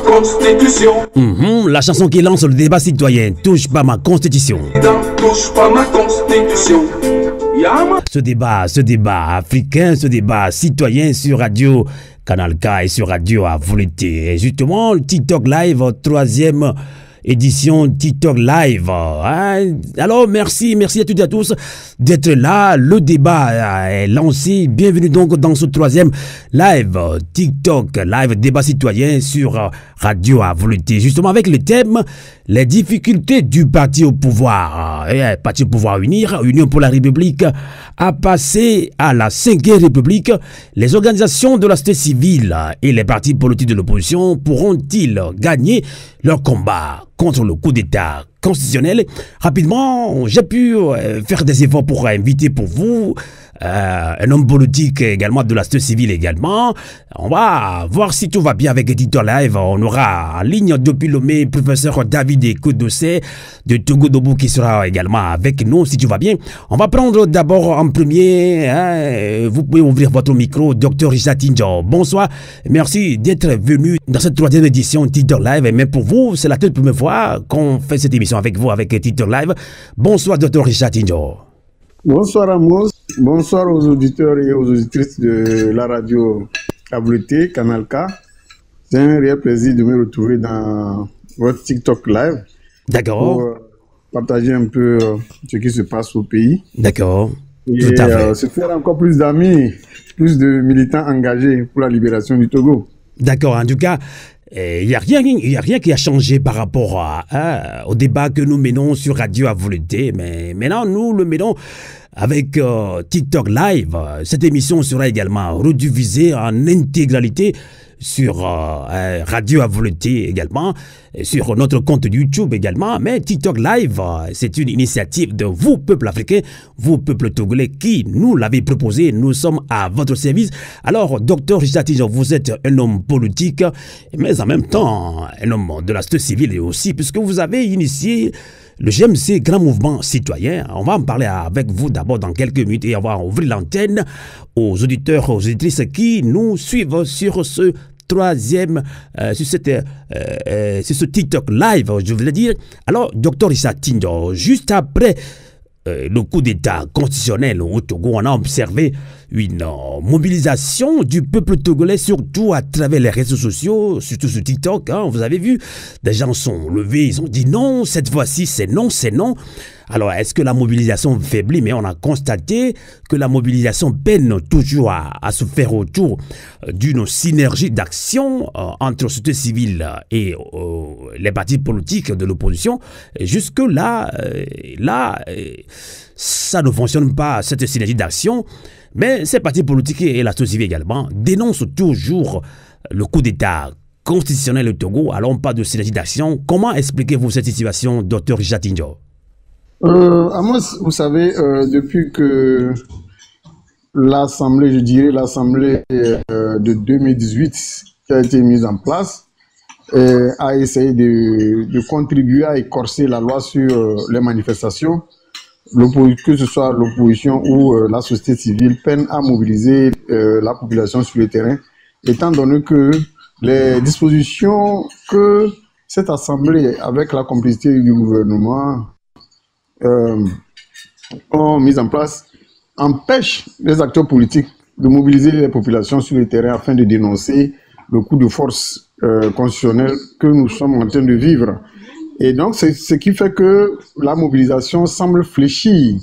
constitution. La chanson qui lance le débat citoyen, touche pas ma constitution. Touche pas ma constitution. Ce débat africain, ce débat citoyen sur Radio Canal K et sur Radio à volonté. Et justement, le TikTok Live, troisième édition TikTok Live. Alors, merci à toutes et à tous d'être là. Le débat est lancé. Bienvenue donc dans ce troisième live TikTok Live, débat citoyen sur Radio à volonté. Justement avec le thème les difficultés du parti au pouvoir. Parti au pouvoir unir, Union pour la République, a passé à la 5e République. Les organisations de la société civile et les partis politiques de l'opposition pourront-ils gagner leur combat contre le coup d'État constitutionnel? Rapidement, j'ai pu faire des efforts pour inviter pour vous un homme politique également de la société civile également. On va voir si tout va bien avec Editor Live. On aura en ligne depuis Lomé professeur David Ekodossé de Togo-Dobou qui sera également avec nous si tout va bien. On va prendre d'abord en premier, vous pouvez ouvrir votre micro, Dr Richard Tinjo. Bonsoir, merci d'être venu dans cette troisième édition Editor Live. Mais pour vous, c'est la toute première fois qu'on fait cette émission avec vous, avec Editor Live. Bonsoir Dr Richard Tinjo. Bonsoir Amos, bonsoir aux auditeurs et aux auditrices de la radio AWT, Canal K. C'est un réel plaisir de me retrouver dans votre TikTok Live. D'accord. Pour partager un peu ce qui se passe au pays. D'accord. Et se faire encore plus d'amis, plus de militants engagés pour la libération du Togo. D'accord, en tout cas, il n'y a rien qui a changé par rapport au débat que nous menons sur Radio à volonté. Mais maintenant, nous le menons avec TikTok Live. Cette émission sera également rediffusée en intégralité sur Radio à volonté également, sur notre compte YouTube également. Mais TikTok Live, c'est une initiative de vous, peuple africain, vous, peuple togolais, qui nous l'avez proposé. Nous sommes à votre service. Alors, Dr Richard Tinjo, vous êtes un homme politique, mais en même temps, un homme de la société civile aussi, puisque vous avez initié le GMC, Grand Mouvement Citoyen. On va en parler avec vous d'abord dans quelques minutes et on va ouvrir l'antenne aux auditeurs, aux auditrices qui nous suivent sur ce troisième, sur ce TikTok Live, je voulais dire. Alors, Dr Richard Tinjo, juste après le coup d'État constitutionnel au Togo, on a observé une mobilisation du peuple togolais, surtout à travers les réseaux sociaux, surtout sur TikTok. Vous avez vu, des gens sont levés, ils ont dit non, cette fois-ci c'est non, c'est non. Alors, est-ce que la mobilisation faiblit? Mais on a constaté que la mobilisation peine toujours à se faire autour d'une synergie d'action entre société civile et les partis politiques de l'opposition. Jusque-là, ça ne fonctionne pas, cette synergie d'action. Mais ces partis politiques et la société civile également dénoncent toujours le coup d'État constitutionnel au Togo. Alors, on parle de synergie d'action. Comment expliquez-vous cette situation, Dr Richard Tinjo? Amos, vous savez, depuis que l'Assemblée, je dirais l'Assemblée de 2018 qui a été mise en place, a essayé de contribuer à écorcer la loi sur les manifestations, que ce soit l'opposition ou la société civile, peine à mobiliser la population sur le terrain, étant donné que les dispositions que cette Assemblée, avec la complicité du gouvernement, ont mis en place, empêche les acteurs politiques de mobiliser les populations sur le terrain afin de dénoncer le coup de force constitutionnel que nous sommes en train de vivre. Et donc, c'est ce qui fait que la mobilisation semble fléchir.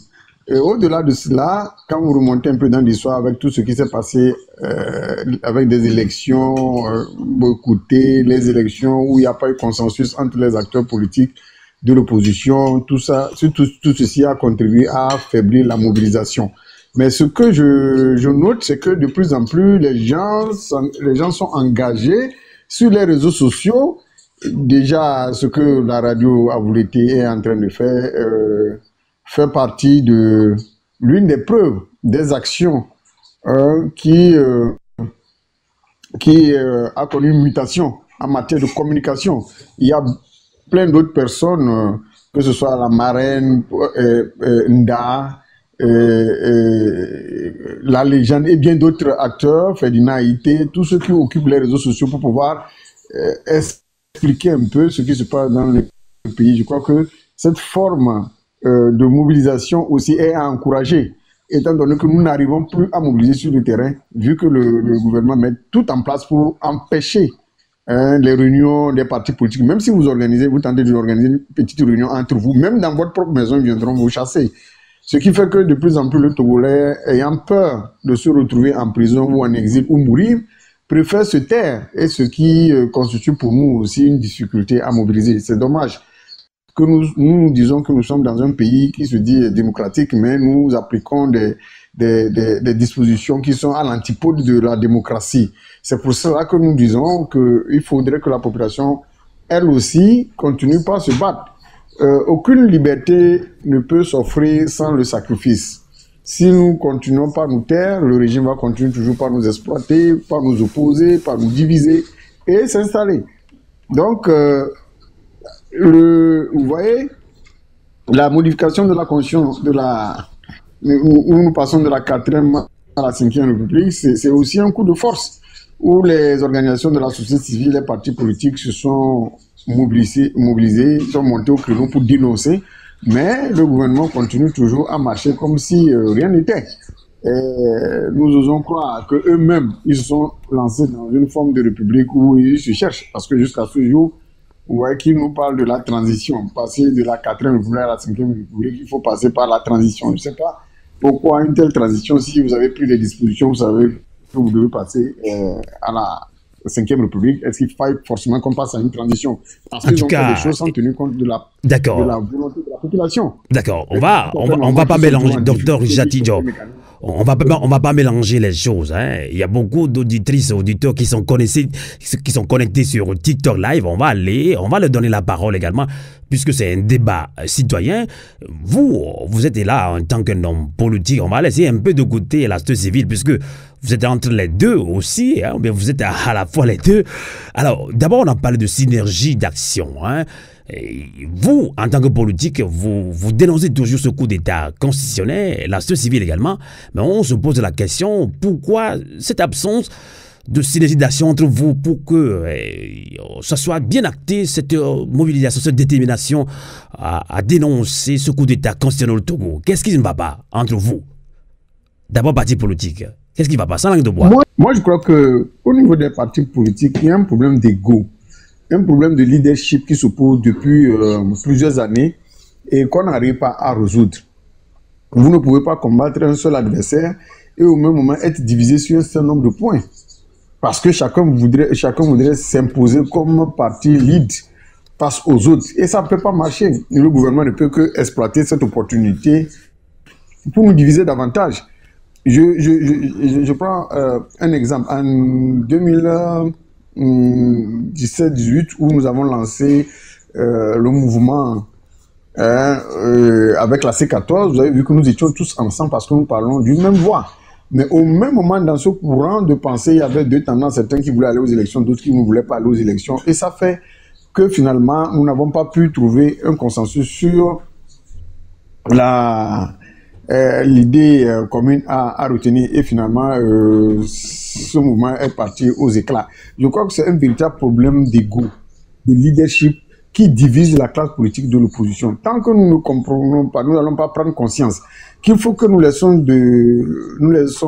Et au-delà de cela, quand vous remontez un peu dans l'histoire avec tout ce qui s'est passé avec des élections boycottées, les élections où il n'y a pas eu consensus entre les acteurs politiques de l'opposition, tout ça, tout ceci a contribué à affaiblir la mobilisation. Mais ce que je note, c'est que de plus en plus, les gens sont engagés sur les réseaux sociaux. Déjà, ce que la radio à volonté est en train de faire fait partie de l'une des preuves des actions qui a connu une mutation en matière de communication. Il y a plein d'autres personnes, que ce soit la marraine, Nda, la légende et bien d'autres acteurs, Ferdinand Haïté, tous ceux qui occupent les réseaux sociaux pour pouvoir expliquer un peu ce qui se passe dans le pays. Je crois que cette forme de mobilisation aussi est à encourager, étant donné que nous n'arrivons plus à mobiliser sur le terrain, vu que le gouvernement met tout en place pour empêcher les réunions des partis politiques. Même si vous organisez, vous tentez d'organiser une petite réunion entre vous, même dans votre propre maison, ils viendront vous chasser. Ce qui fait que de plus en plus le Togolais, ayant peur de se retrouver en prison ou en exil ou mourir, préfère se taire, et ce qui constitue pour nous aussi une difficulté à mobiliser. C'est dommage que nous disons que nous sommes dans un pays qui se dit démocratique, mais nous appliquons des dispositions qui sont à l'antipode de la démocratie. C'est pour cela que nous disons qu'il faudrait que la population, elle aussi, continue par se battre. Aucune liberté ne peut s'offrir sans le sacrifice. Si nous continuons par nous taire, le régime va continuer toujours par nous exploiter, par nous opposer, par nous diviser et s'installer. Donc, vous voyez, la modification de la Constitution, où nous passons de la 4e à la 5e République, c'est aussi un coup de force, où les organisations de la société civile, les partis politiques se sont mobilisés, sont montés au créneau pour dénoncer, mais le gouvernement continue toujours à marcher comme si rien n'était. Nous osons croire qu'eux-mêmes, ils se sont lancés dans une forme de république où ils se cherchent, parce que jusqu'à ce jour, vous voyez qu'ils nous parlent de la transition, passer de la 4e République à la 5e République, il faut passer par la transition. Je ne sais pas pourquoi une telle transition, si vous avez pris des dispositions, vous savez que vous devez passer à la 5e République, est-ce qu'il faille forcément qu'on passe à une transition? Parce qu'ils ont fait des choses sans tenir compte de la volonté de la population. D'accord, on va pas mélanger, docteur Richatidjo. On va pas mélanger les choses. Hein. Il y a beaucoup d'auditrices et auditeurs qui sont connectés sur TikTok Live. On va leur donner la parole également, puisque c'est un débat citoyen. Vous êtes là en tant qu'un homme politique. On va laisser un peu de côté la société civile, puisque vous êtes entre les deux aussi, hein, mais vous êtes à la fois les deux. Alors, d'abord, on a parlé de synergie d'action. Hein. Et vous, en tant que politique, vous dénoncez toujours ce coup d'État constitutionnel, la société civile également, mais on se pose la question, pourquoi cette absence de synergie d'action entre vous pour que ça soit bien acté, cette mobilisation, cette détermination à dénoncer ce coup d'État constitutionnel au Togo? Qu'est-ce qui ne va pas entre vous? D'abord, parti politique. Qu'est-ce qui ne va pas? Sans langue de bois. Moi, je crois qu'au niveau des partis politiques, il y a un problème d'ego. Un problème de leadership qui se pose depuis plusieurs années et qu'on n'arrive pas à résoudre. Vous ne pouvez pas combattre un seul adversaire et au même moment être divisé sur un certain nombre de points. Parce que chacun voudrait s'imposer comme parti lead face aux autres. Et ça ne peut pas marcher. Le gouvernement ne peut que exploiter cette opportunité pour nous diviser davantage. Je prends un exemple. En 2017-18, où nous avons lancé le mouvement avec la C14, vous avez vu que nous étions tous ensemble parce que nous parlons d'une même voix. Mais au même moment, dans ce courant de pensée, il y avait deux tendances, certains qui voulaient aller aux élections, d'autres qui ne voulaient pas aller aux élections. Et ça fait que finalement, nous n'avons pas pu trouver un consensus sur l'idée commune à retenir. Et finalement, ce mouvement est parti aux éclats. Je crois que c'est un véritable problème d'ego, de leadership qui divise la classe politique de l'opposition. Tant que nous ne comprenons pas, nous n'allons pas prendre conscience qu'il faut que nous laissons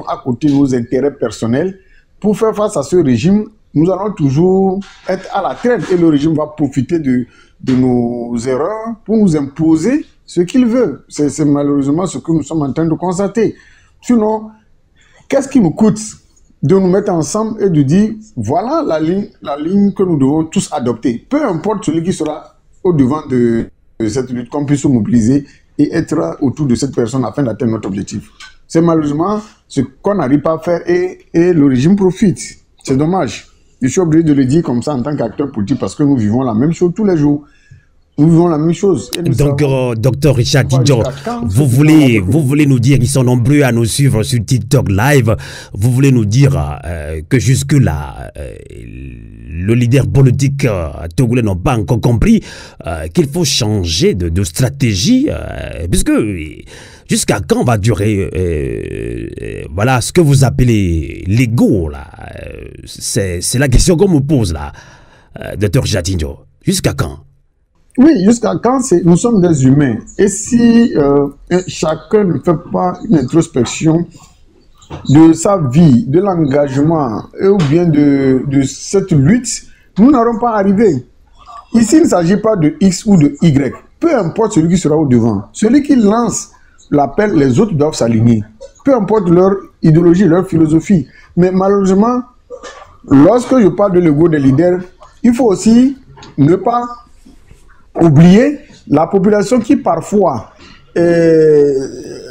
à côté nos intérêts personnels pour faire face à ce régime. Nous allons toujours être à la traîne et le régime va profiter de nos erreurs pour nous imposer ce qu'il veut. C'est malheureusement ce que nous sommes en train de constater. Sinon, qu'est-ce qui nous coûte de nous mettre ensemble et de dire voilà la ligne que nous devons tous adopter. Peu importe celui qui sera au devant de cette lutte, qu'on puisse se mobiliser et être autour de cette personne afin d'atteindre notre objectif. C'est malheureusement ce qu'on n'arrive pas à faire et le régime profite. C'est dommage. Je suis obligé de le dire comme ça en tant qu'acteur politique parce que nous vivons la même chose tous les jours. Nous vivons la même chose. Donc, docteur Richatidjo, vous voulez nous dire, ils sont nombreux à nous suivre sur TikTok Live, vous voulez nous dire que jusque-là, le leader politique togolais n'a pas encore compris qu'il faut changer de stratégie, puisque jusqu'à quand va durer voilà, ce que vous appelez l'ego, là. C'est la question qu'on me pose, là, docteur Richatidjo. Jusqu'à quand? Oui, jusqu'à quand nous sommes des humains. Et si chacun ne fait pas une introspection de sa vie, de l'engagement, ou bien de cette lutte, nous n'aurons pas arrivé. Ici, il ne s'agit pas de X ou de Y. Peu importe celui qui sera au devant. Celui qui lance l'appel, les autres doivent s'aligner. Peu importe leur idéologie, leur philosophie. Mais malheureusement, lorsque je parle de l'ego des leaders, il faut aussi ne pas oublier la population qui parfois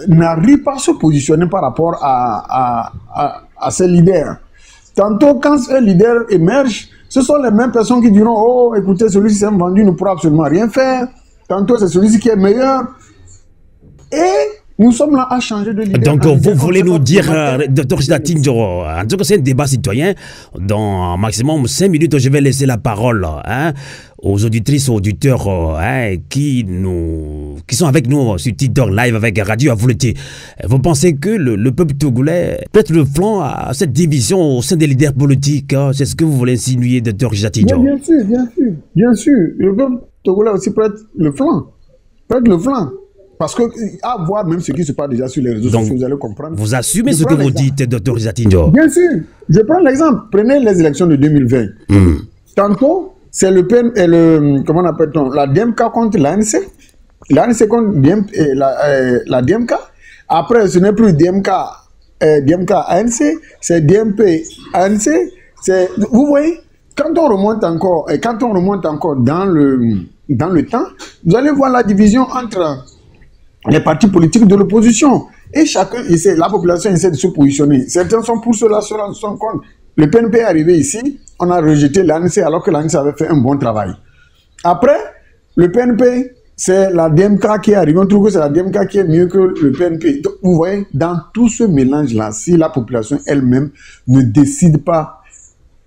n'arrive pas à se positionner par rapport à ces leaders. Tantôt, quand un leader émerge, ce sont les mêmes personnes qui diront « Oh, écoutez, celui-ci s'est vendu, ne pourra absolument rien faire. » Tantôt, c'est celui-ci qui est meilleur. Et nous sommes là à changer de leader. Donc, vous voulez nous dire, Dr. Gidatinho, en tout cas, c'est un débat citoyen. Dans maximum 5 minutes, je vais laisser la parole aux auditrices, aux auditeurs qui sont avec nous sur TikTok Live avec Radio Avouleté. Vous pensez que le peuple togolais prête le flanc à cette division au sein des leaders politiques? C'est ce que vous voulez insinuer, Dr. Gidatinho? Bien sûr. Le peuple togolais aussi prête le flanc. Parce que, à voir même ce qui se passe déjà sur les réseaux sociaux, vous allez comprendre. Vous assumez ce que vous dites, Dr. Gidatinho? Bien sûr. Je prends l'exemple. Prenez les élections de 2020. Tantôt, c'est le PN et comment on appelle-t-on, la DMK contre l'ANC. L'ANC contre la DMK. Après, ce n'est plus DMK ANC, c'est DMP ANC. Vous voyez, quand on remonte encore dans le temps, vous allez voir la division entre les partis politiques de l'opposition. Et chacun essaie, la population essaie de se positionner. Certains sont pour cela, ceux-là sont contre. Le PNP est arrivé ici, on a rejeté l'ANC alors que l'ANC avait fait un bon travail. Après, le PNP, c'est la DMK qui est arrivée. On trouve que c'est la DMK qui est mieux que le PNP. Donc, vous voyez, dans tout ce mélange-là, si la population elle-même ne décide pas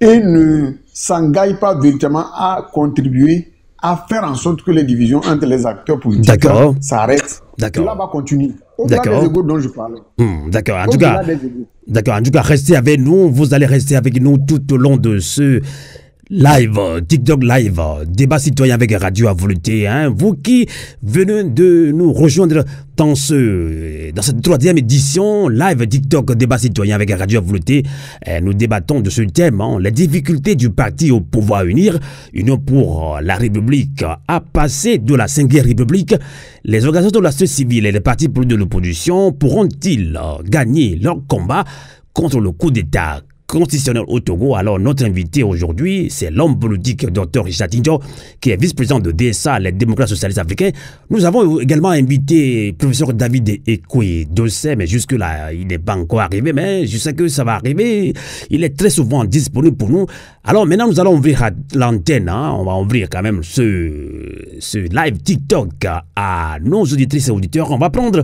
et ne s'engage pas véritablement à contribuer à faire en sorte que les divisions entre les acteurs politiques s'arrêtent. Cela va continuer. Au-delà des égos dont je parlais. D'accord. En tout cas, restez avec nous. Vous allez rester avec nous tout au long de ce live, TikTok Live, débat citoyen avec Radio Avouleté. Vous qui venez de nous rejoindre dans cette troisième édition live TikTok débat citoyen avec Radio Avouleté, nous débattons de ce thème, les difficultés du parti au pouvoir Union pour la République à passer de la 5e République. Les organisations de la société civile et les partis politiques de l'opposition pourront-ils gagner leur combat contre le coup d'État constitutionnel au Togo? Alors, notre invité aujourd'hui, c'est l'homme politique Dr. Gidatinho, qui est vice-président de DSA, les démocrates socialistes africains. Nous avons également invité professeur David Ekwe Dossé, mais jusque-là, il n'est pas encore arrivé, mais je sais que ça va arriver. Il est très souvent disponible pour nous. Alors, maintenant, nous allons ouvrir l'antenne. On va ouvrir quand même ce live TikTok à nos auditrices et auditeurs. On va prendre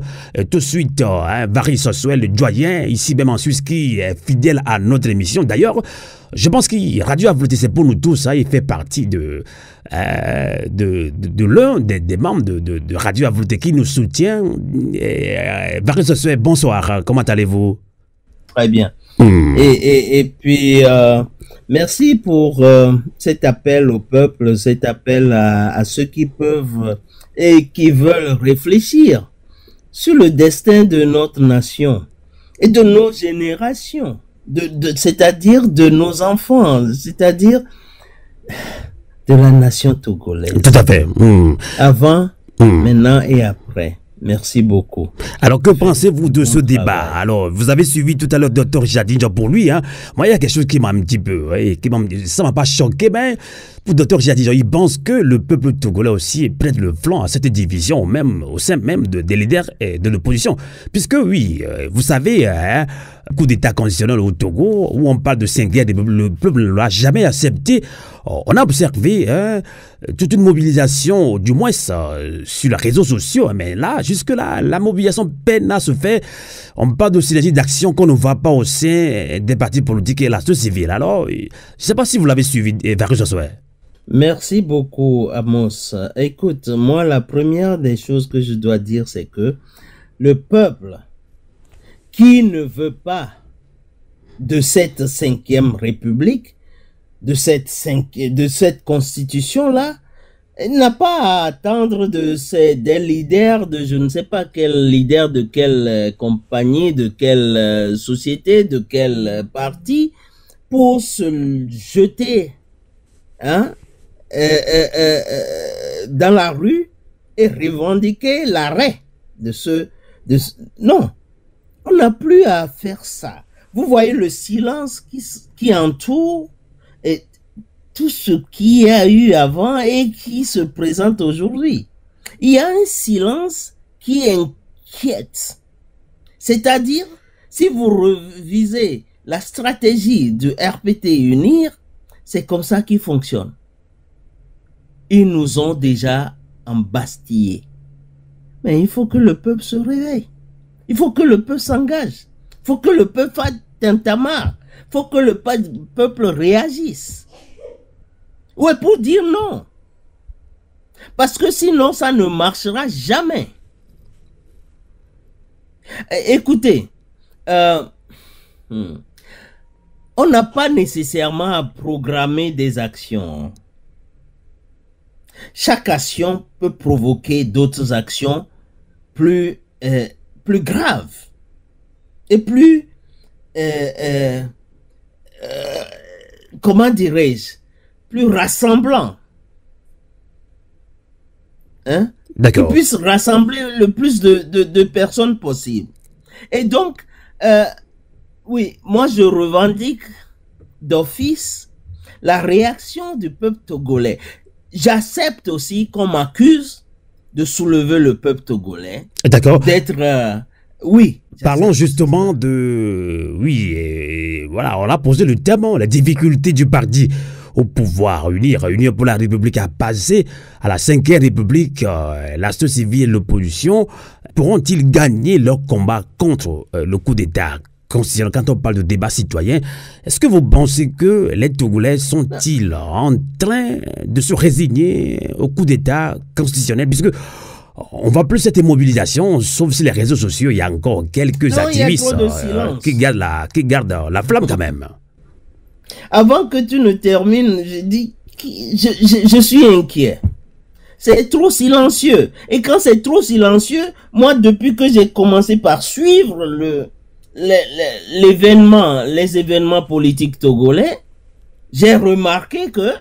tout de suite Varis Soswell, le doyen, ici même en Suisse, qui est fidèle à notre émission. D'ailleurs, je pense que Radio Avouleté, c'est pour nous tous. Il fait partie de l'un des membres de Radio Avouleté qui nous soutient. Varis Soswell, bonsoir. Comment allez-vous? Très bien. Et puis, merci pour cet appel au peuple, cet appel à ceux qui peuvent et qui veulent réfléchir sur le destin de notre nation et de nos générations. C'est-à-dire de nos enfants, c'est-à-dire de la nation togolaise. Tout à fait. Avant, maintenant et après. Merci beaucoup. Alors, que pensez-vous de ce débat? Alors, vous avez suivi tout à l'heure Dr. Gidatinho pour lui. Moi, il y a quelque chose qui m'a un petit peu... ça ne m'a pas choqué, mais pour Dr. Gidatinho, il pense que le peuple togolais aussi prête le flanc à cette division, même au sein même des leaders et de l'opposition. Puisque, oui, vous savez, coup d'État constitutionnel au Togo, où on parle de 5e, le peuple ne l'a jamais accepté. On a observé toute une mobilisation, du moins sur les réseaux sociaux, mais là, jusque-là, la mobilisation peine à se faire. On parle de synergie d'action qu'on ne voit pas au sein des partis politiques et la société civile. Alors, je ne sais pas si vous l'avez suivi, Varis Soswell. Merci beaucoup, Amos. Écoute, moi, la première des choses que je dois dire, c'est que le peuple qui ne veut pas de cette 5e République, de cette constitution-là, Il n'a pas à attendre des leaders de je ne sais pas quel leader de quelle compagnie, de quelle société, de quel parti pour se jeter hein, dans la rue et revendiquer l'arrêt de Non, on n'a plus à faire ça. Vous voyez le silence qui entoure et tout ce qu'il y a eu avant et qui se présente aujourd'hui. Il y a un silence qui inquiète. C'est-à-dire, si vous revisez la stratégie du RPT Unir, c'est comme ça qu'il fonctionne. Ils nous ont déjà embastillés. Mais il faut que le peuple se réveille. Il faut que le peuple s'engage. Il faut que le peuple fasse tintamarre. Il faut que le peuple réagisse. Ouais, pour dire non. Parce que sinon, ça ne marchera jamais. Écoutez, on n'a pas nécessairement à programmer des actions. Chaque action peut provoquer d'autres actions plus graves et plus, comment dirais-je, plus rassemblant. Hein? D'accord. Qui puisse rassembler le plus de personnes possible. Et donc, oui, moi je revendique d'office la réaction du peuple togolais. J'accepte aussi qu'on m'accuse de soulever le peuple togolais. D'accord. D'être... oui. Parlons justement de... Oui, et voilà, on a posé le thème, la difficulté du parti au pouvoir, Unir pour la République à passer à la 5e République, la société civile et l'opposition, pourront-ils gagner leur combat contre le coup d'État? Quand on parle de débat citoyen, est-ce que vous pensez que les Togolais sont-ils en train de se résigner au coup d'État constitutionnel? Puisque on voit plus cette mobilisation, sauf sur les réseaux sociaux, il y a encore quelques activistes qui gardent la flamme quand même. Avant que tu ne termines, je dis, je suis inquiet. C'est trop silencieux. Et quand c'est trop silencieux, moi, depuis que j'ai commencé par suivre les événements politiques togolais, j'ai remarqué que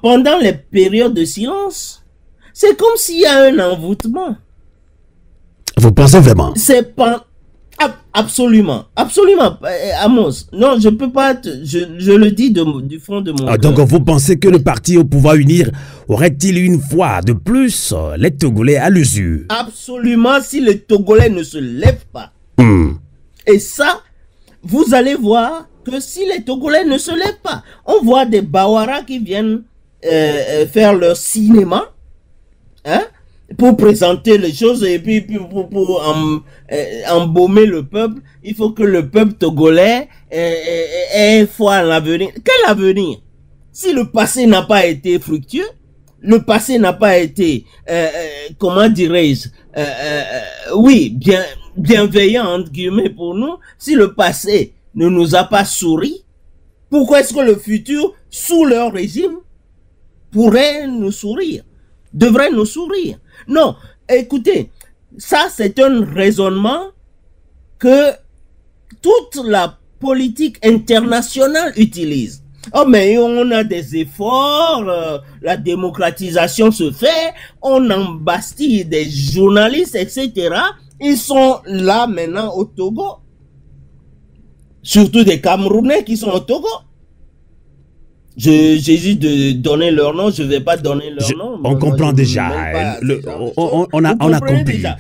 pendant les périodes de silence, c'est comme s'il y a un envoûtement. Vous pensez vraiment? C'est pas... Absolument, absolument, Amos. Non, je peux pas, je le dis du fond de mon cœur. Donc vous pensez que le parti au pouvoir Unir aurait-il une fois de plus les Togolais à l'usure? Absolument, si les Togolais ne se lèvent pas. Et ça, vous allez voir que si les Togolais ne se lèvent pas, on voit des Bawara qui viennent faire leur cinéma, hein, pour présenter les choses et puis pour embaumer le peuple. Il faut que le peuple togolais ait foi en l'avenir. Quel avenir? Si le passé n'a pas été fructueux, le passé n'a pas été, comment dirais-je, oui, bienveillant entre guillemets pour nous, si le passé ne nous a pas souri, pourquoi est-ce que le futur, sous leur régime, pourrait nous sourire? Devrait nous sourire? Non, écoutez, ça c'est un raisonnement que toute la politique internationale utilise. Oh mais on a des efforts, la démocratisation se fait, on embastille des journalistes, etc. Ils sont là maintenant au Togo. Surtout des Camerounais qui sont au Togo. J'hésite de donner leur nom, je ne vais pas donner leur nom. On comprend déjà. On a compris. Déjà.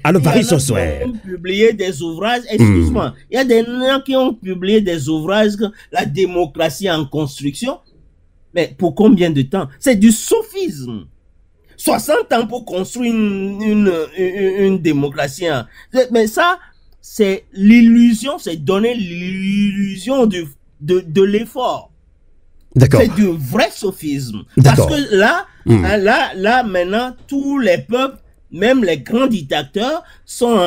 Alors, Varis Sosoué. Ils ont publié des ouvrages, excuse-moi, il y a des gens qui ont publié des ouvrages, la démocratie en construction. Mais pour combien de temps? C'est du sophisme. 60 ans pour construire une démocratie. Mais ça, c'est l'illusion, c'est donner l'illusion de l'effort. C'est du vrai sophisme. Parce que là, là, maintenant, tous les peuples, même les grands dictateurs, sont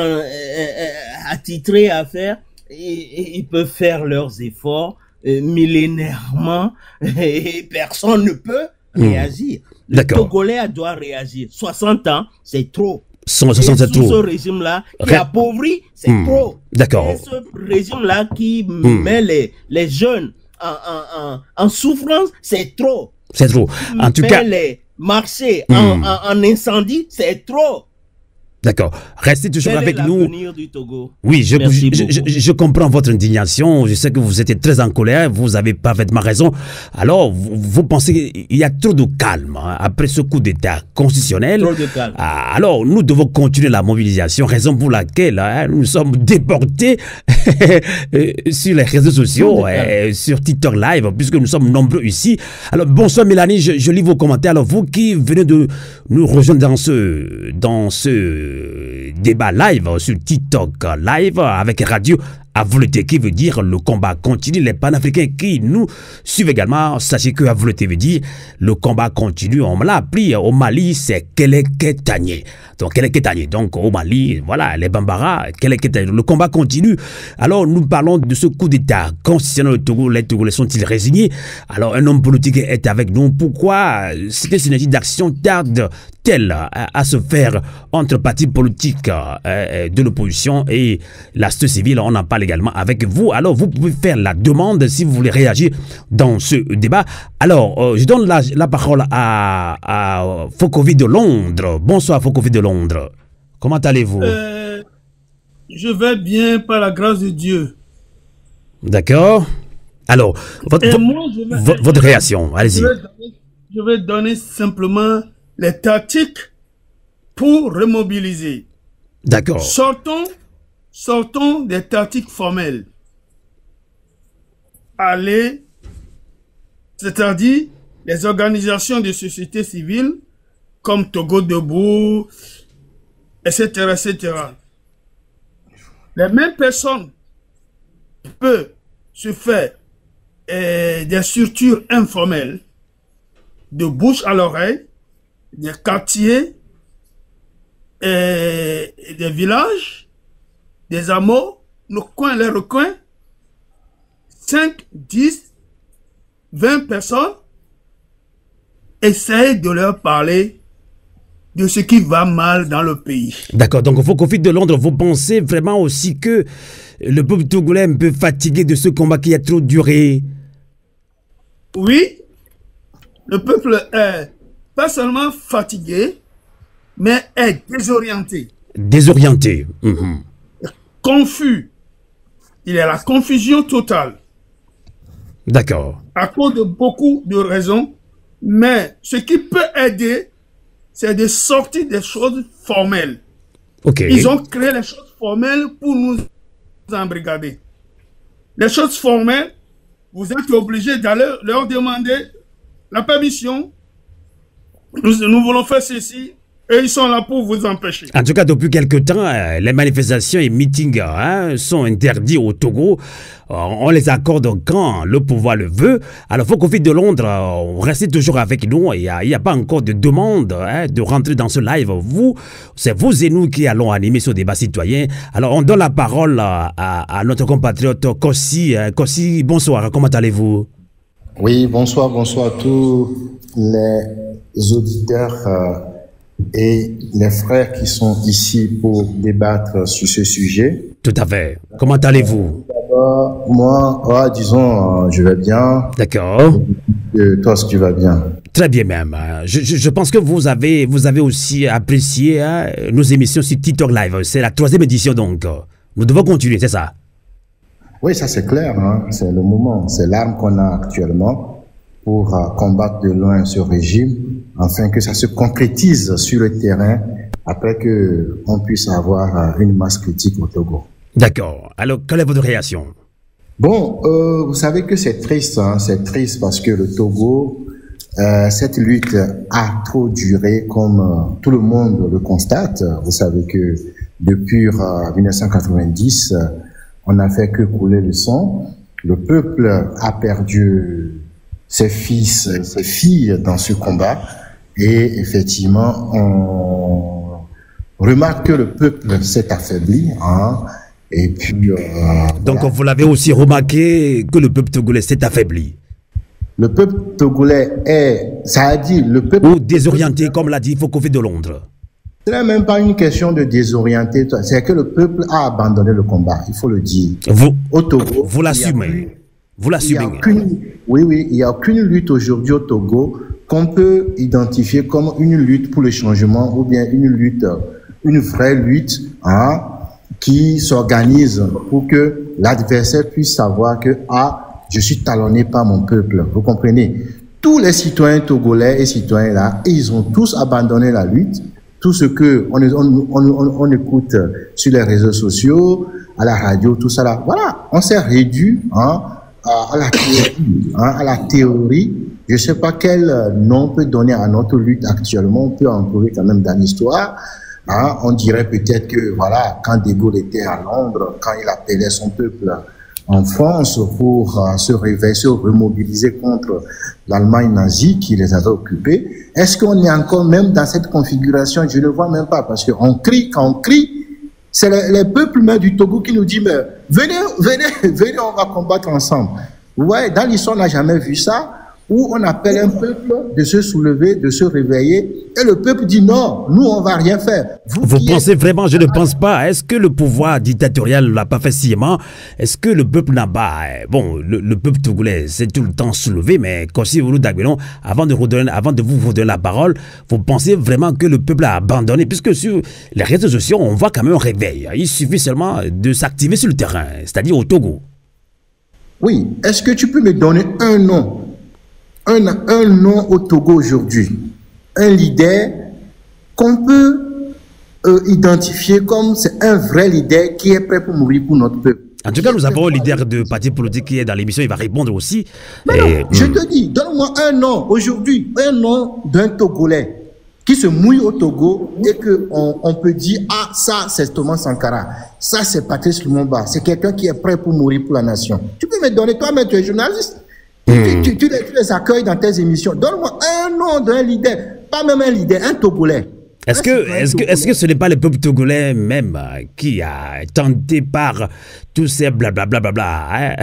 attitrés à faire, et ils peuvent faire leurs efforts millénairement, et personne ne peut réagir. Le Togolais doit réagir. 60 ans, c'est trop. 160, c'est trop. Ce régime-là qui appauvrit, c'est trop. D'accord. Ce régime-là qui met les jeunes en souffrance, c'est trop. C'est trop. En tout cas, les marchés en incendie, c'est trop. D'accord. Restez toujours avec nous. Du Togo. Oui, je comprends votre indignation. Je sais que vous êtes très en colère. Vous avez parfaitement raison. Alors, vous pensez qu'il y a trop de calme après ce coup d'État constitutionnel. Trop de calme. Alors, nous devons continuer la mobilisation, raison pour laquelle nous sommes déportés sur les réseaux sociaux, sur TikTok Live, puisque nous sommes nombreux ici. Alors, bonsoir Mélanie, je lis vos commentaires. Alors, vous qui venez de nous rejoindre dans ce débat live sur TikTok Live avec Radio Avouleté, qui veut dire le combat continue. Les panafricains qui nous suivent également, sachez que Avouleté veut dire le combat continue. On l'a appris au Mali, c'est Keleketanye. Donc Keleketanye. Donc au Mali, voilà, les Bambara, Keleketanye. Le combat continue. Alors nous parlons de ce coup d'État constitutionnel au Togo. Les Togolais sont-ils résignés? Alors un homme politique est avec nous. Pourquoi cette synergie d'action tarde-t-elle à se faire entre partis politiques de l'opposition et la société civile? On en parle également avec vous. Alors, vous pouvez faire la demande si vous voulez réagir dans ce débat. Alors, je donne la parole à Fokovi de Londres. Bonsoir, Fokovi de Londres. Comment allez-vous? Je vais bien par la grâce de Dieu. D'accord. Alors, votre réaction, allez-y. Je vais donner simplement les tactiques pour remobiliser. D'accord. Sortons des tactiques formelles. Allez, c'est-à-dire les organisations de société civile comme Togo Debout, etc., etc. Les mêmes personnes peuvent se faire des structures informelles de bouche à l'oreille, des quartiers, des villages, des hameaux, nos coins, les recoins, 5, 10, 20 personnes, essayent de leur parler de ce qui va mal dans le pays. D'accord, donc Fokovi de Londres, vous pensez vraiment aussi que le peuple togolais est un peu fatigué de ce combat qui a trop duré? Oui, le peuple est pas seulement fatigué, mais est désorienté. Désorienté. Confus. Il y a la confusion totale. D'accord. À cause de beaucoup de raisons, mais ce qui peut aider, c'est de sortir des choses formelles. Ok. Ils ont créé les choses formelles pour nous embrigader. Les choses formelles, vous êtes obligés d'aller leur demander la permission. Nous voulons faire ceci. Et ils sont là pour vous empêcher. En tout cas, depuis quelque temps, les manifestations et meetings sont interdits au Togo. On les accorde quand le pouvoir le veut. Alors, Fokovi de Londres, restez toujours avec nous. Il n'y a pas encore de demande de rentrer dans ce live. C'est vous et nous qui allons animer ce débat citoyen. Alors, on donne la parole à notre compatriote Kossi. Kossi, bonsoir. Comment allez-vous? Oui, bonsoir à tous les auditeurs et les frères qui sont ici pour débattre sur ce sujet. Tout à fait. Comment allez-vous? D'abord, moi, disons, je vais bien. D'accord. Toi, est-ce que tu vas bien? Très bien même. Je pense que vous avez aussi apprécié nos émissions sur TikTok Live. C'est la 3e édition donc. Nous devons continuer, c'est ça? Oui, ça c'est clair. C'est le moment. C'est l'arme qu'on a actuellement pour combattre de loin ce régime, afin que ça se concrétise sur le terrain, après qu'on puisse avoir une masse critique au Togo. D'accord. Alors, quelle est votre réaction? Bon, vous savez que c'est triste, c'est triste parce que le Togo, cette lutte a trop duré, comme tout le monde le constate. Vous savez que depuis 1990, on n'a fait que couler le sang. Le peuple a perdu ses fils, ses filles dans ce combat. Et effectivement, on remarque que le peuple s'est affaibli. Et puis, donc, vous l'avez aussi remarqué que le peuple togolais s'est affaibli. Le peuple togolais est, ça a dit, le peuple... Ou désorienté, comme l'a dit Fokofi de Londres. Ce n'est même pas une question de désorienter, c'est que le peuple a abandonné le combat, il faut le dire. Au Togo, vous l'assumez. Vous l'assumez. Oui, il n'y a aucune lutte aujourd'hui au Togo qu'on peut identifier comme une lutte pour le changement ou bien une lutte, une vraie lutte, hein, qui s'organise pour que l'adversaire puisse savoir que, je suis talonné par mon peuple. Vous comprenez? Tous les citoyens togolais et citoyens là, ils ont tous abandonné la lutte. Tout ce que on écoute sur les réseaux sociaux, à la radio, tout ça là, voilà, on s'est réduit, hein, à la théorie, hein, à la théorie. Je sais pas quel nom on peut donner à notre lutte actuellement. On peut en trouver quand même dans l'histoire. Hein, on dirait peut-être que voilà, quand De Gaulle était à Londres, quand il appelait son peuple en France pour se réveiller, se remobiliser contre l'Allemagne nazie qui les avait occupés. Est-ce qu'on est encore même dans cette configuration? Je ne vois même pas, parce qu'on crie, quand on crie, c'est les peuples même du Togo qui nous disent, mais venez, on va combattre ensemble. Ouais, dans l'histoire, on n'a jamais vu ça, où on appelle un peuple de se soulever, de se réveiller, et le peuple dit non, nous on va rien faire. Vous pensez vraiment? Je ne pense pas. Est-ce que le pouvoir dictatorial ne l'a pas fait sciemment? Est-ce que le peuple n'a pas... Bon, le peuple togolais s'est tout le temps soulevé, mais quand si vous nous d'Agbelon, avant de vous redonner la parole, vous pensez vraiment que le peuple a abandonné? Puisque sur les réseaux sociaux, on voit quand même un réveil. Il suffit seulement de s'activer sur le terrain, c'est-à-dire au Togo. Oui, est-ce que tu peux me donner un nom? Un nom au Togo aujourd'hui, un leader qu'on peut identifier comme c'est un vrai leader qui est prêt pour mourir pour notre peuple. En tout cas, nous avons un leader de parti politique qui est dans l'émission, il va répondre aussi. Non, je te dis, donne-moi un nom aujourd'hui, un nom d'un Togolais qui se mouille au Togo et qu'on peut dire, ça c'est Thomas Sankara, ça c'est Patrice Lumumba, c'est quelqu'un qui est prêt pour mourir pour la nation. Tu peux me donner, toi-même tu es journaliste. Tu les accueilles dans tes émissions. Donne-moi un nom d'un leader, pas même un leader, un Togolais. Est-ce que ce n'est pas le peuple togolais même qui a tenté par tous ces blablabla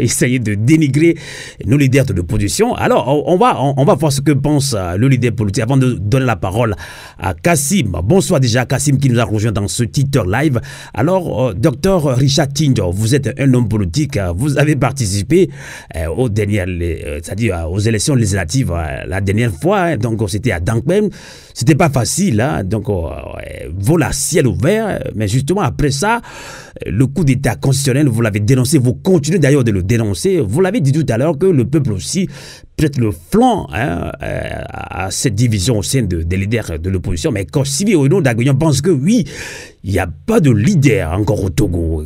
essayer de dénigrer nos leaders de l'opposition? Alors, on va voir ce que pense le leader politique avant de donner la parole à Kassim. Bonsoir déjà, Kassim qui nous a rejoint dans ce Twitter live. Alors, docteur Richard Tinjo, vous êtes un homme politique, vous avez participé aux dernières, c'est-à-dire aux élections législatives la dernière fois, donc c'était à Dankmen. C'était pas facile, hein, donc vol à ciel ouvert, mais justement après ça, le coup d'état constitutionnel, vous l'avez dénoncé, vous continuez d'ailleurs de le dénoncer, vous l'avez dit tout à l'heure que le peuple aussi prête le flanc, hein, à cette division au sein des leaders de l'opposition, mais quand Sylvie Oudon d'Aguignan pense que oui, il n'y a pas de leader encore au Togo,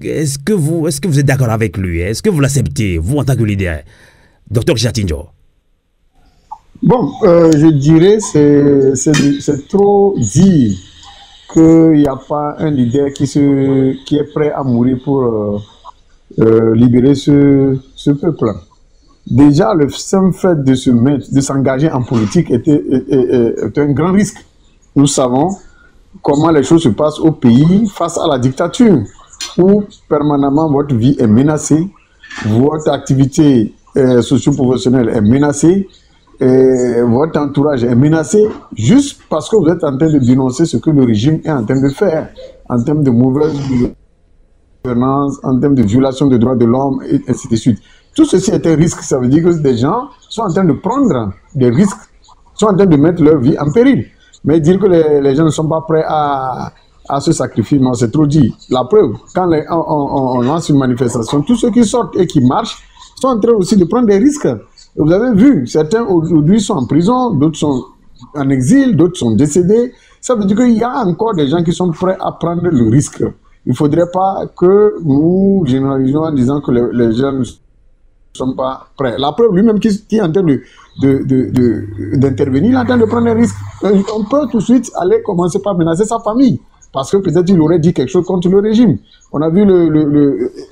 est-ce que vous êtes d'accord avec lui, est-ce que vous l'acceptez, vous en tant que leader, Dr Chatinjo? Bon, je dirais c'est trop dire qu'il n'y a pas un leader qui est prêt à mourir pour libérer ce peuple. Déjà, le simple fait de s'engager en politique est un grand risque. Nous savons comment les choses se passent au pays face à la dictature, où permanemment votre vie est menacée, votre activité socio-professionnelle est menacée, et votre entourage est menacé juste parce que vous êtes en train de dénoncer ce que le régime est en train de faire en termes de mauvaise gouvernance, en termes de violation des droits de l'homme, et ainsi de suite. Tout ceci est un risque. Ça veut dire que des gens sont en train de prendre des risques, sont en train de mettre leur vie en péril. Mais dire que les gens ne sont pas prêts à se sacrifier, non, c'est trop dit. La preuve, quand on lance une manifestation, tous ceux qui sortent et qui marchent sont en train aussi de prendre des risques. Vous avez vu, certains aujourd'hui sont en prison, d'autres sont en exil, d'autres sont décédés. Ça veut dire qu'il y a encore des gens qui sont prêts à prendre le risque. Il ne faudrait pas que nous généralisions en disant que les gens ne sont pas prêts. La preuve, lui-même qui est en train d'intervenir, il est en train de prendre des risques. On peut tout de suite aller commencer par menacer sa famille. Parce que peut-être il aurait dit quelque chose contre le régime. On a vu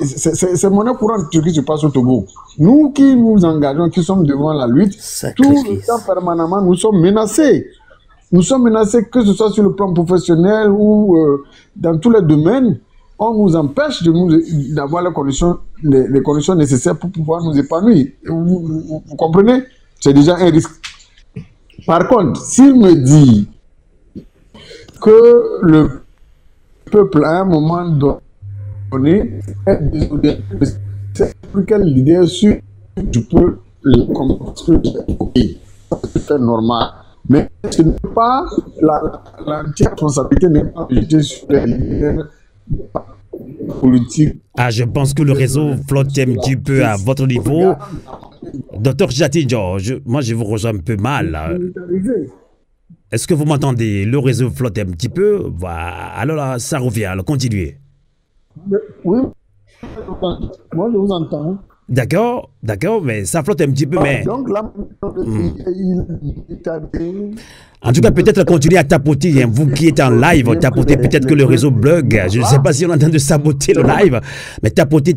c'est monnaie courante ce qui se passe au Togo. Nous qui nous engageons, qui sommes devant la lutte, tout le temps permanemment, nous sommes menacés. Nous sommes menacés que ce soit sur le plan professionnel ou dans tous les domaines. on nous empêche d'avoir les conditions nécessaires pour pouvoir nous épanouir. Vous comprenez? C'est déjà un risque. Par contre, s'il me dit que le peuple, à un moment donné, est désolé, c'est pour quel leader sur je peux le comprendre, c'est normal. Mais ce n'est pas l'entière responsabilité n'est pas jetée sur les leaders politiques. Ah, je pense que le réseau flotte un petit peu à votre niveau. Docteur Jatidjo, moi je vous rejoins un peu mal. Est-ce que vous m'entendez? Le réseau flotte un petit peu. Voilà. Alors là, ça revient. Alors continuez. Oui, moi je vous entends. D'accord, mais ça flotte un petit peu. Mais... Donc là, en tout cas, peut-être continuer à tapoter. Hein, vous qui êtes en live, tapotez peut-être que le réseau bug. Je ne sais pas si on est en train de saboter le live, mais tapotez,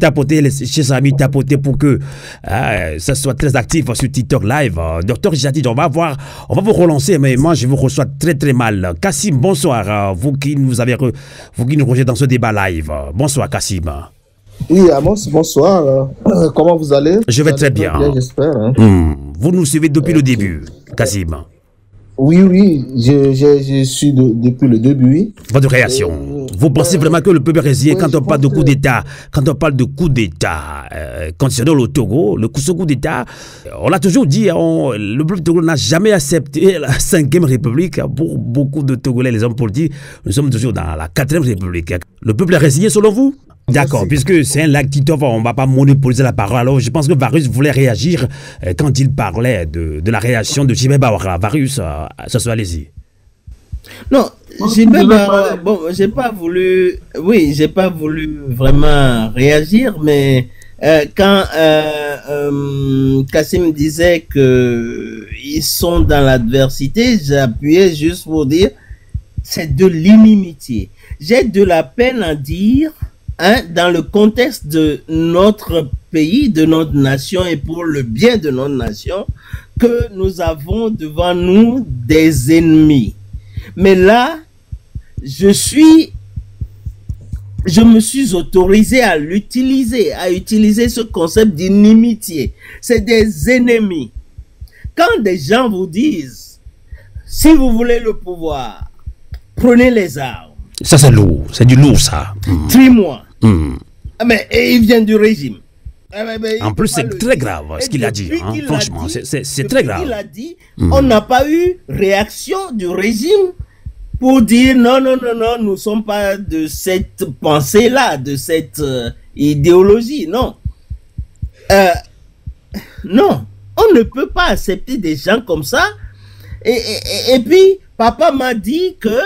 chers amis, tapotez pour que ça soit très actif sur TikTok live. Docteur Jatid, on va vous relancer, mais moi je vous reçois très très mal. Kassim, bonsoir. Vous qui nous rejoignez dans ce débat live. Bonsoir Kassim. Oui, Amos, bonsoir. Comment vous allez? Je vais très bien. J'espère. Hein. Vous nous suivez depuis le début, Kassim? Oui, je suis depuis le début. Votre réaction? Vous pensez vraiment que le peuple résilient, quand on parle de coup d'État, concernant le Togo, ce coup d'État, on l'a toujours dit, le peuple togolais n'a jamais accepté la 5e République. Pour beaucoup de Togolais, les hommes politiques, nous sommes toujours dans la 4e République. Le peuple est résilient selon vous? D'accord, puisque c'est un lac Titov, on ne va pas monopoliser la parole. Alors, je pense que Varus voulait réagir quand il parlait de la réaction de Jimé Bawara. Varus, ça soit allez-y. Non, Jimé Bawara, bon, j'ai pas voulu vraiment réagir, mais quand Kassim disait qu'ils sont dans l'adversité, j'appuyais juste pour dire c'est de l'inimitié. J'ai de la peine à dire. Dans le contexte de notre pays, de notre nation et pour le bien de notre nation, que nous avons devant nous des ennemis. Mais là, je me suis autorisé à utiliser ce concept d'inimitié. C'est des ennemis. Quand des gens vous disent, si vous voulez le pouvoir, prenez les armes. Ça, c'est lourd. C'est du lourd, ça. Tue-moi. Mais il vient du régime. En plus, c'est très grave ce qu'il a dit. Hein, franchement, c'est très grave. Il a dit, on n'a pas eu réaction du régime pour dire non, nous ne sommes pas de cette pensée-là, de cette idéologie. Non. Non. On ne peut pas accepter des gens comme ça. Et puis, papa m'a dit que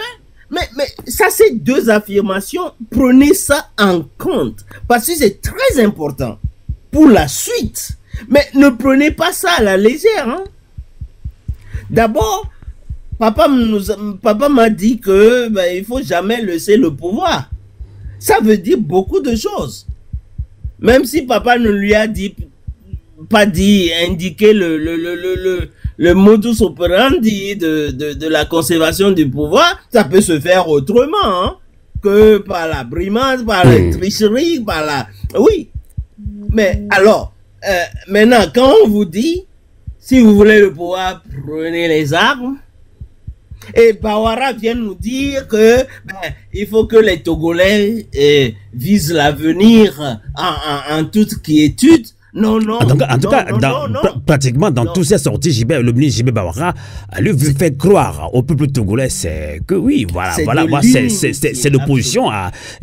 mais ça, c'est deux affirmations. Prenez ça en compte. Parce que c'est très important pour la suite. Mais ne prenez pas ça à la légère. Hein? D'abord, papa m'a dit que il faut jamais laisser le pouvoir. Ça veut dire beaucoup de choses. Même si papa ne lui a indiqué le modus operandi de la conservation du pouvoir, ça peut se faire autrement, hein, que par la brimade, par la tricherie, par la... Oui. Mais alors, maintenant, quand on vous dit, si vous voulez le pouvoir, prenez les armes, et Bawara vient nous dire que il faut que les Togolais visent l'avenir en toute quiétude. Non. En tout cas, pratiquement dans toutes ces sorties, le ministre Jimé Bawara lui veut faire croire au peuple togolais que oui, c'est l'opposition.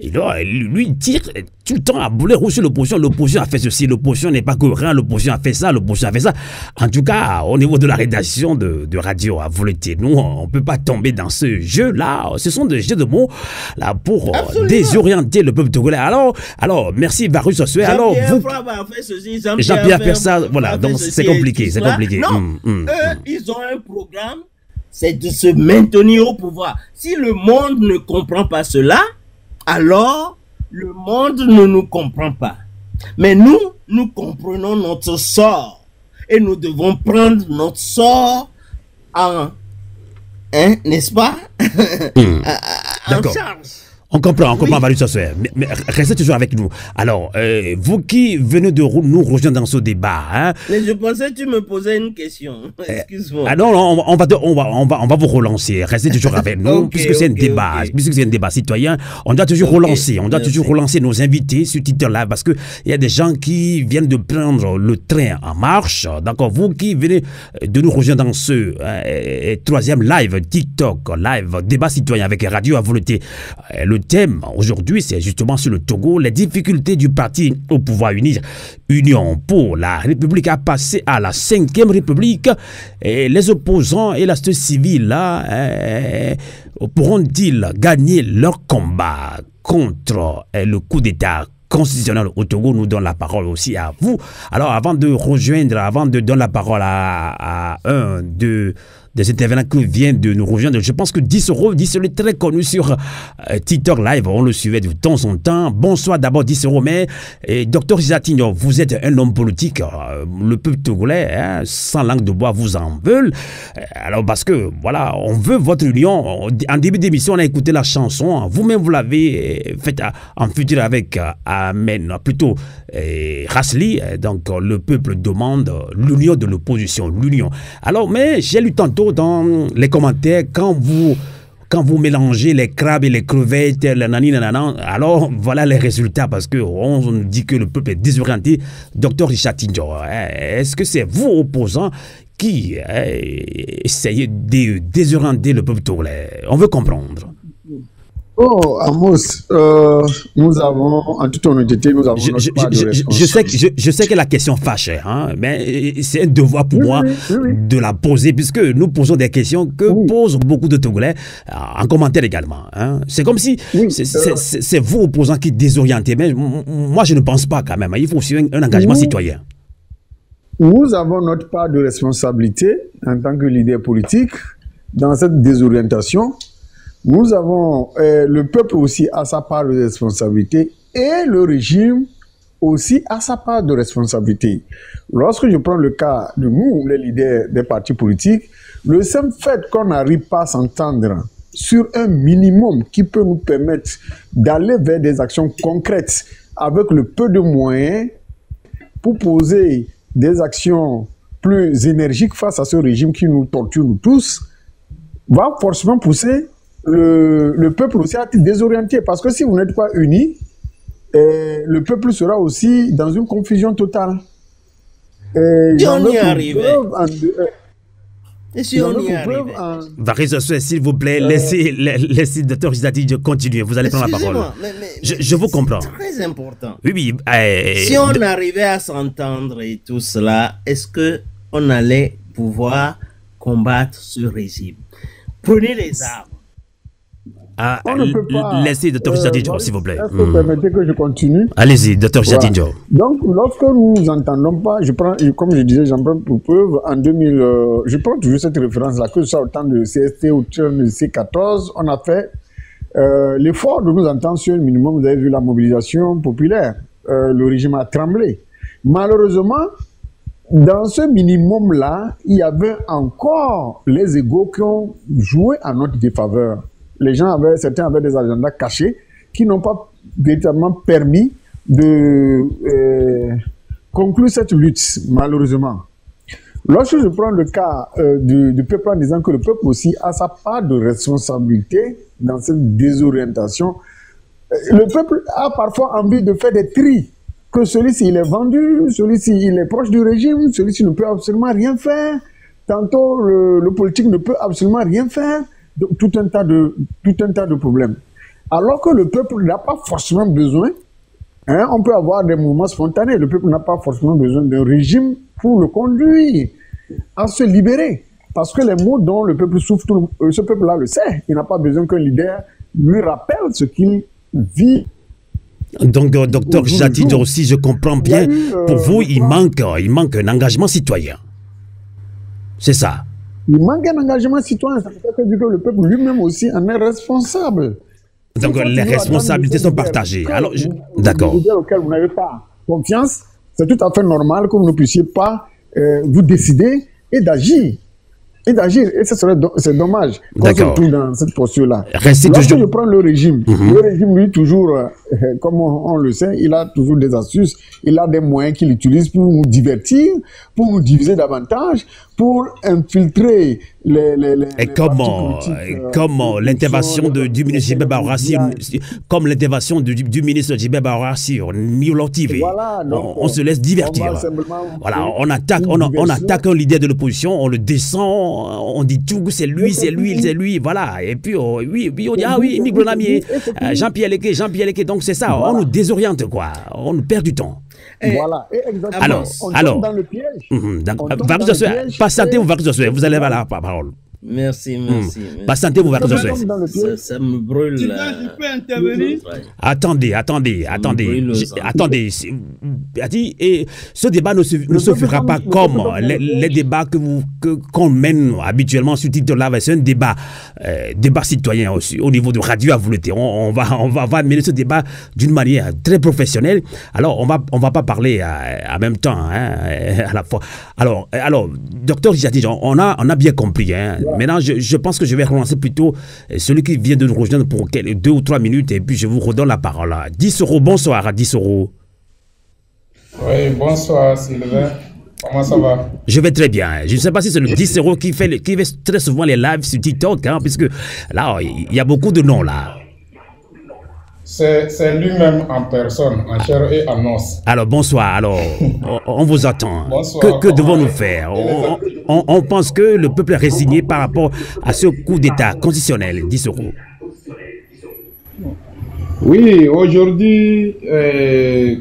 Lui tire tout le temps à boulet rouge sur l'opposition. L'opposition a fait ceci, l'opposition n'est pas cohérente, l'opposition a fait ça, l'opposition a fait ça. En tout cas, au niveau de la rédaction de Radio à Volonté, nous, on ne peut pas tomber dans ce jeu-là. Ce sont des jeux de mots là pour désorienter le peuple togolais. Alors, merci Varus Ossué. Alors, vous... Jean-Pierre fait ça, voilà, donc c'est compliqué, c'est compliqué. Non, eux, ils ont un programme, c'est de se maintenir au pouvoir. Si le monde ne comprend pas cela, alors le monde ne nous comprend pas. Mais nous comprenons notre sort et nous devons prendre notre sort en, n'est-ce pas, en charge. On comprend, Valu Sossoé. Mais restez toujours avec nous. Alors, vous qui venez de nous rejoindre dans ce débat, hein, mais je pensais que tu me posais une question. Excuse-moi. Ah non, on va vous relancer. Restez toujours avec nous, puisque c'est un débat, puisque c'est un débat citoyen. On doit toujours relancer. On doit toujours relancer nos invités sur Twitter Live, parce que il y a des gens qui viennent de prendre le train en marche. D'accord, vous qui venez de nous rejoindre dans ce troisième live TikTok live débat citoyen avec Radio à volonté. Le thème aujourd'hui, c'est justement sur le Togo, les difficultés du parti au pouvoir Union pour la République à passer à la 5e République. Et les opposants et la société civile là, pourront-ils gagner leur combat contre le coup d'État constitutionnel au Togo? Nous donne la parole aussi à vous. Alors avant de donner la parole à un des intervenants qui viennent de nous rejoindre, je pense que Dissoro est très connu sur TikTok Live, on le suivait de temps en temps. Bonsoir d'abord Dissoro, mais Dr Isatigno, vous êtes un homme politique, le peuple togolais, hein, sans langue de bois, vous en veulent. Alors parce que, voilà, on veut votre union. En début d'émission, on a écouté la chanson, vous-même vous l'avez faite en futur avec Amen, plutôt Rasli, donc le peuple demande l'union de l'opposition, l'union. Alors, mais j'ai lu tantôt dans les commentaires, quand vous mélangez les crabes et les crevettes, les nanana, alors voilà les résultats, parce qu'on nous dit que le peuple est désorienté. Docteur Richard Tinjo, est-ce que c'est vous, opposants, qui essayez de désorienter le peuple togolais? On veut comprendre. Oh, Amos, nous avons, en toute honnêteté, nous avons notre part de responsabilité. Je sais que la question fâche, hein, mais c'est un devoir pour moi de la poser, puisque nous posons des questions que posent beaucoup de Togolais en commentaire également. Hein. C'est comme si c'est vous, opposants, qui désorientez, mais moi je ne pense pas quand même. Il faut aussi un engagement citoyen. Nous avons notre part de responsabilité en tant que leader politique dans cette désorientation. Nous avons le peuple aussi à sa part de responsabilité et le régime aussi à sa part de responsabilité. Lorsque je prends le cas de nous, les leaders des partis politiques, le simple fait qu'on n'arrive pas à s'entendre sur un minimum qui peut nous permettre d'aller vers des actions concrètes avec le peu de moyens pour poser des actions plus énergiques face à ce régime qui nous torture nous tous, va forcément pousser le peuple aussi à être désorienté, parce que si vous n'êtes pas unis, le peuple sera aussi dans une confusion totale. Et on y arrivait. Et si on y arrivait. Varis, s'il vous plaît, laissez le docteur Gisati continuer. Vous allez prendre la parole. Mais je vous comprends. C'est très important. Oui. Si on arrivait à s'entendre et tout cela, est-ce qu'on allait pouvoir combattre ce régime? Prenez les armes. On ne peut pas. Laissez Dr. Gisatidjo, s'il vous plaît. Est-ce que vous permettez que je continue? Allez-y, Dr. Gisatidjo. Donc, lorsque nous n'entendons pas, comme je disais, j'en prends pour preuve, en 2000, je prends toujours cette référence-là, que ce soit au temps de CST ou de C14, on a fait l'effort de nous entendre sur le minimum. Vous avez vu la mobilisation populaire. Le régime a tremblé. Malheureusement, dans ce minimum-là, il y avait encore les égos qui ont joué à notre défaveur. Certains avaient des agendas cachés qui n'ont pas véritablement permis de conclure cette lutte, malheureusement. Lorsque je prends le cas du peuple en disant que le peuple aussi a sa part de responsabilité dans cette désorientation, le peuple a parfois envie de faire des tris, que celui-ci il est vendu, celui-ci il est proche du régime, celui-ci ne peut absolument rien faire, tantôt le politique ne peut absolument rien faire. Tout un tas de problèmes. Alors que le peuple n'a pas forcément besoin, on peut avoir des mouvements spontanés, le peuple n'a pas forcément besoin d'un régime pour le conduire à se libérer. Parce que les maux dont le peuple souffre, ce peuple-là le sait. Il n'a pas besoin qu'un leader lui rappelle ce qu'il vit. Donc, docteur Jatidjo aussi, je comprends bien, pour vous, il manque un engagement citoyen. C'est ça. Il manque un engagement citoyen, ça veut dire que le peuple lui-même aussi en est responsable. Donc les responsabilités sont partagées. Alors, d'accord. Auquel vous n'avez pas confiance, c'est tout à fait normal que vous ne puissiez pas vous décider et d'agir. et d'agir. Et c'est dommage qu'on se retrouve dans cette posture-là. Lorsque je prends le régime, lui, toujours, comme on le sait, il a toujours des astuces, il a des moyens qu'il utilise pour nous divertir, pour nous diviser davantage, pour infiltrer et comment l'intervention du ministre Djibé Bahora comme l'intervention du ministre Djibé Bahora sur Nilo TV. Voilà, on se laisse divertir. Voilà, on attaque un leader de l'opposition, on le descend, on dit tout, c'est lui, voilà. Et puis, on dit, ah oui, Miglonamier, Jean-Pierre Léqué, donc c'est ça, on nous désoriente, quoi, on nous perd du temps. Voilà, et exactement. Alors, dans le piège. Patientez-vous, vous allez avoir la parole. Merci. Patientez-vous, ça me brûle. Je peux intervenir. Attendez. Et ce débat ne se fera pas comme les débats qu'on mène habituellement sur titre là. C'est un débat citoyen aussi, au niveau de Radio Avouleté. On va mener ce débat d'une manière très professionnelle. Alors, on va pas parler en même temps, à la fois. Alors, docteur Djihadi, on a bien compris, hein. Maintenant, je pense que je vais relancer plutôt celui qui vient de nous rejoindre pour 2 ou 3 minutes et puis je vous redonne la parole. Dissoro, bonsoir, Dissoro. Oui, bonsoir Sylvain. Comment ça va? Je vais très bien. Je ne sais pas si c'est le Dissoro qui fait très souvent les lives sur TikTok, hein, puisque là, il y a beaucoup de noms là. C'est lui-même en personne, en chair et en os. Alors, bonsoir. Alors, on vous attend. Bonsoir. Que devons-nous faire? On pense que le peuple est résigné par rapport à ce coup d'État constitutionnel, Dissoro. Oui, aujourd'hui,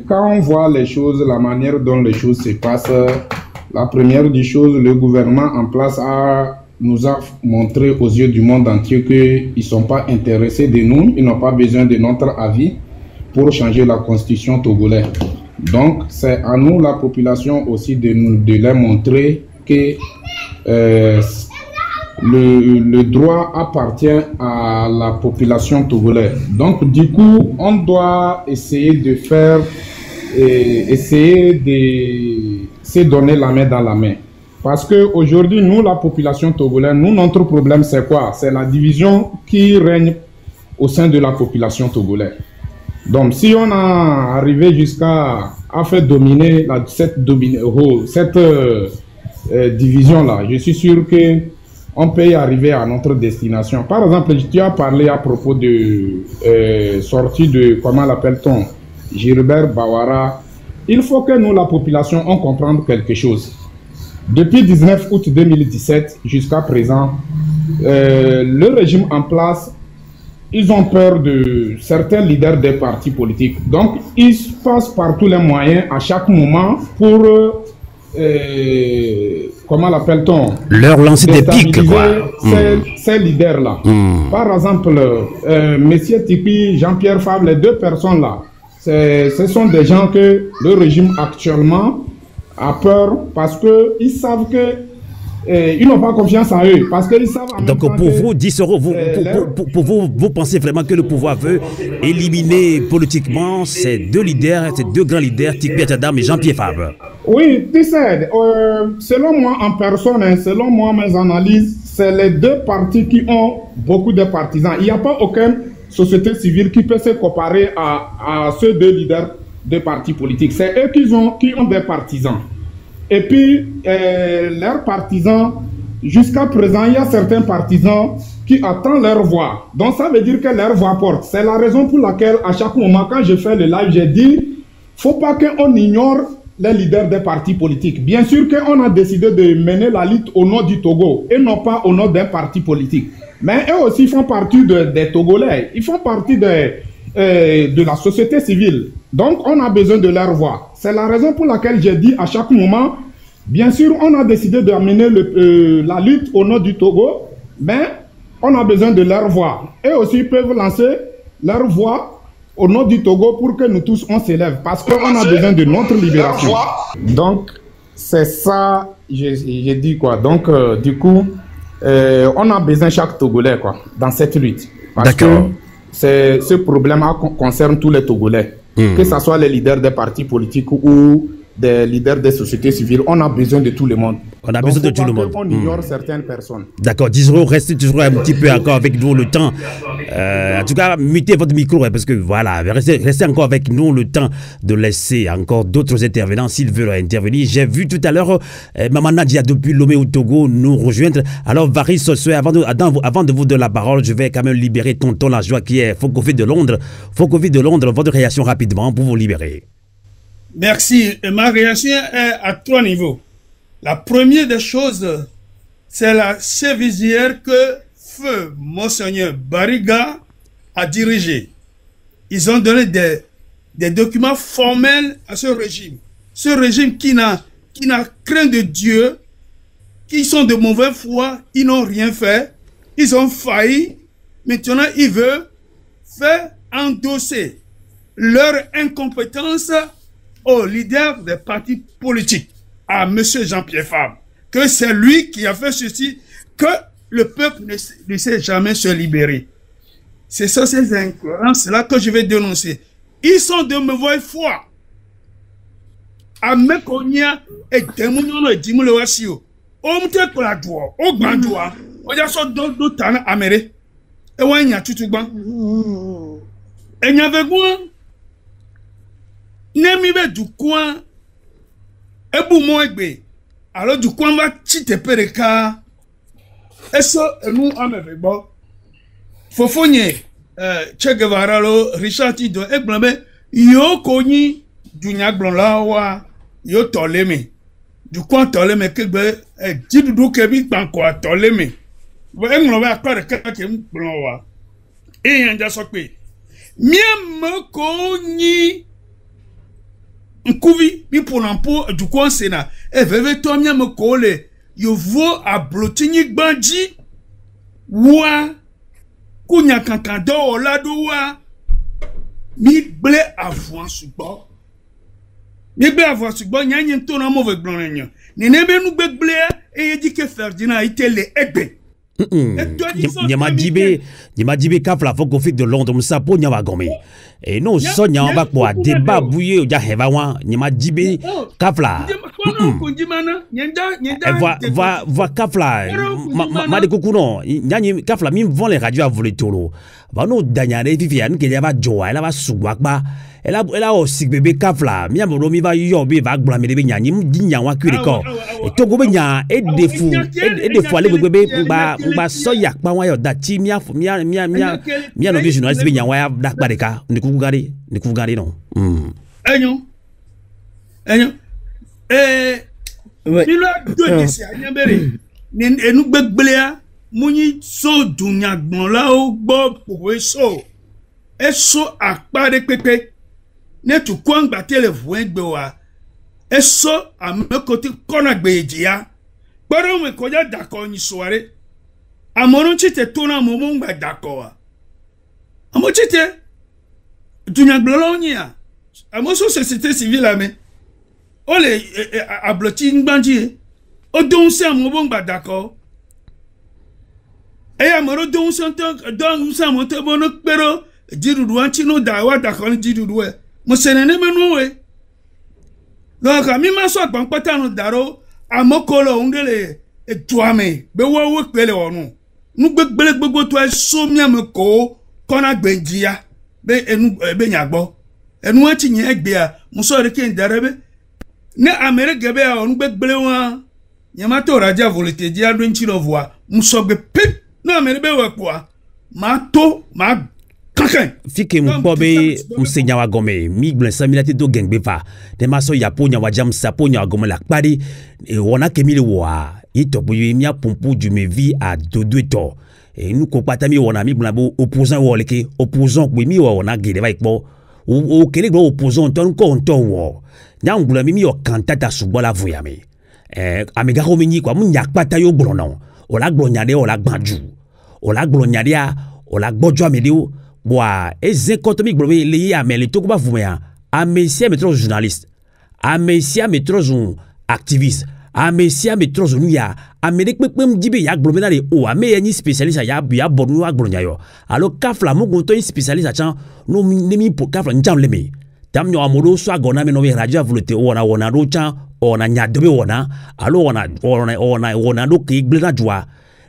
quand on voit les choses, la manière dont les choses se passent, la première des choses, le gouvernement en place nous a montré aux yeux du monde entier qu'ils ne sont pas intéressés de nous, ils n'ont pas besoin de notre avis pour changer la constitution togolaise. Donc, c'est à nous, la population aussi, de leur montrer que le droit appartient à la population togolaise. Donc, du coup, on doit essayer de se donner la main dans la main. Parce qu'aujourd'hui, nous, la population togolaise, notre problème, c'est quoi? C'est la division qui règne au sein de la population togolaise. Donc, si on a arrivé jusqu'à faire dominer cette division-là, je suis sûr qu'on peut y arriver à notre destination. Par exemple, tu as parlé à propos de sortie de, comment l'appelle-t-on, Gilbert Bahora. Il faut que nous, la population, on comprenne quelque chose. Depuis 19 août 2017 jusqu'à présent, le régime en place, ils ont peur de certains leaders des partis politiques. Donc, ils passent par tous les moyens à chaque moment pour, comment l'appelle-t-on? Leur lancer des pics, quoi. Ces leaders-là. Par exemple, Messieurs Tipi, Jean-Pierre Favre, les deux personnes-là, ce sont des gens que le régime actuellement a peur parce qu'ils savent qu'ils n'ont pas confiance en eux. Parce qu'ils savent donc pour vous, Dissoro, vous pensez vraiment que le pouvoir veut éliminer politiquement ces deux leaders, ces deux grands leaders, Tikpi Atadam et Jean-Pierre Favre? Oui, tu sais, selon moi en personne, selon moi mes analyses, c'est les deux partis qui ont beaucoup de partisans. Il n'y a pas aucune société civile qui peut se comparer à ceux deux leaders de partis politiques. C'est eux qui ont des partisans. Et puis, leurs partisans, jusqu'à présent, il y a certains partisans qui attendent leur voix. Donc, ça veut dire que leur voix porte. C'est la raison pour laquelle, à chaque moment, quand je fais le live, j'ai dit, il ne faut pas qu'on ignore les leaders des partis politiques. Bien sûr qu'on a décidé de mener la lutte au nom du Togo et non pas au nom d'un parti politique. Mais eux aussi font partie des Togolais. Ils font partie de la société civile. Donc, on a besoin de leur voix. C'est la raison pour laquelle j'ai dit à chaque moment, bien sûr, on a décidé d'amener la lutte au nom du Togo, mais on a besoin de leur voix. Eux aussi peuvent lancer leur voix au nom du Togo pour que nous tous, on s'élève. Parce qu'on a besoin de notre libération. Donc, c'est ça, j'ai dit quoi. Donc, du coup, on a besoin chaque Togolais, quoi, dans cette lutte. Parce que ce problème concerne tous les Togolais. Que ce soit les leaders des partis politiques ou des leaders des sociétés civiles, on a besoin de tout le monde. On a besoin de tout le monde. On ignore certaines personnes. D'accord, Disro, restez toujours un petit peu encore avec nous le temps. En tout cas, mutez votre micro, parce que voilà, restez encore avec nous le temps de laisser encore d'autres intervenants s'ils veulent intervenir. J'ai vu tout à l'heure Maman Nadia depuis Lomé au Togo nous rejoindre. Alors, Varis Sossué, avant de vous donner la parole, je vais quand même libérer Tonton La Joie qui est Fokovi de Londres. Fokovi de Londres, votre réaction rapidement pour vous libérer. Merci. Ma réaction est à 3 niveaux. La première des choses, c'est la servicière que feu Monseigneur Bariga a dirigé. Ils ont donné des documents formels à ce régime. Ce régime qui n'a craint de Dieu, qui sont de mauvaise foi, ils n'ont rien fait. Ils ont failli. Maintenant, ils veulent faire endosser leur incompétence aux leaders des partis politiques, à M. Jean-Pierre Fabre, que c'est lui qui a fait ceci, que le peuple ne sait jamais se libérer. C'est ça, ces incohérences-là que je vais dénoncer. Ils sont de mauvaise foi. Amekonia et Demunyono et Dimulewasio. Omte Koladwa, Ogbandwa, Oyaso Dotana Amere, et Wanya Tutuban. Et Nyavegouan, Nemibe du coin, Ebu Moegbe, alors du coin va chite pereka, et ça, nous amevebo, Fofonye, Che Guevara, Richard Tido, et Blambe, yo koni, du Nyaglon Lawa, yo toleme, du coin toleme, Kebe, et Dibou Kebi, Banko, toleme, vous avez un peu de quelqu'un blanc, et un jasokwe, Miam koni, Nkuvi, mi pour l'emploi du coin Sénat, et veve tomia me colle, yo vo a blotini bandji, wa, kunya kankando o ladoua, mi ble avouan subo. Mi ble avouan subo, nyanyen ton amour avec blanc, ni nebe nou ble, et dit que Ferdinand a été le ebe. Nyama Djibé Kafla Fokofi de Londres Msapo Nyama Gomé et non so Nyama kwa débat bouillé ya hevawan Nyama Djibé Kafla va Kafla ma de kukuno Nyani Kafla mi vont les radios à voler tolo va no danyare Viviane que va joa elle va soubakba elle a aussi bébé Kafla mi amoro mi va yobi va blâmer bébé nyani dinyawa kureko et togo benya et des fous les bébé ba so yakpa wa yo dati mia no vision SB nya wa da bareka ni kugari no enyo bilo do disi anyabere ni enu gbegbelea munyi so dunya gbon la o gbo powe so eso apare pepe ne tu kwangba telephone gbe wa eso amekoti kona gbejiya gboro me koja dako nyi soare amoron chite tona momo ngba dako wa amo chite dunya gbolo nya amo so société civile ame ole abloti ngbanji o don se amo ngba dako e amoro don se don se amo te bono pero jirudu anchi no da wa dako ni jirudu e mo senene menu we donc mi ma so agban pata no daro amokolo ngele etuame be wo pele onu nu gbegbele gbogbo to so mi amko kona gbenjia be enu be nyagbo enu anchi yen egbe a mo so re ke ndarebe ne amere gebe a onu gbegbele wa nyama to raja volete di adu nchi no voa mo so gbe pip na amere be we kwa ma to ma Fike mpobe msenya wa gome mi gblesa milati do gengbe fa de maso ya ponya wa jam saponya gome la kpadi e wona kemile wa itopo mi apompo du me vie à dodo to e nu ko pata mi wona mi blabo opposant wo leke opposant pe mi wona gede ba ipo o kele gbo opposant ton ko onto wo nya ngula mi o kantata subola voyame amiga ko mi ni kwa mu nya pata yo gboro no o la gboro nya de o la gbanju o la gboro nya dia o la gbojo amedeo boa et économique blomé lié à mais les tout pas vous mais à messia métro journaliste à messia métro activiste à messia métro nous ya Amérique même dit ya blomé dans les o à mais ni spécialiste ya bonu a gblonya yo alors Kafla mo gonto spécialiste a chan no nemi pour Kafla njam leme tam nyo amoro so agona me no radio avulete ona rocha ona nyadobe ona alo ona do ke gbena jwa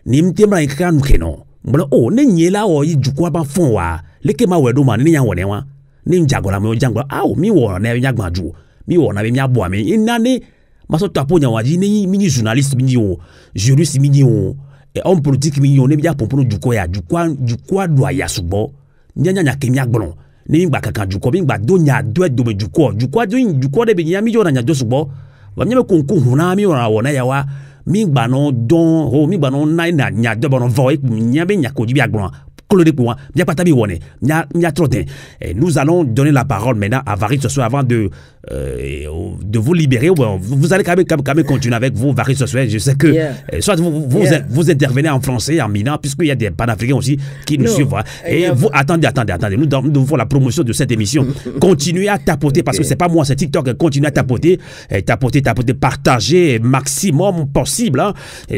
ni mtemra ikaka nkeno mbona ne nyela o yijukwa ba fon wa leke ma wedo ma ni nya wone wa ni njagola me ojangwa mi wona na nyagbaju mi wona be nyabo ami inane maso tapo nya waji ni mini journaliste mini o juriste mini o homme politique mini o ne bia pompono juko ya jukwa do ya subo nya ke nyagbon ni ngba kankan juko bi ngba do nya do be juko de be nya mi jo na nya do subo wa nya me konko huna mi wona ya wa mi ngba no don mi ngba no na nya do bono vo nya be nya ko ji bi agbon nous allons donner la parole maintenant à Varis Sossoé avant de vous libérer. Vous allez quand même continuer avec vous, Varis Sossoé. Je sais que soit vous intervenez en français, en minant, puisqu'il y a des panafricains aussi qui nous suivent. Et vous, attendez. Nous devons la promotion de cette émission. Continuez à tapoter, parce que c'est pas moi, c'est TikTok. Continuez à tapoter, partager maximum possible. Hein.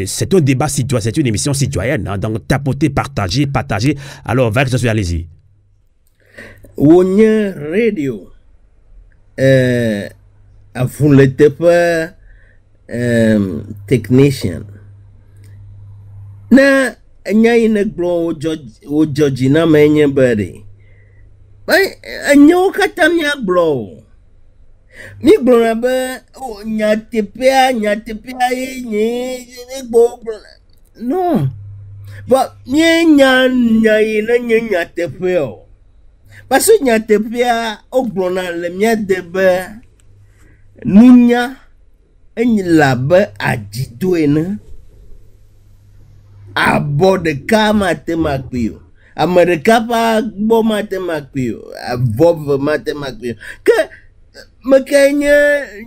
C'est un débat citoyen, c'est une émission citoyenne. Hein. Donc tapoter, partager. Alors, Varis Sossoé, allez-y. Wonya Radio. Vous n'êtes pas technicien. Na nyayine glo o Georgina menye bari. Anyo katamya glo. Mi glo na ba nyatepea yenye glo. No. But nyatepea. Parce que nyatepea oglona le mia debe nunya enyilabe ajidoene abode kama temakpio amerika pa gbo matemakpio avove matemakpio que mekenye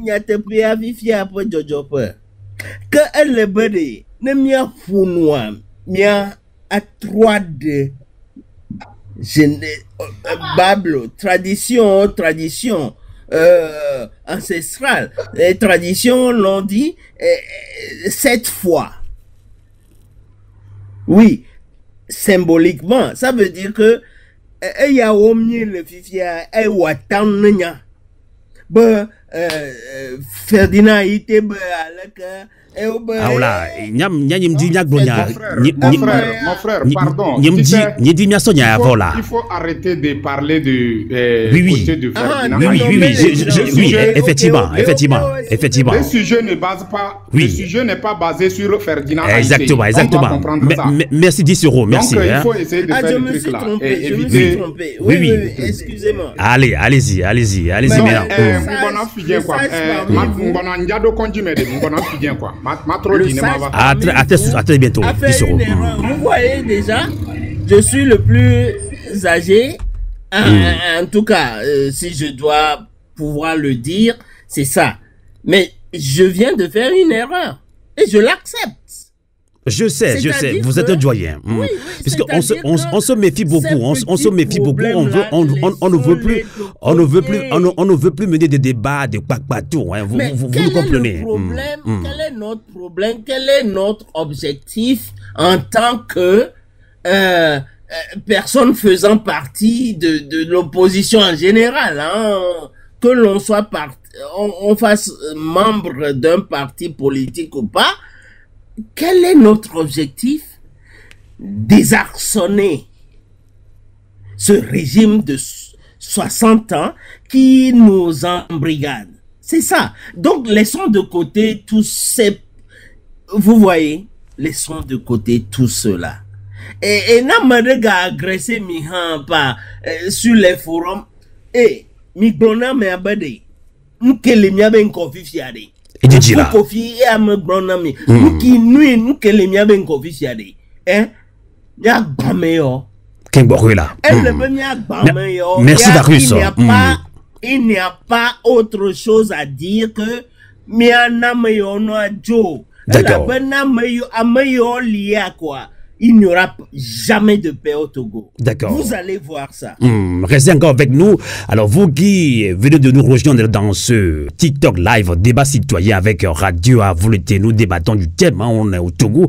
nyatepea fifia po jojope que elebede ne mia funwa mia a 3D Bablo, tradition ancestrale. Les traditions l'ont dit 7 fois. Oui, symboliquement, ça veut dire que il y a au mieux le fifia et watannenya. Ferdinand était avec Aula, mon frère, pardon. Il faut arrêter de parler de côté de Ferdinand. Oui, effectivement. Le sujet ne base pas. Le sujet n'est pas basé sur Ferdinand. Exactement. Merci 10 €. Merci. Donc il faut essayer de faire des trucs là et éviter. Oui, excusez-moi. Allez-y maintenant. À très bientôt. Vous voyez déjà, je suis le plus âgé. En tout cas, si je dois pouvoir le dire, c'est ça. Mais je viens de faire une erreur. Et je l'accepte. Je sais. Vous êtes un doyen. Oui, puisqu'on se méfie beaucoup. On se méfie beaucoup. On ne veut plus mener des débats de patou. Hein. Vous nous comprenez. Quel est notre problème? Quel est notre objectif en tant que personne faisant partie de l'opposition en général, hein? Que l'on soit on fasse membre d'un parti politique ou pas? Quel est notre objectif? Désarçonner ce régime de 60 ans qui nous embrigade. C'est ça. Donc, laissons de côté tous ces... Vous voyez, laissons de côté tout cela. Et n'a pas agressé Mihan sur les forums. Et Miglona me abade. M'kele miabe nkofi fiade. Et tu dis là. Kofi et Amegronami. Qui nuit, nous que les miens kofi fiade. Hein? Y'a baméo. Merci Darius. Il n'y a pas autre chose à dire que Miana meyo no Joe. D'accord. Il n'y aura jamais de paix au Togo. D'accord. Vous allez voir ça. Restez encore avec nous. Alors, vous qui venez de nous rejoindre dans ce TikTok live, débat citoyen avec Radio Avulete, nous débattons du thème, hein, on est au Togo,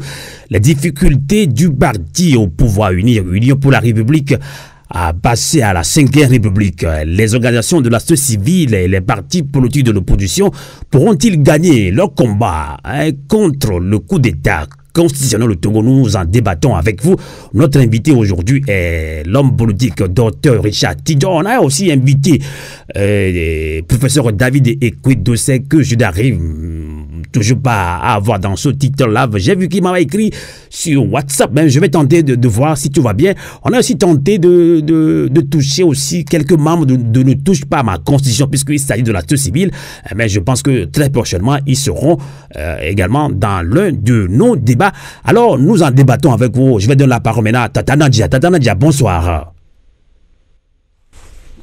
les difficultés du parti au pouvoir Union pour la République à passer à la 5e République. Les organisations de la société civile et les partis politiques de l'opposition pourront-ils gagner leur combat contre le coup d'État constitutionnel au Togo? Nous en débattons avec vous. Notre invité aujourd'hui est l'homme politique Dr Richard Tidjon. On a aussi invité professeur David Ekwedose, que je n'arrive toujours pas à avoir dans ce TikTok-là. J'ai vu qu'il m'a écrit sur WhatsApp. Même je vais tenter de voir si tout va bien. On a aussi tenté de toucher aussi quelques membres de Ne touche pas à ma constitution, puisqu'il s'agit de la société civile. Mais je pense que très prochainement, ils seront également dans l'un de nos débats. Alors, nous en débattons avec vous. Je vais donner la parole maintenant à Tata Nadia. Tata Nadia, bonsoir.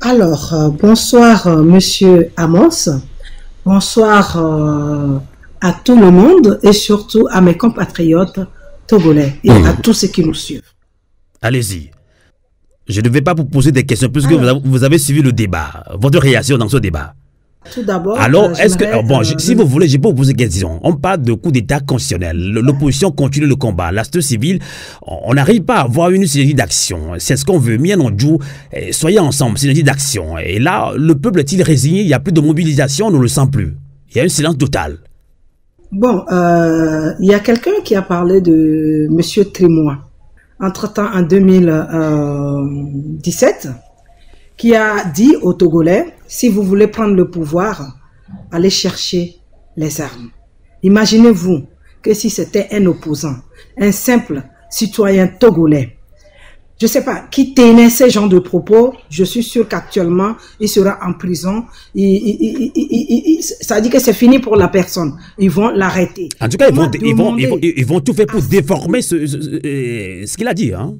Alors, bonsoir, monsieur Amos. Bonsoir à tout le monde et surtout à mes compatriotes togolais et à tous ceux qui nous suivent. Allez-y. Je ne vais pas vous poser des questions puisque vous avez suivi le débat. Votre réaction dans ce débat. Tout d'abord, alors, est-ce que, bon, si vous voulez, je peux vous poser une question. On parle de coup d'État constitutionnel. L'opposition continue le combat. La société civile, on n'arrive pas à avoir une synergie d'action. C'est ce qu'on veut. Mianonjou, soyez ensemble, synergie d'action. Et là, le peuple est-il résigné? Il n'y a plus de mobilisation, on ne le sent plus. Il y a un silence total. Bon, il y a quelqu'un qui a parlé de M. Trimois. Entre-temps, en 2017, qui a dit aux Togolais, si vous voulez prendre le pouvoir, allez chercher les armes. Imaginez-vous que si c'était un opposant, un simple citoyen togolais, je ne sais pas, qui tenait ce genre de propos, je suis sûr qu'actuellement, il sera en prison. Ça dit que c'est fini pour la personne. Ils vont l'arrêter. En tout cas, ils vont tout faire pour déformer ce qu'il a dit. Hein?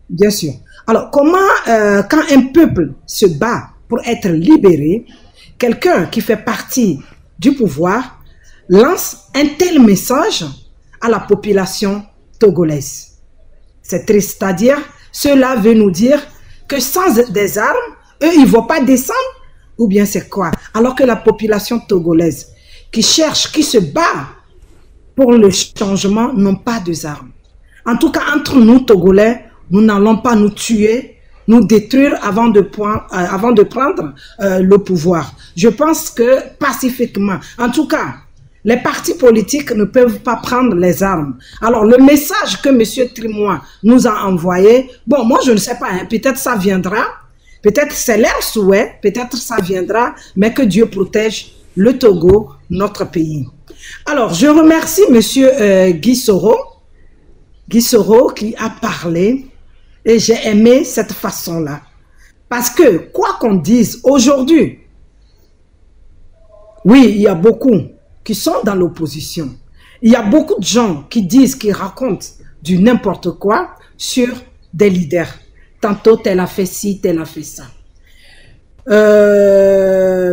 Bien sûr. Alors, comment, quand un peuple se bat pour être libéré, quelqu'un qui fait partie du pouvoir lance un tel message à la population togolaise? C'est triste, c'est-à-dire, cela veut nous dire que sans des armes, eux, ils ne vont pas descendre, ou bien c'est quoi? Alors que la population togolaise qui cherche, qui se bat pour le changement, n'ont pas d'armes. En tout cas, entre nous, Togolais, nous n'allons pas nous tuer, nous détruire avant de prendre le pouvoir. Je pense que pacifiquement, en tout cas, les partis politiques ne peuvent pas prendre les armes. Alors, le message que M. Trimois nous a envoyé, bon, moi, je ne sais pas, hein, peut-être ça viendra, peut-être c'est leur souhait, peut-être ça viendra, mais que Dieu protège le Togo, notre pays. Alors, je remercie M. Guy Soro qui a parlé, et j'ai aimé cette façon-là. Parce que, quoi qu'on dise aujourd'hui, oui, il y a beaucoup qui sont dans l'opposition. Il y a beaucoup de gens qui disent, qui racontent du n'importe quoi sur des leaders. Tantôt, tel a fait ci, tel a fait ça.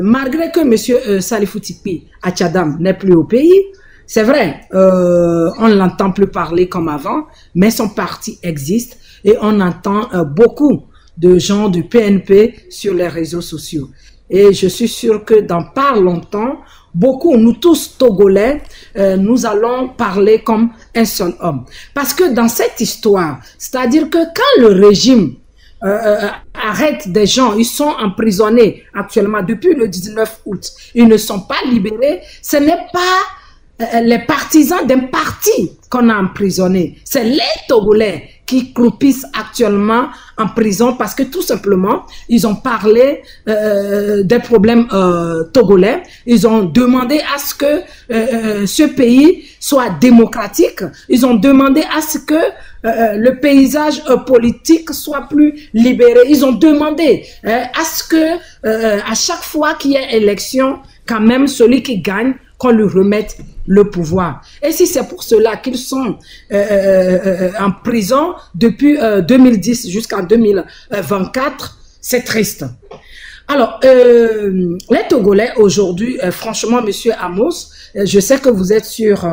Malgré que M. Salifou Tipi Achadam n'est plus au pays, c'est vrai, on ne l'entend plus parler comme avant, mais son parti existe et on entend beaucoup de gens du PNP sur les réseaux sociaux. Et je suis sûr que dans pas longtemps, beaucoup, nous tous Togolais, nous allons parler comme un seul homme. Parce que dans cette histoire, c'est-à-dire que quand le régime arrête des gens, ils sont emprisonnés actuellement depuis le 19 août, ils ne sont pas libérés, ce n'est pas les partisans d'un parti qu'on a emprisonné, c'est les Togolais qui croupissent actuellement en prison parce que tout simplement, ils ont parlé des problèmes togolais. Ils ont demandé à ce que ce pays soit démocratique. Ils ont demandé à ce que le paysage politique soit plus libéré. Ils ont demandé à ce que à chaque fois qu'il y ait élection, quand même celui qui gagne, qu'on lui remette le pouvoir. Et si c'est pour cela qu'ils sont en prison depuis 2010 jusqu'en 2024, c'est triste. Alors, les Togolais aujourd'hui, franchement, Monsieur Amos, je sais que vous êtes sur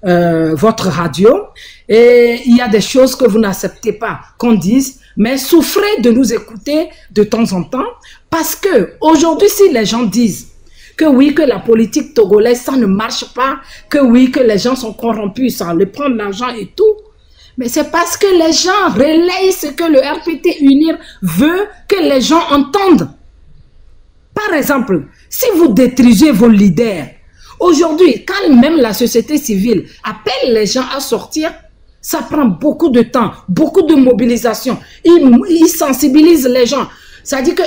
votre radio et il y a des choses que vous n'acceptez pas qu'on dise, mais souffrez de nous écouter de temps en temps parce que aujourd'hui, si les gens disent que oui, que la politique togolaise, ça ne marche pas, que oui, que les gens sont corrompus, ça leur prend l'argent et tout. Mais c'est parce que les gens relayent ce que le RPT Unir veut que les gens entendent. Par exemple, si vous détruisez vos leaders, aujourd'hui, quand même la société civile appelle les gens à sortir, ça prend beaucoup de temps, beaucoup de mobilisation. Ils sensibilisent les gens. Ça dit que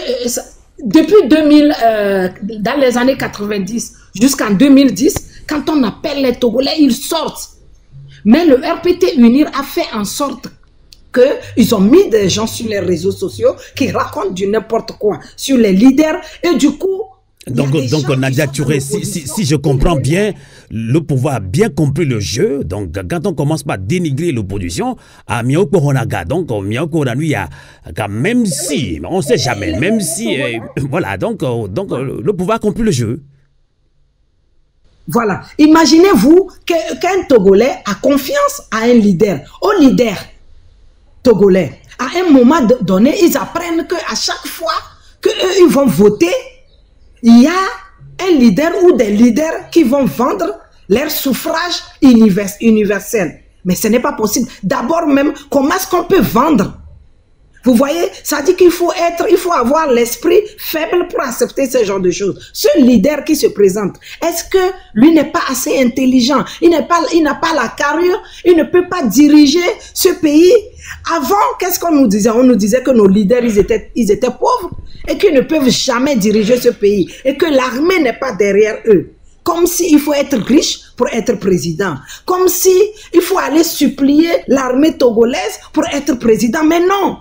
depuis 2000, dans les années 90 jusqu'en 2010, quand on appelle les Togolais, ils sortent. Mais le RPT Unir a fait en sorte qu'ils ont mis des gens sur les réseaux sociaux qui racontent du n'importe quoi sur les leaders et du coup... Donc Nadia Touré, si je comprends bien, le pouvoir a bien compris le jeu. Donc, quand on commence par dénigrer l'opposition, à Miaoko Honaga, donc Miaoko Honaga, même si, on ne sait jamais, même si, voilà, donc le pouvoir a compris le jeu. Voilà. Imaginez-vous qu'un Togolais a confiance à un leader, au leader togolais. À un moment donné, ils apprennent qu'à chaque fois qu'eux, ils vont voter, il y a un leader ou des leaders qui vont vendre leur suffrage universel. Mais ce n'est pas possible. D'abord même, comment est-ce qu'on peut vendre? Vous voyez, ça dit qu'il faut avoir l'esprit faible pour accepter ce genre de choses. Ce leader qui se présente, est-ce que lui n'est pas assez intelligent? Il n'a pas la carrure, il ne peut pas diriger ce pays. Avant, qu'est-ce qu'on nous disait? On nous disait que nos leaders, ils étaient pauvres et qu'ils ne peuvent jamais diriger ce pays et que l'armée n'est pas derrière eux. Comme s'il faut être riche pour être président. Comme si il faut aller supplier l'armée togolaise pour être président. Mais non!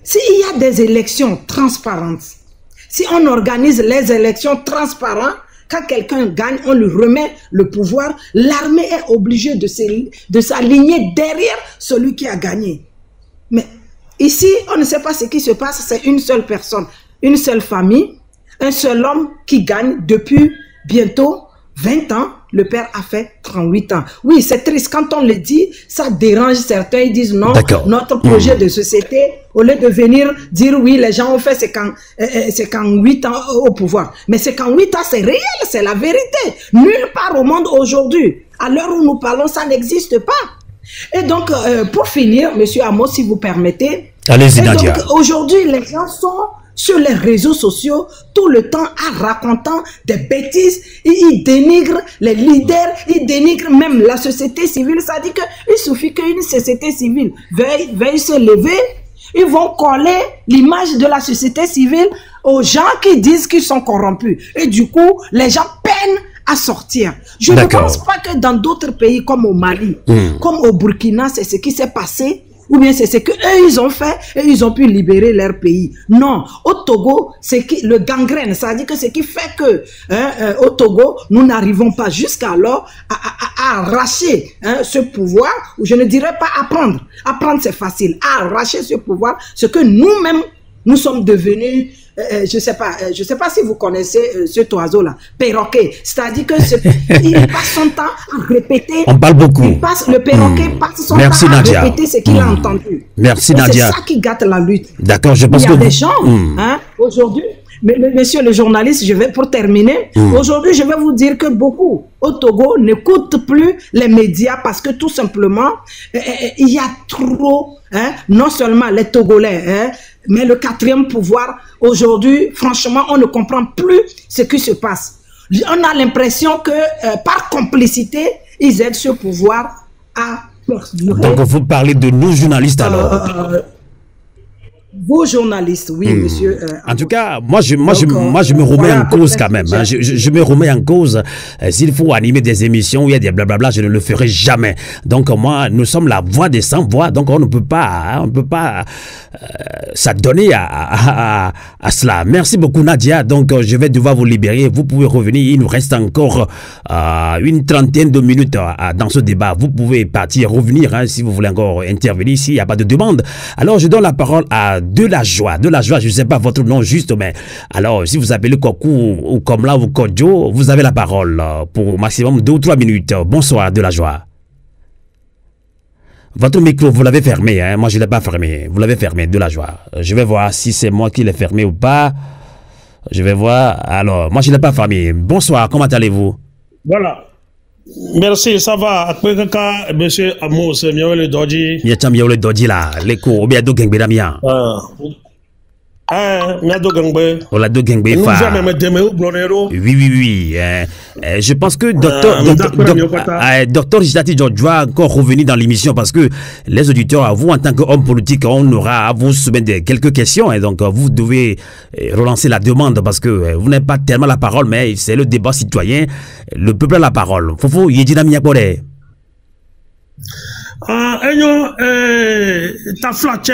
S'il y a des élections transparentes, si on organise les élections transparentes, quand quelqu'un gagne, on lui remet le pouvoir, l'armée est obligée de s'aligner derrière celui qui a gagné. Mais ici, on ne sait pas ce qui se passe, c'est une seule personne, une seule famille, un seul homme qui gagne depuis bientôt 20 ans. Le père a fait 38 ans. Oui, c'est triste. Quand on le dit, ça dérange certains. Ils disent non, notre projet de société, au lieu de venir dire oui, les gens ont fait, c'est qu'en 8 ans au pouvoir. Mais c'est qu'en 8 ans, c'est réel, c'est la vérité. Nulle part au monde aujourd'hui, à l'heure où nous parlons, ça n'existe pas. Et donc, pour finir, Monsieur Amos, si vous permettez. Allez-y, Nadia. Aujourd'hui, les gens sont sur les réseaux sociaux tout le temps en racontant des bêtises. Ils dénigrent les leaders, ils dénigrent même la société civile. Ça dit qu'il suffit qu'une société civile veuille se lever, ils vont coller l'image de la société civile aux gens qui disent qu'ils sont corrompus. Et du coup, les gens peinent à sortir. Je ne pense pas que dans d'autres pays comme au Mali, comme au Burkina, c'est ce qui s'est passé. Ou bien c'est ce qu'eux ils ont fait et ils ont pu libérer leur pays. Non, au Togo, c'est le gangrène. Ça veut dire que ce qui fait que au Togo, nous n'arrivons pas jusqu'alors à arracher ce pouvoir, ou je ne dirais pas apprendre. Apprendre c'est facile. À arracher ce pouvoir, ce que nous-mêmes, nous sommes devenus, je sais pas si vous connaissez cet oiseau-là, perroquet. C'est-à-dire que il passe son temps à répéter. On parle beaucoup. Le perroquet passe son temps à répéter ce qu'il a entendu. Merci Nadia. C'est ça qui gâte la lutte. D'accord, je pense que... Il y a des gens, aujourd'hui, monsieur le journaliste, pour terminer, aujourd'hui, je vais vous dire que beaucoup au Togo n'écoutent plus les médias parce que tout simplement, il y a trop, non seulement les Togolais, mais le quatrième pouvoir, aujourd'hui, franchement, on ne comprend plus ce qui se passe. On a l'impression que par complicité, ils aident ce pouvoir à... Donc, vous parlez de nos journalistes alors Vos journalistes, oui, monsieur. En tout cas, moi, je me remets en cause quand même. Hein. Je me remets en cause. S'il faut animer des émissions où il y a des blablabla, je ne le ferai jamais. Donc, moi, nous sommes la voix des sans-voix. Donc, on ne peut pas s'adonner à cela. Merci beaucoup, Nadia. Donc, je vais devoir vous libérer. Vous pouvez revenir. Il nous reste encore une trentaine de minutes dans ce débat. Vous pouvez partir, revenir si vous voulez encore intervenir. S'il n'y a pas de demande. Alors, je donne la parole à De la Joie, je ne sais pas votre nom juste, mais alors si vous appelez Kokou ou Komla ou Kodjo, vous avez la parole pour maximum 2 ou 3 minutes. Bonsoir De la Joie. Votre micro, vous l'avez fermé, moi je ne l'ai pas fermé, vous l'avez fermé, De la Joie. Je vais voir si c'est moi qui l'ai fermé ou pas. Je vais voir, alors, moi je ne l'ai pas fermé. Bonsoir, comment allez-vous? Voilà. Merci, ça va. Après que monsieur Amos, miaole doji. Miacha miaole doji là, leko obia do gengbe damia. Miado gengbe. Ola do gengbe Nous fa. jamais me deme ou blonero. Oui. Je pense que docteur Gitati George doit encore revenir dans l'émission parce que les auditeurs, à vous en tant qu'homme politique, on aura à vous soumettre quelques questions et donc vous devez relancer la demande parce que vous n'avez pas tellement la parole, mais c'est le débat citoyen, le peuple a la parole. Fofo yedina miakore. Ta flatche,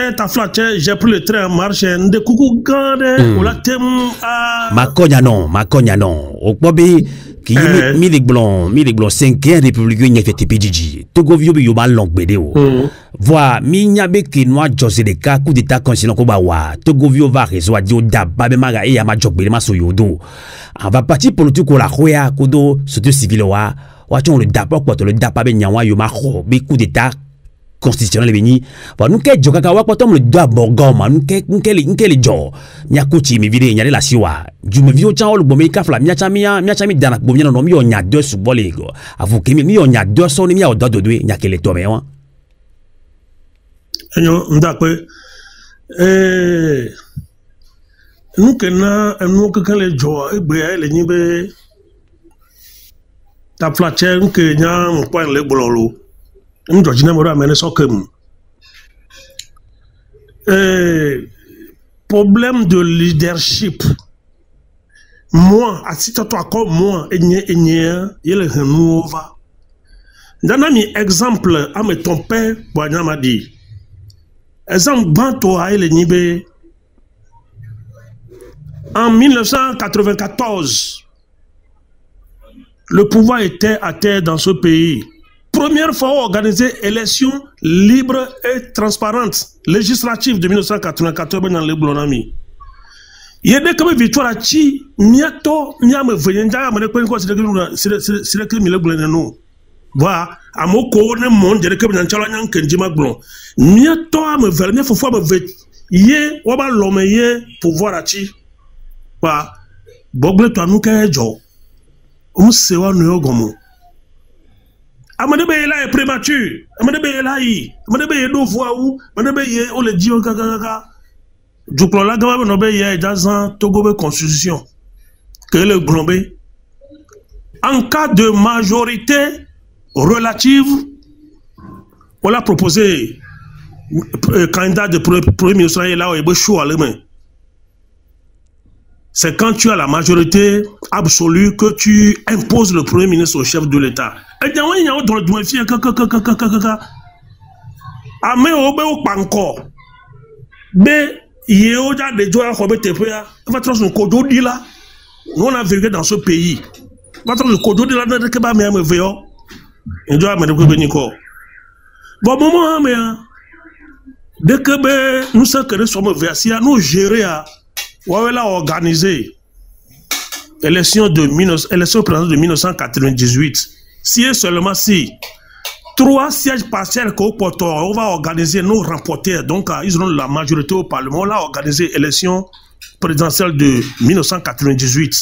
j'ai pris le train en marche, de coucou gade, ou la thème, Makonya non, au Kobe, qui mi les blancs, 5e républicain n'y a fait PDG, Togo vio bi yoba long bédéo. Vois, mi nyabe ki noa jose de ka, coup d'état conscient kobawa, Togo vio va résoudre dio daba, maga e yama jok bédé ma soyodo. On va partir politique ou la khoya, kodo, sote civil wa. Watchons le dapa quoi le dapa ben nyawa yo ma kho be coup d'état constitutionnel beni ba nous ke joka ka wa quoi le dabo goma nous ke le jo nya kuchi mi vide nya la siwa du me vio chan le bomi ka fla nya chami dana bomi no mi nya deux su bolego avu ke mi nya deux so ni mi o dodo dwe nya ke le to me wa enyo ndakwe nous que na nous que le jo egbe le nyibe ta flatche que nya mo point le bololo Georgina Moro amène ça comme problème de leadership. Moi, à titre toi comme moi, il y a le renouveau. Dans un exemple, à me ton père, Boignan m'a dit. Exemple, Banto a le Nibé. En 1994, le pouvoir était à terre dans ce pays. Première fois organisé élection libre et transparente législative de 1994 dans le Blonami. Il y a des comme victoire à chi miato miame venja me ko ko c'est que mi le blonano. Voilà, à mon corps monde de que dans chala nyan kenji maglon. Miato me verme fofo me vet. Ye oba lomeye pouvoir à chi. Voilà. Bogle to anu ka jo. Se wa no gomo. Amadebe est prématuré. Amadebe est là. Amadebe est deux fois où. Amadebe est on le dit au kaka. Du plan là, gamin nobe est dans un Togo constitution. Que le globé. En cas de majorité relative, on l'a proposé. Candidat de premier ministre là où il est chaud à l'emain. C'est quand tu as la majorité absolue que tu imposes le premier ministre au chef de l'État. Et dans le dossier, Amé Obe au Panko, B, Yeoja de Joa Robert Tepea, va trouver son codo dit là. Nous on a vécu dans ce pays. Va trouver le codo dit là, de Keba Méam Véo. Et Joa Médecin Beniko. Bon, moment, mais dès que nous sommes que nous sommes versés, nous gérer à. Ouawela a organisé l'élection présidentielle de 1998. Si et seulement si 3 sièges partiels qu'au Porto, on va organiser nos remporteurs. Donc, ils auront la majorité au Parlement. On a organisé l'élection présidentielle de 1998.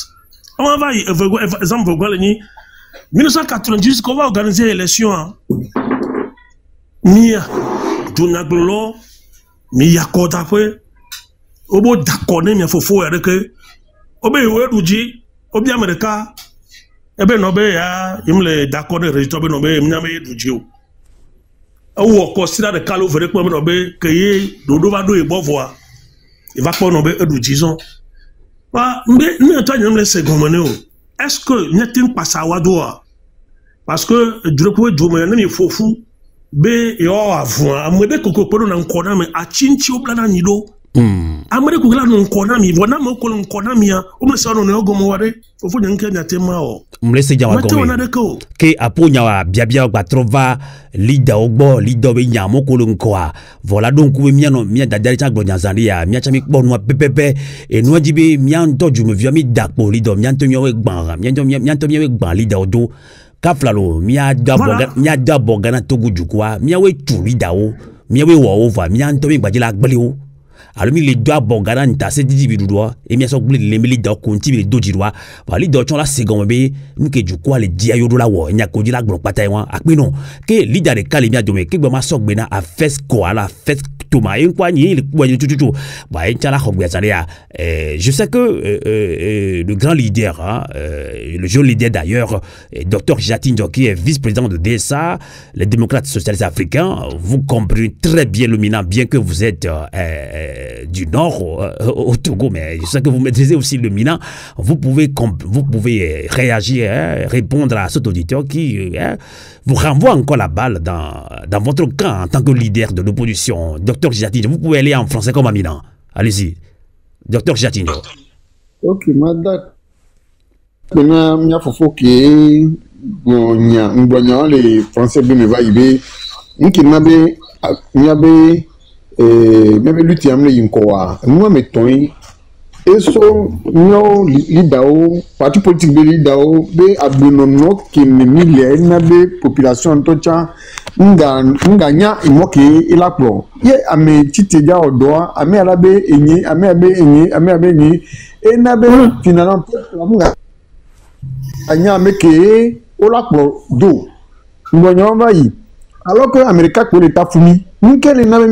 On va exemple 1998 qu'on va organiser l'élection. Mia Dunaglolo, Mia Kodapwe. Obo d'accord ne mi fofo ya que obe we ruji obi america ebe no be ya imle d'accord ne résultat be no be mi nyame ruji o consider de calo vere ko no be que ye dodo va do e bovoa il va pas no be ruji son ba mbe ni to nyam le segomene o est-ce que nyetin pasawa do parce que dropo do me na mi fofu be yo avon amebe kokoporo na nkona me achinchi oblana nido Amade kugala no nkona mi wana mo ko nkona mi ya umlesa no no gomo ware fofo nyanke nyatema o umlesa jawa gomo ke aponya wa biabia gba trova leader ogbo leader be nyamo ko nkoa voilà donc we mia dadari cha gbonya zandia mia cha mi kpo no pepepe e no jibe mia ntoju me via mi dapo leader mia nto mi we gban mia nto mi we gban leader odo kaflalo mia dabo gana togu jukwa mia we tu leader o mia we wo over mia nto mi gbajila gbele o alors les doigts bon garanta c'est dit vidéo et bien sûr les militaires continue les dojirwa ba li do chon la second be nous que du quoi les dia yodo la wo nya ko di la gbo pata wan akpe non que leader de kalemia do me que ba ma sok be na a fes ko ala fes Thomas et quoi ni le tout bah je sais que le grand leader le jeune leader d'ailleurs Dr Jatinho qui est vice-président de DSA les démocrates socialistes africains vous comprenez très bien le Mina bien que vous êtes du nord au Togo mais je sais que vous maîtrisez aussi le Mina vous pouvez réagir répondre à cet auditeur qui vous renvoie encore la balle dans votre camp en tant que leader de l'opposition. Docteur Jatinho, vous pouvez aller en français comme Amina. Allez-y. Docteur Jatinho. Ok, madame. Maintenant, il faut que les Français me vaillent. Même lutter à moi, mettons. Et so, nous, l'idao, parti politique de l'idao, be abdonono qui me mille nabe population tocha, nganya imoke ilapro. Ye ame titeja odoa, ame arabe enye, ame abe enye, et nabe finalement nga anya meke olapro do. Ngonyoma bayi. Alors que America ko l'état fumi, nkele nabe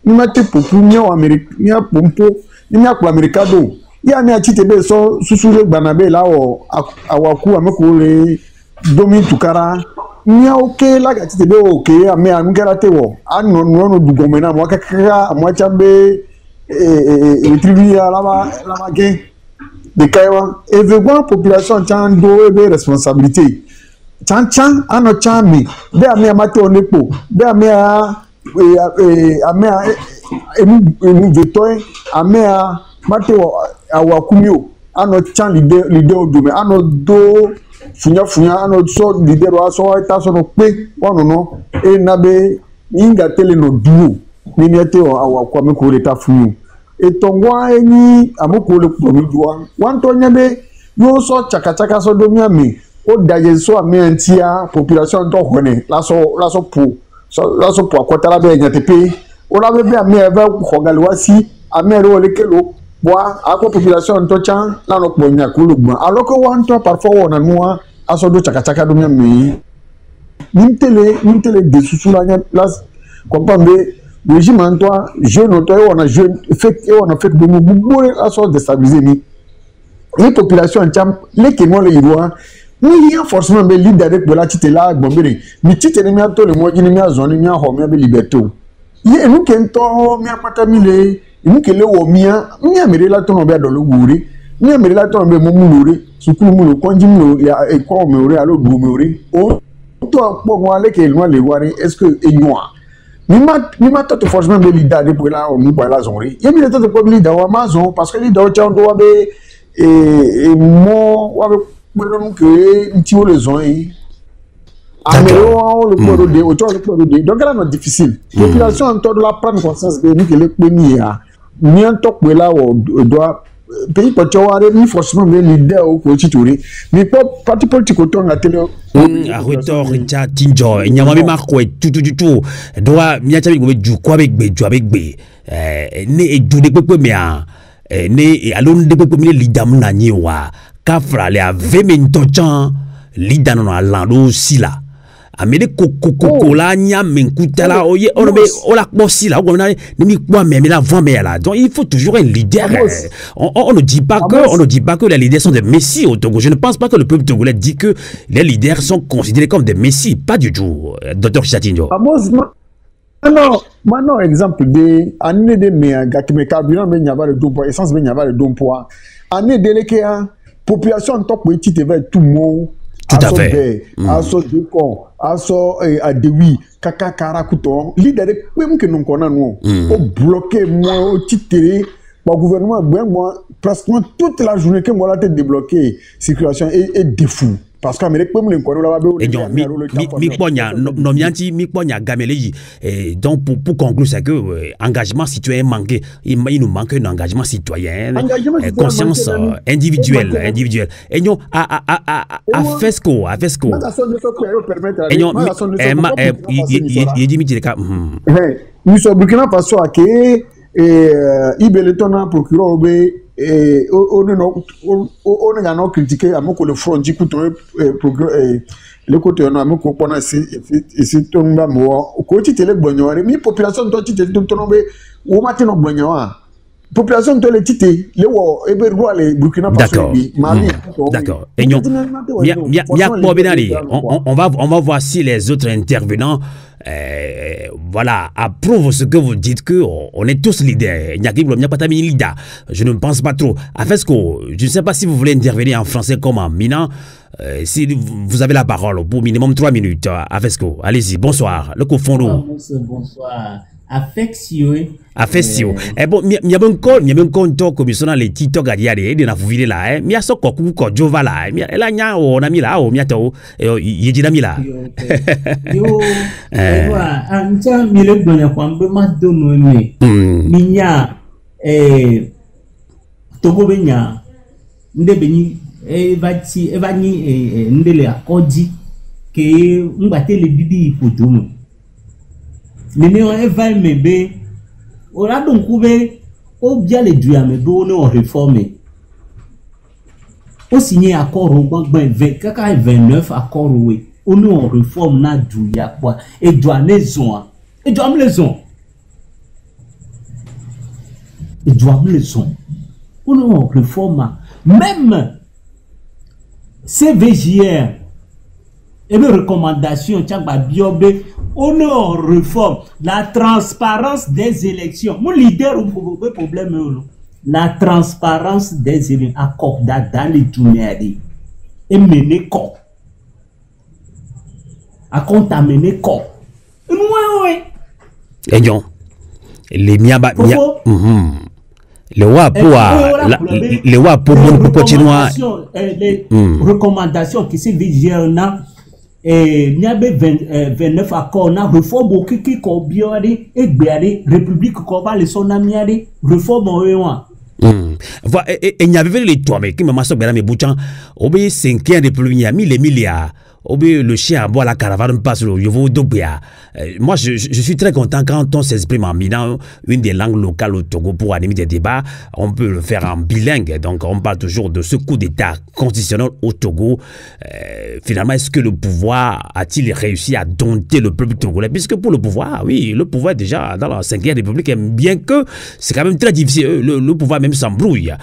mate popu nya America, nya pompo. Ni akwa americano ya ni achitebe so susule banabe la o awaku amekule domi tukara ni oke la achitebe oke ame angera tewo ano no dugomena mo kakaka mo chambe trivia la ge de kaiwa et veut population chando ebe responsabilité chan ano chami be ame amate onepo be ame emu vetoy amea mate awakumio ano chan leader odume ano do funya ano so leader wa so ta so no pe wono no e nabe inga tele no duo ni niete awakwame ko leta funu e tongwa eni amoko le promidoa wanto nyabe yo so chakachaka so do miami o daje so amentia population to hone la so po akotala be nyatepe o la be ame eva khogalwasi ame ro le kelo boa ako population to chan la no ponya kulugba alors que wanto parfois on a noa aso do chakachaka do miami nintele de susula nya las comprendre régime en toi jeune to on a jeune fait de nous aso déstabiliser ni les populations cham les que moi le iroa ni ya forcément be leader de la tite la gbombere mi tite ni mi ato le moji ni mi azon ni mi ho mi be liberté ye enu ke nto mi apata mi le enu ke le wo mi amere la to no be do lo wuri mi amere la to no be mo mu lori sukulu mu lo konji mu ya e ko mi ori alo du mi ori o to po mo ale ke lo le wari est-ce que enwa mi ma to forcément be leader de la o mi ba la zonri ye mi le to ko leader wa ma zon parce que leader o cha ndo wa be et mo wa be donc là c'est difficile population en temps de la prendre conscience de nous que les premiers ni en top là doit pays pour ni forcément les leaders au Kochituri mais pas parti politique autant à télé Arrêtons Jatinho nyama bi marko tout doit miacha bi go ju kwa be avec be ne edu de pepe mea ne alon de pepe mi leader na nyiwa Kafra le ave mentochan lida no alando sila amede kokoko la nya menkutala oye ola kpo sila o na ni mi kwa me la vent me là donc il faut toujours un leader on ne dit pas que les leaders sont des messies au Togo. Je ne pense pas que le peuple togolais dit que les leaders sont considérés comme des messies, pas du tout. Docteur Jatinho. Maintenant exemple de année de me gatime carburant me nyaba le dompo essence me nyaba le dompo année de lekea population en top petit vers tout monde tout à fait aso deko aso adewi kaka karakuto leader de même que non kona no o bloquer moi o titere le gouvernement moi pratiquement toute la journée que moi la tête débloquer circulation et défou parce que Amérique peut me le connaître là-bas mi ponya gameleyi donc pour conclure c'est que engagement citoyen manqué il nous manque un engagement citoyen conscience individuelle et non à fesco et non nous sommes Burkina Faso à que et il le ton procureur on a critiqué à mon le front du coup procureur le côté on a mon compagnon ici ton là moi au côté télé bonjour mais population toi tu te tomber au matin no bonjour population de l'étité les wo et berwa les Burkina Faso Mali. D'accord. Et on va voir si les autres intervenants voilà approuvent ce que vous dites que on est tous leaders. Je ne pense pas trop. Afesco, je ne sais pas si vous voulez intervenir en français comme en Mina. Si vous avez la parole pour minimum 3 minutes. Afesco, allez-y. Bonsoir. Le cofondeur. Bonsoir. Affectio. Eh bon, mi abon konto commissionnaire les TikTok a diare de na fuvile la mi aso koku ko jova la mi ela nya o na mi la o mi ato yeji na mi la yo anta mi le gbonya kwa mbe ma do no mi nya togo be nya nde be ni eva ni ndele akoji ke ngbate le bibi ipodomo Nene on va mebe on a donc couvert au bien les dieux mais donner on réformer au signer accord au banque 29 accord oui on réforme na douya quoi et doit les on et doit me les on et doit me les on on réforme même CVJR et mes recommandations tchamba biobe on réforme la transparence des élections. Mon leader au problème la transparence des élections accordée dans les journées et mener corps à contaminer corps. Et non, les miaba le wa pour les recommandations qui se vigèrent et n'y a 29 accords na réforme qui ko biori et biari république ko ba le son amiari réforme owa voilà et n'y avait les toi mais qui me maso bela me bouchan obi 5e république n'y a 1000 milliards obi le chien à boire la caravane passe le yovo dobia. Moi je suis très content quand on s'exprime en minant une des langues locales au Togo pour animer des débats. On peut le faire en bilingue, donc on parle toujours de ce coup d'état constitutionnel au Togo. Finalement, est-ce que le pouvoir a-t-il réussi à dompter le peuple togolais? Puisque pour le pouvoir, oui, le pouvoir déjà dans la 5e République, bien que c'est quand même très difficile, le pouvoir même s'embrouille.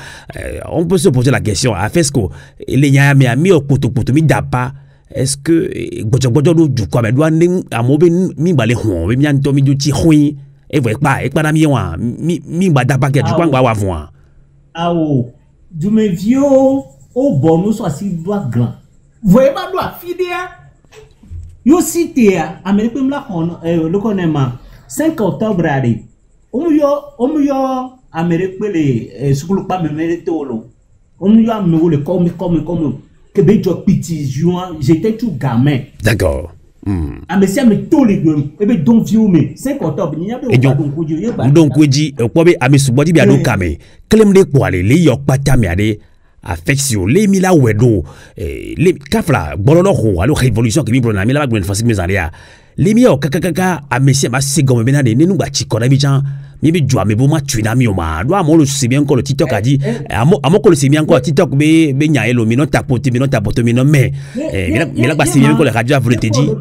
On peut se poser la question, Afesco, les Nyayami au Kotokotomi d'Apa, est-ce que Bojo du quoi mais doit à mauvais mi balé hon mi anto mi du ti hui et vous pas na mi wa mi ba da paquet du quoi wa voir ah oh du me vieux au bon soit si doit grand voyez pas doit fidia yo cité Amérique la on le connaissement 5 octobre ari o mu yo Amérique les sukulu pas me mérite lo o mu yo me le comme que petit juin j'étais tout gamin. D'accord. Ah mais si me tous les deux et ben donc vieux mais 5 octobre il y a donc we dit quoi be ami subodi bi ado kame klem de ko ale le yok patami ade affection les mila wedo les kafla bololo ho alo révolution qui mi brona mi la ba facile mes aria les mi yok kaka amesi ma segomme benade ne nu ba chikora bi jan mi bi jwa me bo ma twina mi o ma do amolo se bien ko le TikTok a dit amoko le se bien ko TikTok be nya elo mi no tapote mi no mais mi la ba se bien ko le radio a voulu te dire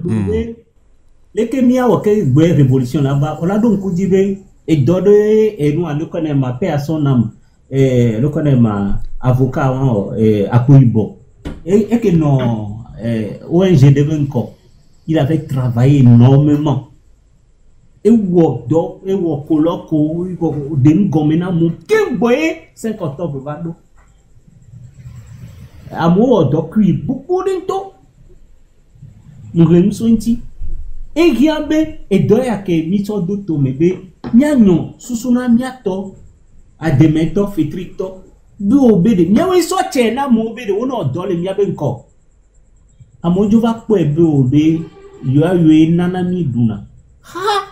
les que mi a ok révolution là-bas on a donc dit et donner et nous le connaît ma paix à son âme le connaît ma avocat à Kouibo et que non ONG de Benko il avait travaillé énormément et wo koloko den gomena mo kemboye 5 octobre vado amo dokui beaucoup dento ngem sonti e giabe e doya ke mi so do to mebe nyanyo susuna miato ademeto fitrito do obede nyawe so chena mo obede wona odole miabe nko amojo va po ebe obe yo ayo nana mi duna ha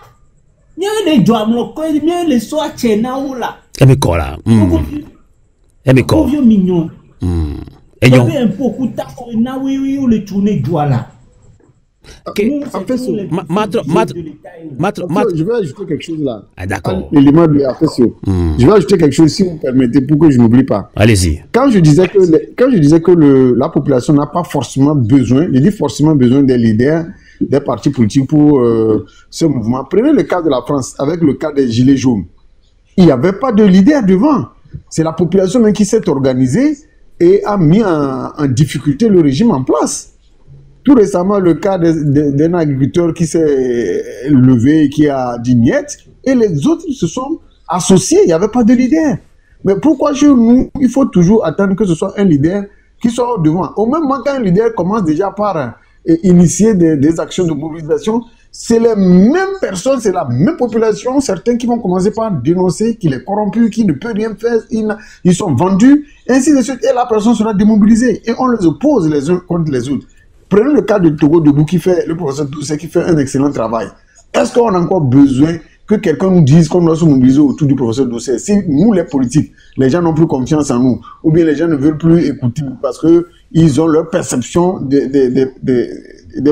les doigts les soins chena oula et me cola et me cola vieux mignon et un peu coûta na oui le tourner doigt là Je vais ajouter quelque chose là. Ah, d'accord. L'élément de Afesio. Je vais ajouter quelque chose, si vous me permettez, pour que je n'oublie pas. Allez-y. Quand je disais que la population n'a pas forcément besoin, je dis forcément besoin des leaders, des partis politiques pour ce mouvement. Prenez le cas de la France, avec le cas des Gilets jaunes. Il n'y avait pas de leader devant. C'est la population même qui s'est organisée et a mis en difficulté le régime en place. Tout récemment, le cas d'un agriculteur qui s'est levé et qui a dit niet, et les autres se sont associés. Il n'y avait pas de leader. Mais pourquoi chez nous, il faut toujours attendre que ce soit un leader qui soit au devant? Au même moment qu'un leader commence déjà par initier des actions de mobilisation, c'est les mêmes personnes, c'est la même population, certains qui vont commencer par dénoncer qu'il est corrompu, qu'il ne peut rien faire, ils sont vendus, ainsi de suite, et la personne sera démobilisée. Et on les oppose les uns contre les autres. Prenez le cas de Togo Debout le professeur Doucet qui fait un excellent travail. Est-ce qu'on a encore besoin que quelqu'un nous dise qu'on doit se mobiliser autour du professeur Doucet? Si nous, les politiques, les gens n'ont plus confiance en nous, ou bien les gens ne veulent plus écouter parce qu'ils ont leur perception des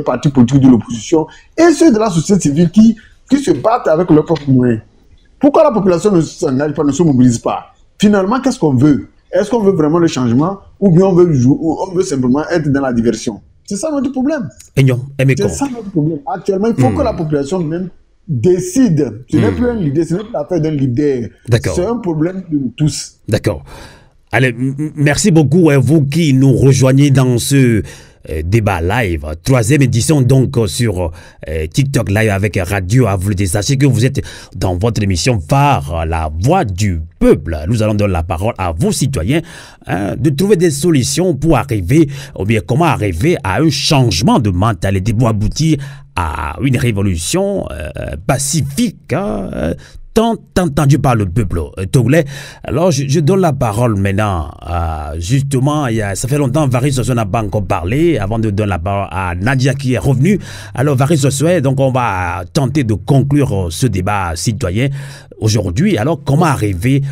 partis politiques de l'opposition et ceux de la société civile qui se battent avec leurs propres moyens. Pourquoi la population ne s'engage pas, ne se mobilise pas? Finalement, qu'est-ce qu'on veut? Est-ce qu'on veut vraiment le changement ou bien on veut simplement être dans la diversion? C'est ça notre problème. C'est ça notre problème. Actuellement, il faut que la population même décide. Ce n'est plus un leader, ce n'est plus l'affaire d'un leader. C'est un problème de nous tous. D'accord. Allez, merci beaucoup à vous qui nous rejoignez dans ce débat live, 3e édition donc sur TikTok live avec Radio AVLT. Sachez que vous êtes dans votre émission phare, la voix du peuple. Nous allons donner la parole à vos citoyens de trouver des solutions pour arriver, ou bien comment arriver à un changement de mentalité pour aboutir à une révolution pacifique, tant entendu par le peuple togolais. Alors, je donne la parole maintenant justement, ça fait longtemps, Varys Sossoé n'a pas encore parlé, avant de donner la parole à Nadia qui est revenue. Alors, Varys Sossoé, donc on va tenter de conclure ce débat citoyen aujourd'hui. Alors, comment arriver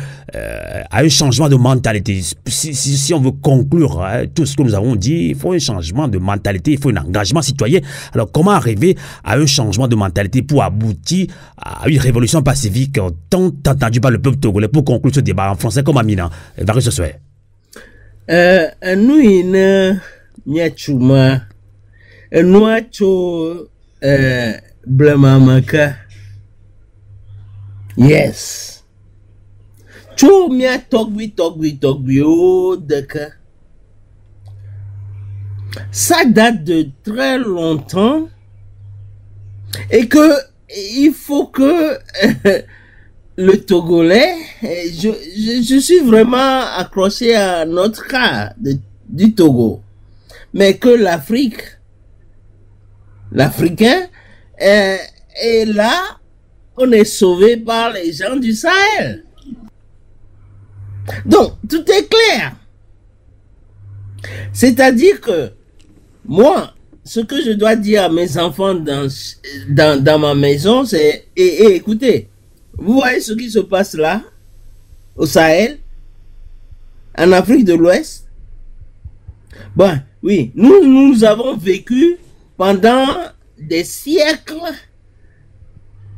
à un changement de mentalité? Si on veut conclure tout ce que nous avons dit, il faut un changement de mentalité, il faut un engagement citoyen. Alors, comment arriver à un changement de mentalité pour aboutir à une révolution pacifique tant entendu par le peuple togolais? Pour conclure ce débat en français comme Amina, Varys Sossoé. Nous, Nyachuma, Nouacho, Blamamaka. Yes. Cho mia togwi o deka. Ça date de très longtemps et que il faut que le Togolais, je suis vraiment accroché à notre cas du Togo, mais que l'Africain est là. On est sauvé par les gens du Sahel. Donc, tout est clair. C'est-à-dire que moi, ce que je dois dire à mes enfants dans ma maison, c'est écoutez, vous voyez ce qui se passe là, au Sahel, en Afrique de l'Ouest? Bon, oui, nous avons vécu pendant des siècles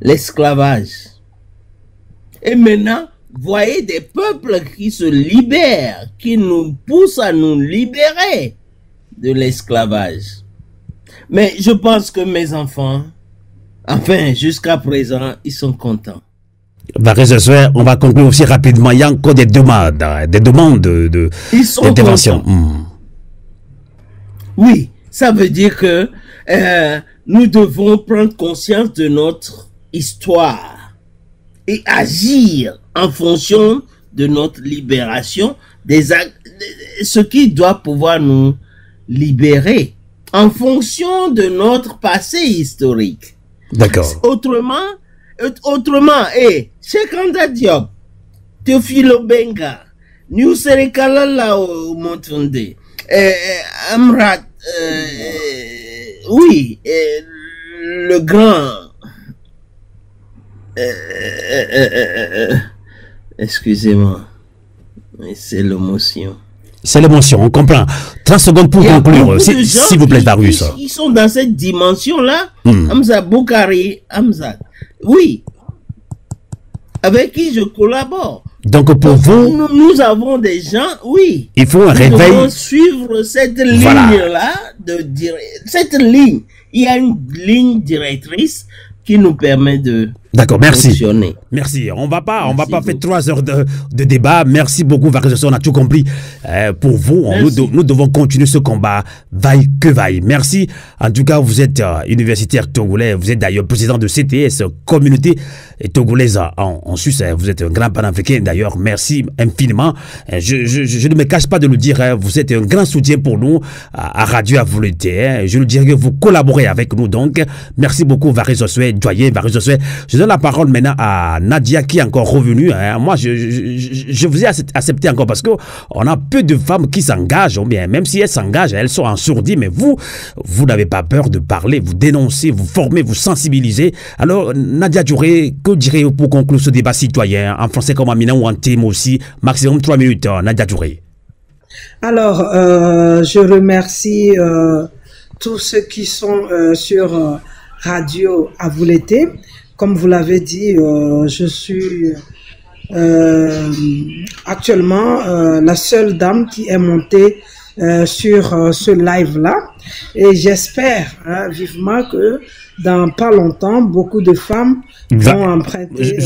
l'esclavage. Et maintenant, voyez des peuples qui se libèrent, qui nous poussent à nous libérer de l'esclavage. Mais je pense que mes enfants, enfin, jusqu'à présent, ils sont contents. Varys Sossoé, on va conclure aussi rapidement. Il y a encore des demandes d'intervention. Oui, ça veut dire que nous devons prendre conscience de notre histoire et agir en fonction de notre libération, ce qui doit pouvoir nous libérer en fonction de notre passé historique. D'accord. Autrement, Cheikh Anta Diop, Théophile Obenga, Nusere Kalala Montunde, Amrat, oui, le grand, excusez-moi, c'est l'émotion. C'est l'émotion, on comprend. 30 secondes pour conclure, s'il vous plaît, Darius. Ils sont dans cette dimension-là. Hamza Boukari, Hamza. Oui. Avec qui je collabore. Donc pour vous... Nous avons des gens, oui. Il faut un réveil. Nous devons suivre cette ligne-là. Cette ligne. Il y a une ligne directrice qui nous permet de... D'accord, merci. Merci. On va pas faire 3 heures de débat. Merci beaucoup, Varizoswé, on a tout compris. Pour vous, nous devons continuer ce combat, vaille que vaille. Merci. En tout cas, vous êtes universitaire togolais. Vous êtes d'ailleurs président de CTS, communauté togolaise en Suisse. Vous êtes un grand panafricain d'ailleurs. Merci infiniment. Je ne me cache pas de le dire. Vous êtes un grand soutien pour nous à Radio Avouleté. Je le dirais que vous collaborez avec nous. Donc, merci beaucoup, Varizoswé, doyen Varizoswé. Je donne la parole maintenant à Nadia qui est encore revenue. Moi, je vous ai accepté encore parce qu'on a peu de femmes qui s'engagent, ou bien même si elles s'engagent, elles sont en sourdine, mais vous n'avez pas peur de parler, vous dénoncez, vous formez, vous sensibilisez. Alors, Nadia Djouré, que direz-vous pour conclure ce débat citoyen, en français comme en Mina ou en thème aussi, maximum 3 minutes, Nadia Djouré. Alors, je remercie tous ceux qui sont sur Radio Avouleté. Comme vous l'avez dit, je suis actuellement la seule dame qui est montée sur ce live-là. Et j'espère vivement que dans pas longtemps, beaucoup de femmes vont emprunter.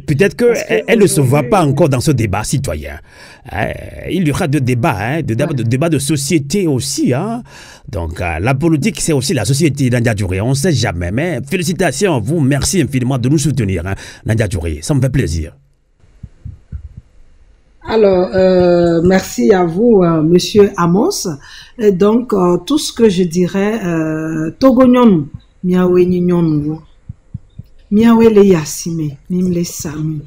Peut-être qu'elle ne se voit pas encore dans ce débat citoyen. Il y aura de débats, de débats de société aussi. Donc, la politique, c'est aussi la société, Nadia Djouré. On ne sait jamais. Mais félicitations à vous. Merci infiniment de nous soutenir, Nadia Djouré. Ça me fait plaisir. Alors, merci à vous, Monsieur Amos. Et donc, tout ce que je dirais, Togo nyon, miawe ni nyon, miawe le yasime, mim le sami,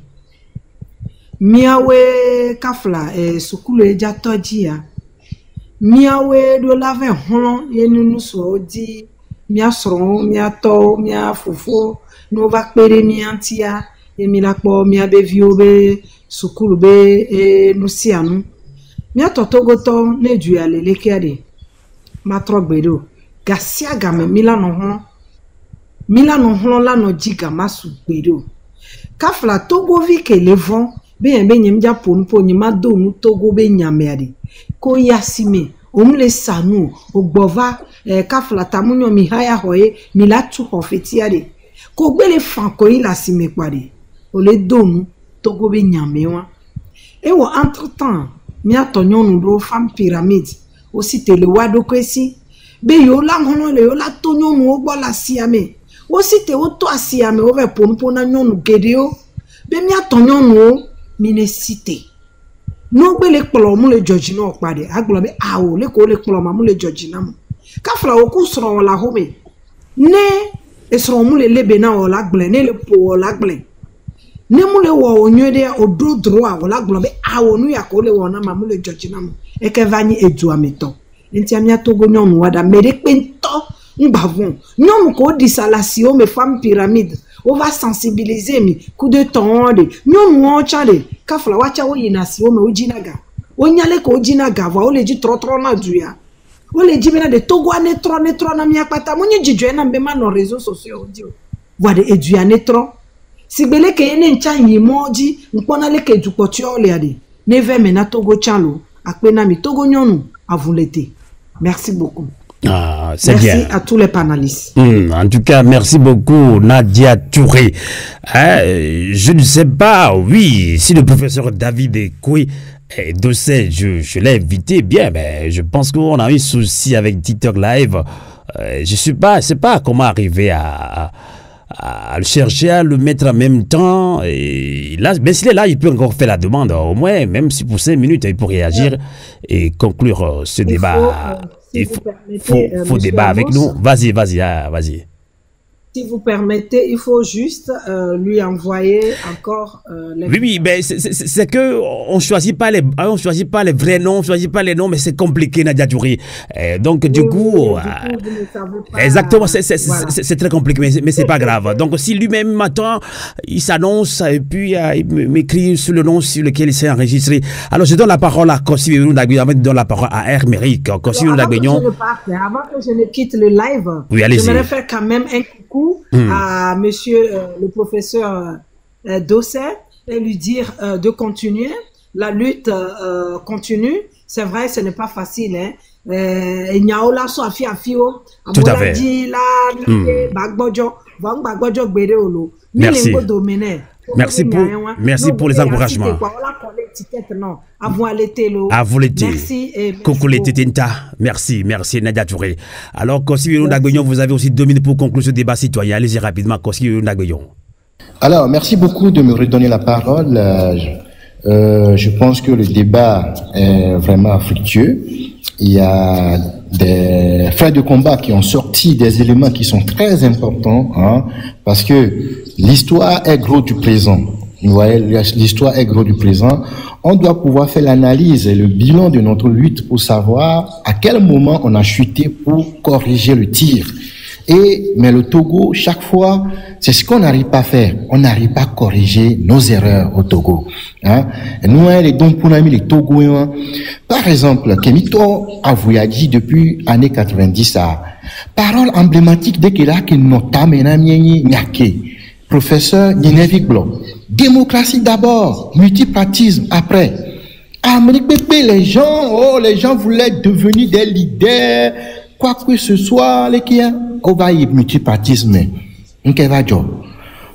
miawe kafla e sukulu e jatojia, miawe do lave holon yenu nuso di, mia sron, mia to, mia fofo, no vakpere miantia, e milakpo mia beviobe, sukulu be e nusianu. Mia totogoto ne duya lele kiade. Matro gbedo. Gasia game milano hon la no jiga masu gbedo. Kafla togo vi ke levon. Be nyem ja ponpo nyima do nu togo be nyameade. Ko yasime. Omle sanu. Ogbova. Kafla tamunyo mi haya hoye. Mila tu hofetiade. Ko gbele fanko ila sime kwade. Ole do nu togo be nyamewa. Et entre-temps, mia tonyon nous femme pyramide aussi te le wado kwesi be yo la hono le yo la tonyon nous ogbo la siame aussi te o to asiame o ve ponpo na nyon nous gedeo be mia tonyon nous mine cité no gbe le polo mu le judge na opade agbo be awo le ko le polo ma mu le judge na mu ka fra o ku soro la home ne e soro mu le lebe na o la gble ne le po o la gble ne mu le wo onywede odo droit wala globe awonu ya ko le wona ma mu le judge na mu e ke vani edu ameto nti amia togo nyonu wada mere pento mbavon nyonu ko disalasi o me femme pyramide o va sensibiliser mi coup de temps de nyonu o chade kafla wacha o yinasi o me ojinaga o nyale ko ojinaga va o le ji tro na duya o le ji bena de togo ane tro na mi akpata mo nyi jijwe na mbema no réseaux sociaux odi o wade edu ane tro sigbele ke ene ncha yimoji nkpona leke dupoti oleade neve mena togo chalo akpena mi togo nyonu Avouleté. Merci beaucoup. C'est bien. Merci à tous les panélistes. En tout cas, merci beaucoup Nadia Djouré. Je ne sais pas, oui, si le professeur David Ekoué Dossé, je l'ai invité, bien, mais je pense qu'on a eu souci avec TikTok Live. Je sais pas comment arriver à le chercher, à le mettre en même temps. Et là, mais s'il est là, il peut encore faire la demande. Au moins, même si pour 5 minutes, il peut réagir et conclure ce débat. Il faut débat avec nous. Vas-y. Si vous permettez, il faut juste lui envoyer encore les... Oui, mais c'est que on choisit pas les vrais noms, on choisit pas les noms, mais c'est compliqué, Nadia Touré. Donc du coup, vous ne savez pas, exactement, voilà. c'est très compliqué, mais c'est pas grave. Donc si lui-même maintenant il s'annonce et puis il m'écrit sur le nom sur lequel il s'est enregistré. Alors je donne la parole à Kossi Dagbeyon, avant de donner la parole à Herméric. Kossi Dagbeyon. Avant que je ne quitte le live, oui, j'aimerais faire quand même un coucou à monsieur le professeur Dosset et lui dire de continuer. La lutte continue. C'est vrai, ce n'est pas facile. Hein. Tout à fait. Merci. Merci pour les encouragements. À vous l'été. Coucou l'été Tinta. Merci Nadia Touré. Alors, Kossi Dagbeyon, vous avez aussi 2 minutes pour conclure ce débat citoyen. Allez-y rapidement, Kossi Dagbeyon. Alors, merci beaucoup de me redonner la parole. Je pense que le débat est vraiment fructueux. Il y a des frères de combat qui ont sorti des éléments qui sont très importants, hein, parce que l'histoire est gros du présent. Vous voyez, l'histoire est gros du présent. On doit pouvoir faire l'analyse et le bilan de notre lutte pour savoir à quel moment on a chuté pour corriger le tir. Mais le Togo, chaque fois, c'est ce qu'on n'arrive pas à faire. On n'arrive pas à corriger nos erreurs au Togo. Hein? Et nous, les dons pour les Togoïens, par exemple, Kemito a dit depuis années 90, parole emblématique de Kela qui nota menamieni nyake. Professeur Ninevik Blanc. Démocratie d'abord, multipartisme après. Amérique Pépé, les gens voulaient devenir des leaders, quoi que ce soit, les qui on va y multipartisme.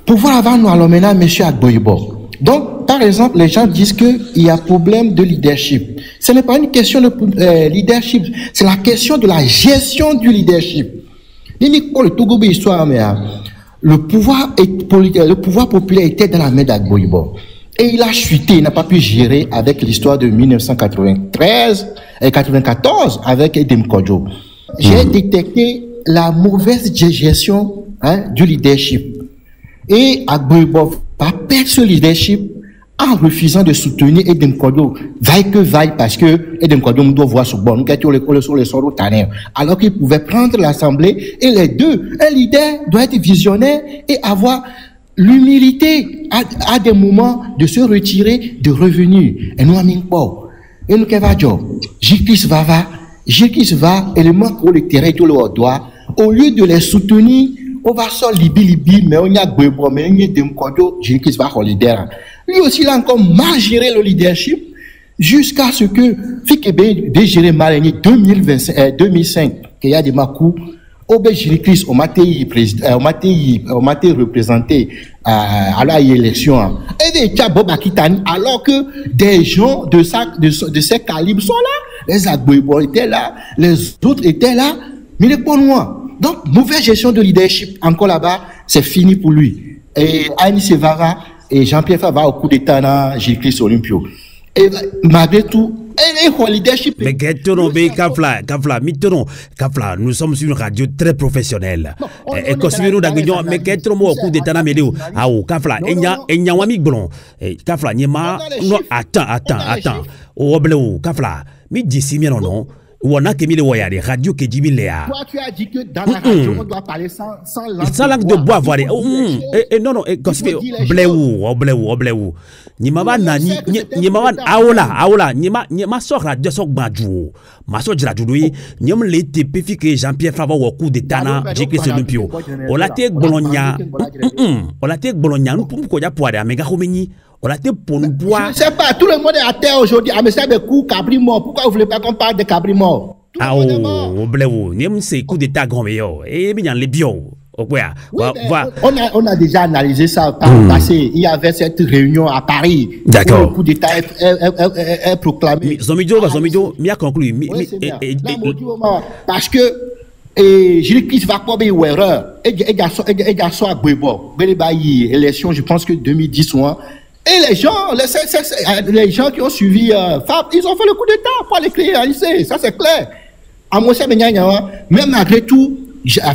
Pouvoir avant nous, alors maintenant, monsieur Agboybo. Donc, par exemple, les gens disent qu'il y a problème de leadership. Ce n'est pas une question de leadership, c'est la question de la gestion du leadership. Le Togo, le pouvoir populaire était dans la main d'Agboybo. Et il a chuté, il n'a pas pu gérer avec l'histoire de 1993 et 94 avec Edem Kodjo. J'ai détecté la mauvaise gestion du leadership. Et Agboybo va perdre ce leadership en refusant de soutenir Edem Kodjo. Vaille que vaille, parce que Edem Kodjo doit voir ce bon, alors qu'il pouvait prendre l'Assemblée et les deux. Un leader doit être visionnaire et avoir l'humilité à des moments de se retirer, de revenir. Et nous, et nous, Jikis va, élément pour le terrain, tout le doigt. Au lieu de les soutenir, on va sortir libi, mais on y a Gbebo, mais on y a Demkodo, Jikis va au leader. Lui aussi, il a encore mal géré le leadership, jusqu'à ce que, Fikebe, dégéré Marigny 2005, qu'il y a des Makou, Jikis, on m'a été représenté à l'élection. Et des Tchabob Akitani, alors que des gens de ces calibres sont là. Les Agboybo étaient là, les autres étaient là, mais les pas loin. Donc, mauvaise gestion de leadership, encore là-bas, c'est fini pour lui. Et Aïni Sevara et Jean-Pierre Favre au coup d'état dans Gilles Olympio. Et malgré tout, le leadership... Mais Kafla, nous sommes sur une radio très professionnelle. Et Kossi Dagbeyon, mais qu'est-ce au coup d'état dans Médéo? Ah, Kafla, il y a un ami blond. Kafla, non, attends. Oh, bleu, Kafla. Mais d'ici, non. On a mis les radios qui disent toi, tu as dit que dans la radio, on doit parler sans langue de bois. Voilà. Non, quand c'est bléou. Ni maman nani, ni maman aola, ni ma soeur radio sok badjou. Ma soeur jradoué, ni me l'été que Jean-Pierre Favre au coup de Tana, j'ai que c'est le pio. On l'a été Bologna. Nous pouvons quoi pour aller à Megahomeni. On l'a été pour nous boire. Je ne sais pas, tout le monde est à terre aujourd'hui. À me faire des coups, Cabri mort. Pourquoi vous ne voulez pas qu'on parle de Cabri mort? Ah, bléou, ni me c'est coup d'état grand meilleur. Et bien, les bio. On a déjà analysé ça par le passé. Il y avait cette réunion à Paris. D'accord. Le coup d'État est proclamé. Zomidio, m'y a conclu. Parce que Gilles Christ va pas une erreur. Et garçon à Gbebo. Élection, je pense que 2010 ou et les gens qui ont suivi Fab, ils ont fait le coup d'État pour les réaliser. Ça, c'est clair. À moi, même malgré tout,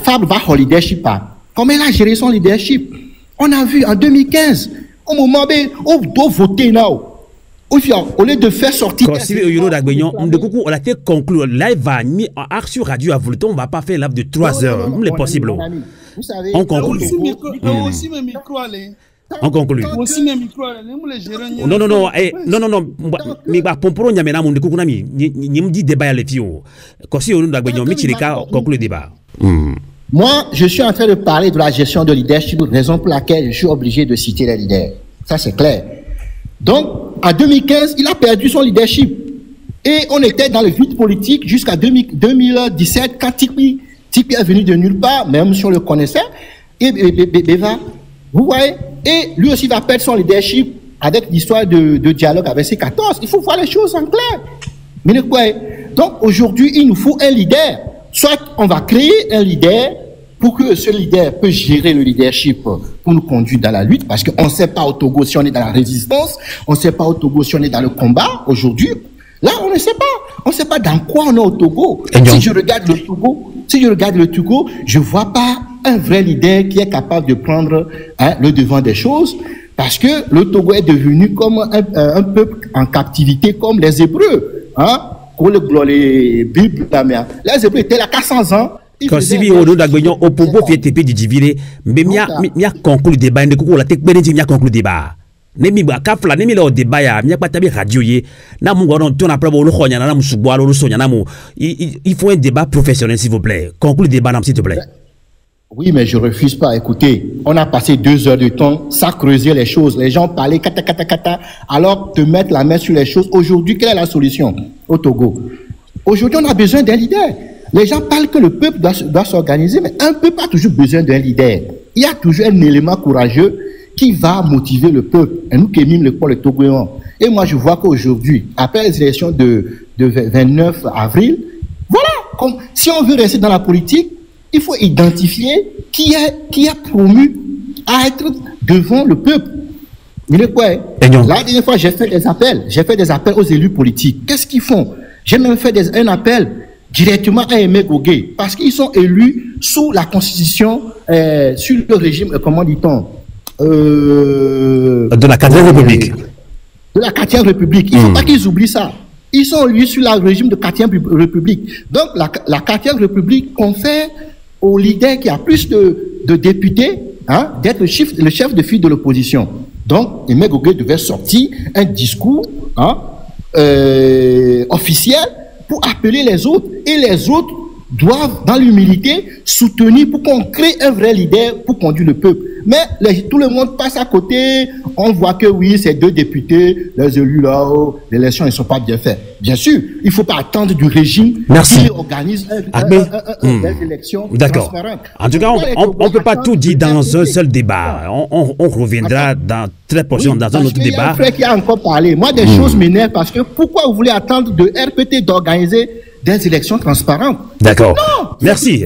Fab va au leadership. comment il a géré son leadership. On a vu en 2015, au moment où on doit voter now, au lieu de faire sortir. Quand si on a été conclu, live va mis en art sur radio à Volta, on va pas faire live de 3 heures, c'est possible. Vous savez, on conclut. On conclut. Non, non, non, non, non, non, mais pour nous, nous avons dit débat à l'éfio. Quand si on a conclu le débat. Moi, je suis en train de parler de la gestion de leadership, raison pour laquelle je suis obligé de citer les leaders. Ça, c'est clair. Donc, en 2015, il a perdu son leadership. Et on était dans le vide politique jusqu'à 2017, quand Tipi est venu de nulle part, même si on le connaissait. Et Beva, vous voyez, et lui aussi va perdre son leadership avec l'histoire de dialogue avec C14. Il faut voir les choses en clair. Mais quoi? Donc, aujourd'hui, il nous faut un leader. Soit on va créer un leader pour que ce leader peut gérer le leadership pour nous conduire dans la lutte, parce qu'on ne sait pas au Togo si on est dans la résistance, on ne sait pas au Togo si on est dans le combat aujourd'hui. Là, on ne sait pas. On ne sait pas dans quoi on est au Togo. Si je regarde le Togo, je ne vois pas un vrai leader qui est capable de prendre le devant des choses, parce que le Togo est devenu comme un peuple en captivité, comme les Hébreux. Les Bibles, les Hébreux étaient là 400 ans. Quand si on a gagné au Pogo fait TP du divine, mais mia conclu débat ne ko la tek bene mia conclu débat. Nemi ba kafla nemi le débat ya mia patabi radio ye na mu goron ton après bo lo khonya na mu subo lo sonya na mu il faut un débat professionnel s'il vous plaît. Conclu débat s'il te plaît. Oui, mais je refuse pas. Écoutez, on a passé 2 heures de temps sans creuser les choses. Les gens parlaient kata. Alors, de mettre la main sur les choses. Aujourd'hui, quelle est la solution au Togo? Aujourd'hui, on a besoin d'un leader. Les gens parlent que le peuple doit s'organiser, mais un peuple a toujours besoin d'un leader. Il y a toujours un élément courageux qui va motiver le peuple. Et nous qui mîmes le Togoan. Et moi, je vois qu'aujourd'hui, après les élections de 29 avril, voilà, si on veut rester dans la politique, il faut identifier qui est promu à être devant le peuple. Il est quoi? La dernière fois, j'ai fait des appels aux élus politiques. Qu'est-ce qu'ils font? J'ai même fait un appel directement à Aimé Gogué, parce qu'ils sont élus sous la constitution, sur le régime, comment dit-on, de la 4e République. De la 4e République. Il ne faut pas qu'ils oublient ça. Ils sont élus sur le régime de 4e République. Donc, la 4e République confère au leader qui a plus de députés, d'être le chef de file de l'opposition. Donc, Aimé Gogué devait sortir un discours officiel pour appeler les autres. Et les autres doivent, dans l'humilité, soutenir pour qu'on crée un vrai leader pour conduire le peuple. Mais tout le monde passe à côté. On voit que oui, ces 2 députés, les élus là-haut, les élections ne sont pas bien faites. Bien sûr, il ne faut pas attendre du régime qui organise des élections transparentes. En tout cas, on ne peut pas tout dire dans un seul débat. On reviendra dans très prochainement dans un autre débat. Il y a un frère qui a encore parlé. Moi, des choses m'énervent parce que pourquoi vous voulez attendre de RPT d'organiser des élections transparentes? D'accord. Merci.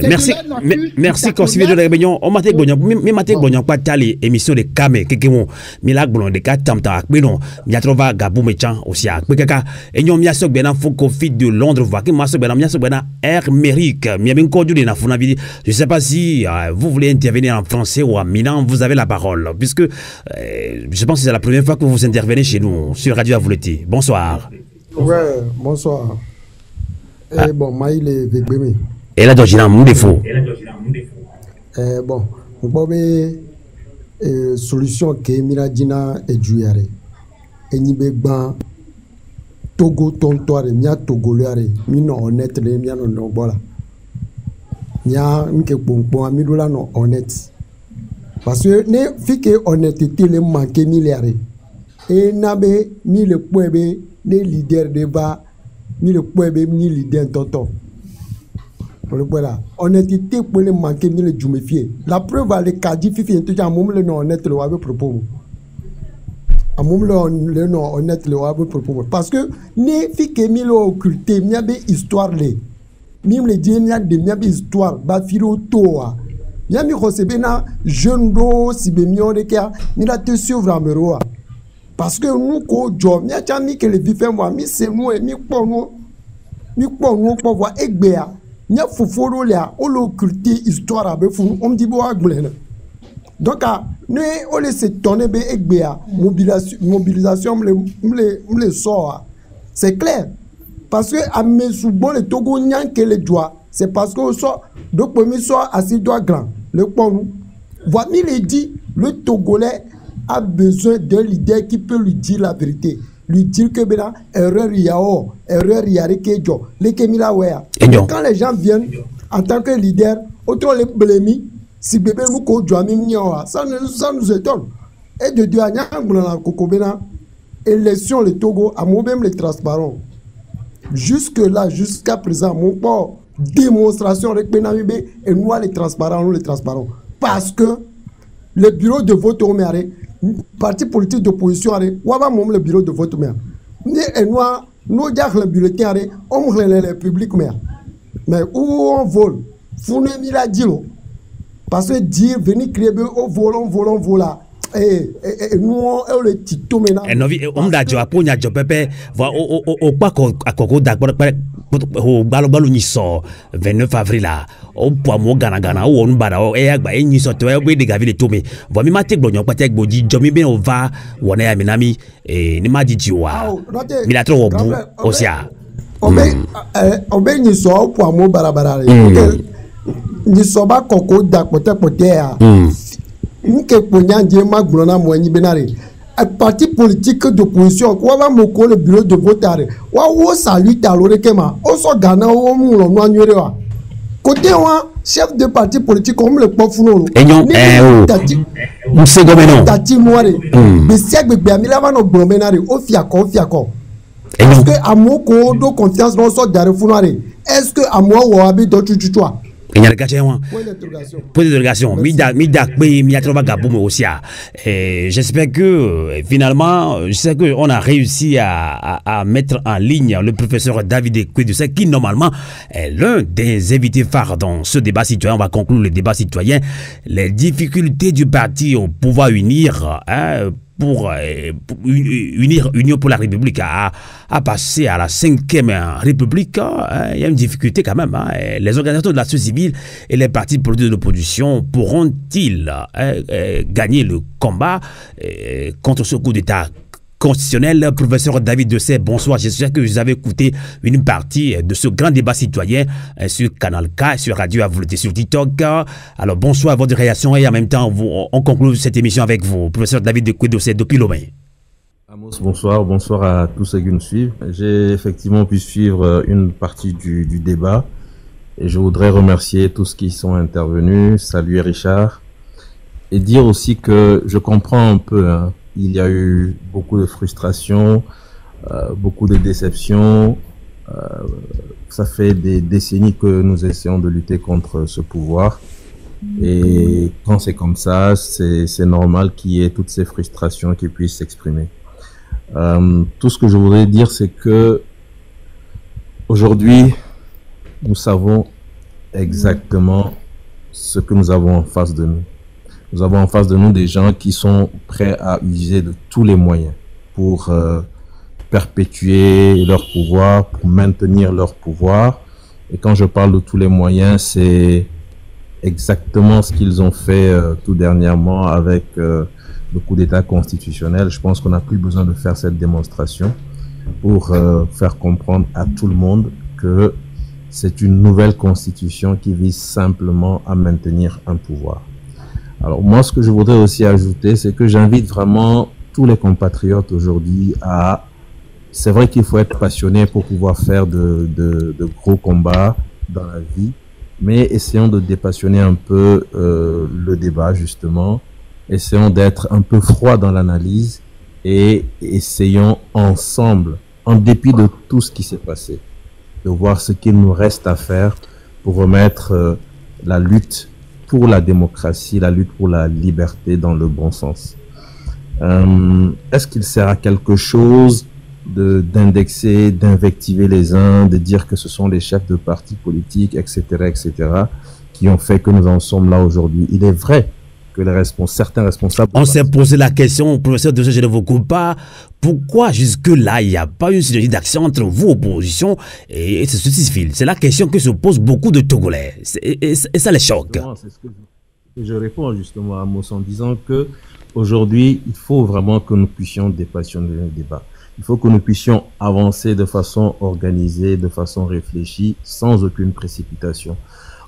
Conseiller de la réunion. On m'a dit que pas tali émission de Kame Kekemo Milak Blon de Katamta Akbeno Miatrova Gabou Mechan aussi à Kwekaka et nous miasok bena foko fit de Londres voit que miasok bena Air Mérique miabin kodu de na funavidi. Je sais pas si vous voulez intervenir en français ou en milan, vous avez la parole puisque je pense que c'est la première fois que vous intervenez chez nous sur Radio Avouleté. Bonsoir. Ouais, bonsoir. Et bon, Maïl est Végbémé. Et là, j'ai un défaut. Bon, on peut solution que Miradina et Djuyare. Et Nibegban, Togo tontoire, Mia Togolare, Mino honnête, les Mia non voilà. Mia Mke Bonbon, Amidola non honnête. Parce que ne fike honnêteté le manque milliards. Et Nabe, ni le Pouebe, les leaders de bas, ni le Pouebe, ni leader tonton. Voilà, honnêteté pour les manquer, ni le jumefier. La preuve, les cadis, fifi, tout à moment, le non honnête, le wab propos. À moment, le non honnête, le wab propos. Parce que, ne fi que mi lo occulté, mi a be histoire les. Mim le dit, mi a de mi a be histoire, ba firo toa. Mi a mi recebe na jeune do, si be mi on de kia, mi la te suivre en meroa. Parce que nous, ko jo, mi a tcha mi que le vifem moi, mi c'est nous et mi pour nous pour voir Egbea. nya foforo là on l'occulte histoire avec fou on dit bo agblena donc ne on laisse tourner be egbea mobilisation me sort c'est clair parce que à mes soubon le Togo nyan que les doigts c'est parce que so donc premier soir assez doigt grand le pont voici il dit le Togolais a besoin d'un leader qui peut lui dire la vérité, lui dire que ben erreur yao, erreur yarekejo, les kemila wea. Quand les gens viennent en tant que leader, autant les blâmer, si bébé nous kojoami mniawa, ça nous étonne. Et de Dieu à nyanguna kokobena, élection le Togo à moi-même les transparents. Jusque là, jusqu'à présent, mon port démonstration avec Benamibe et nous les transparents, parce que le bureau de vote au maire, parti politique d'opposition, waba mom le bureau de vote au maire. Et nous le bulletin, on le public maire. Mais où on vole, vous ne m'y la dit. Parce que dire, venir crier, on vole là. Et nous, on le tito maintenant. Et nous, on a déjà pour nous, Pepe, au pas à Coco d'accord, au balo ni so 29 avril là, au poids mo gana ou on bada au agba ni so to e de gavi de tome. Vo mi matek blonyo patek bodi jomi ben on va wona ya minami e ni ma dijiwa. Mi la tro obu osia. Obe ni so au poids mo barabara. Ni so ba Coco d'accord pote a. Nke ponya je magbona mo ni benare. Parti politique d'opposition, quoi va me le bureau de vote, ou salut à l'orekema, on s'en gagne au moulon, côté chef de parti politique, comme le pauvre nous. Et non, c'est comme non. Tati Moire, mais si avec Biamila no Bromenare, au fiacon. Est-ce que à mon code de confiance, non sort d'Arefunare? Est-ce que à moi ou à Abi d'autres tutois? Point d'interrogation. J'espère que finalement, je sais qu'on a réussi à mettre en ligne le professeur David Kwedoussé, qui normalement est l'un des invités phares dans ce débat citoyen. On va conclure le débat citoyen. Les difficultés du parti au pouvoir unir, pour unir Union pour la République à passer à la 5e République, il y a une difficulté quand même. Les organisateurs de la société civile et les partis politiques de l'opposition pourront-ils gagner le combat contre ce coup d'État constitutionnel? Professeur David Dessay, bonsoir. J'espère que vous avez écouté une partie de ce grand débat citoyen sur Canal K, sur Radio à volonté, sur TikTok. Alors bonsoir à votre réaction et en même temps on conclut cette émission avec vous, professeur David Dessay depuis Lomé. Amos, bonsoir à tous ceux qui nous suivent. J'ai effectivement pu suivre une partie du débat et je voudrais remercier tous qui sont intervenus, saluer Richard et dire aussi que je comprends un peu, il y a eu beaucoup de frustration, beaucoup de déception. Ça fait des décennies que nous essayons de lutter contre ce pouvoir. Et quand c'est comme ça, c'est normal qu'il y ait toutes ces frustrations qui puissent s'exprimer. Tout ce que je voudrais dire, c'est que aujourd'hui, nous savons exactement ce que nous avons en face de nous. Nous avons en face de nous des gens qui sont prêts à user de tous les moyens pour perpétuer leur pouvoir, pour maintenir leur pouvoir. Et quand je parle de tous les moyens, c'est exactement ce qu'ils ont fait tout dernièrement avec le coup d'État constitutionnel. Je pense qu'on n'a plus besoin de faire cette démonstration pour faire comprendre à tout le monde que c'est une nouvelle constitution qui vise simplement à maintenir un pouvoir. Alors moi, ce que je voudrais aussi ajouter, c'est que j'invite vraiment tous les compatriotes aujourd'hui à... C'est vrai qu'il faut être passionné pour pouvoir faire de gros combats dans la vie, mais essayons de dépassionner un peu le débat, justement. Essayons d'être un peu froid dans l'analyse et essayons ensemble, en dépit de tout ce qui s'est passé, de voir ce qu'il nous reste à faire pour remettre la lutte pour la démocratie, la lutte pour la liberté dans le bon sens. Est-ce qu'il sert à quelque chose d'indexer, d'invectiver les uns, de dire que ce sont les chefs de partis politiques, etc., qui ont fait que nous en sommes là aujourd'hui? Il est vrai que certains responsables... On s'est posé la question, professeur de je ne vous coupe pas, pourquoi jusque-là, il n'y a pas une synergie d'action entre vous, opposition, et ce civil? C'est la question que se posent beaucoup de Togolais, et ça les choque. C'est ce que je réponds justement à Amos en disant que aujourd'hui, il faut vraiment que nous puissions dépassionner le débat. Il faut que nous puissions avancer de façon organisée, de façon réfléchie, sans aucune précipitation.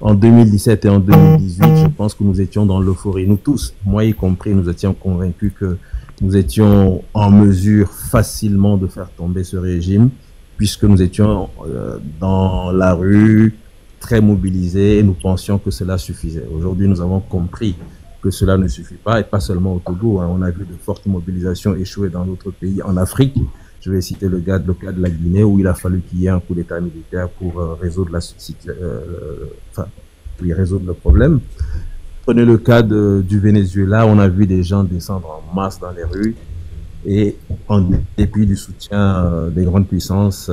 En 2017 et en 2018, je pense que nous étions dans l'euphorie. Nous tous, moi y compris, nous étions convaincus que nous étions en mesure facilement de faire tomber ce régime, puisque nous étions dans la rue, très mobilisés, et nous pensions que cela suffisait. Aujourd'hui, nous avons compris que cela ne suffit pas, et pas seulement au Togo. On a vu de fortes mobilisations échouer dans d'autres pays en Afrique. Je vais citer le cas de la Guinée, où il a fallu qu'il y ait un coup d'État militaire pour résoudre résoudre le problème. Prenez le cas du Venezuela, on a vu des gens descendre en masse dans les rues, et en dépit du soutien des grandes puissances,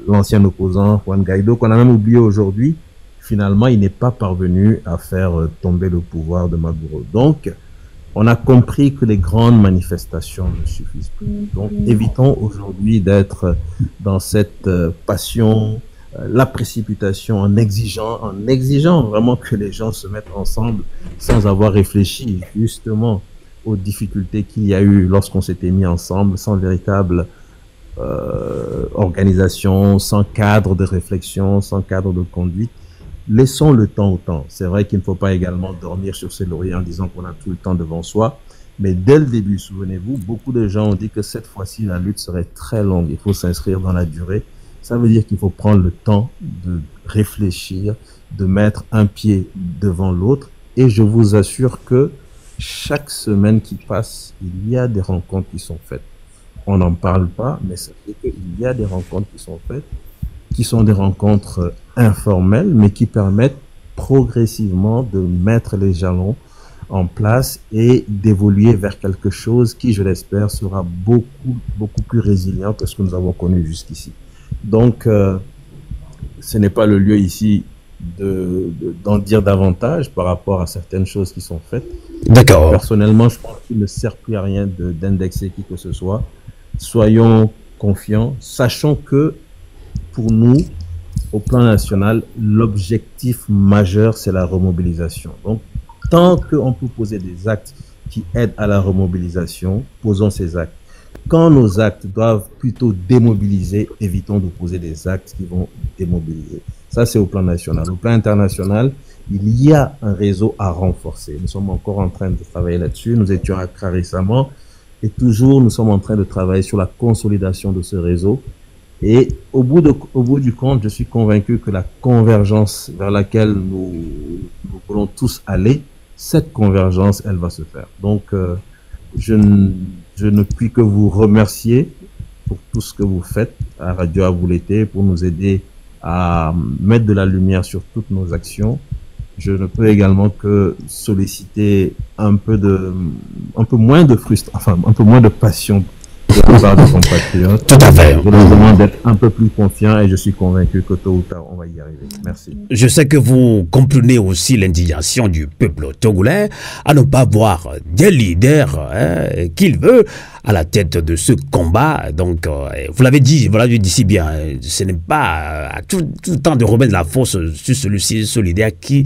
l'ancien opposant Juan Guaido, qu'on a même oublié aujourd'hui, finalement, il n'est pas parvenu à faire tomber le pouvoir de Maduro. Donc, on a compris que les grandes manifestations ne suffisent plus. Donc, évitons aujourd'hui d'être dans cette passion, la précipitation, en exigeant vraiment que les gens se mettent ensemble sans avoir réfléchi justement aux difficultés qu'il y a eu lorsqu'on s'était mis ensemble, sans véritable organisation, sans cadre de réflexion, sans cadre de conduite. Laissons le temps au temps. C'est vrai qu'il ne faut pas également dormir sur ses lauriers en disant qu'on a tout le temps devant soi. Mais dès le début, souvenez-vous, beaucoup de gens ont dit que cette fois-ci, la lutte serait très longue. Il faut s'inscrire dans la durée. Ça veut dire qu'il faut prendre le temps de réfléchir, de mettre un pied devant l'autre. Et je vous assure que chaque semaine qui passe, il y a des rencontres qui sont faites. On n'en parle pas, mais ça fait qu'il y a des rencontres qui sont faites, qui sont des rencontres informelles, mais qui permettent progressivement de mettre les jalons en place et d'évoluer vers quelque chose qui, je l'espère, sera beaucoup plus résilient que ce que nous avons connu jusqu'ici. Donc, ce n'est pas le lieu ici d'en dire davantage par rapport à certaines choses qui sont faites. D'accord. Personnellement, je pense qu'il ne sert plus à rien d'indexer qui que ce soit. Soyons confiants, sachant que pour nous, au plan national, l'objectif majeur, c'est la remobilisation. Donc, tant qu'on peut poser des actes qui aident à la remobilisation, posons ces actes. Quand nos actes doivent plutôt démobiliser, évitons de poser des actes qui vont démobiliser. Ça, c'est au plan national. Au plan international, il y a un réseau à renforcer. Nous sommes encore en train de travailler là-dessus. Nous étions à Accra récemment et toujours nous sommes en train de travailler sur la consolidation de ce réseau. Et au bout du compte, je suis convaincu que la convergence vers laquelle nous voulons tous aller, cette convergence, elle va se faire. Donc, je ne puis que vous remercier pour tout ce que vous faites à Radio Avoulété pour nous aider à mettre de la lumière sur toutes nos actions. Je ne peux également que solliciter un peu moins de frustration, un peu moins de passion de la part des compatriotes. Tout à fait. Je leur demande d'être un peu plus confiants et je suis convaincu que tôt ou tard, on va y arriver. Merci. Je sais que vous comprenez aussi l'indignation du peuple togolais à ne pas voir des leaders qu'il veut à la tête de ce combat. Donc, vous l'avez dit si bien, ce n'est pas à tout le temps de remettre la force sur celui-ci, ce leader qui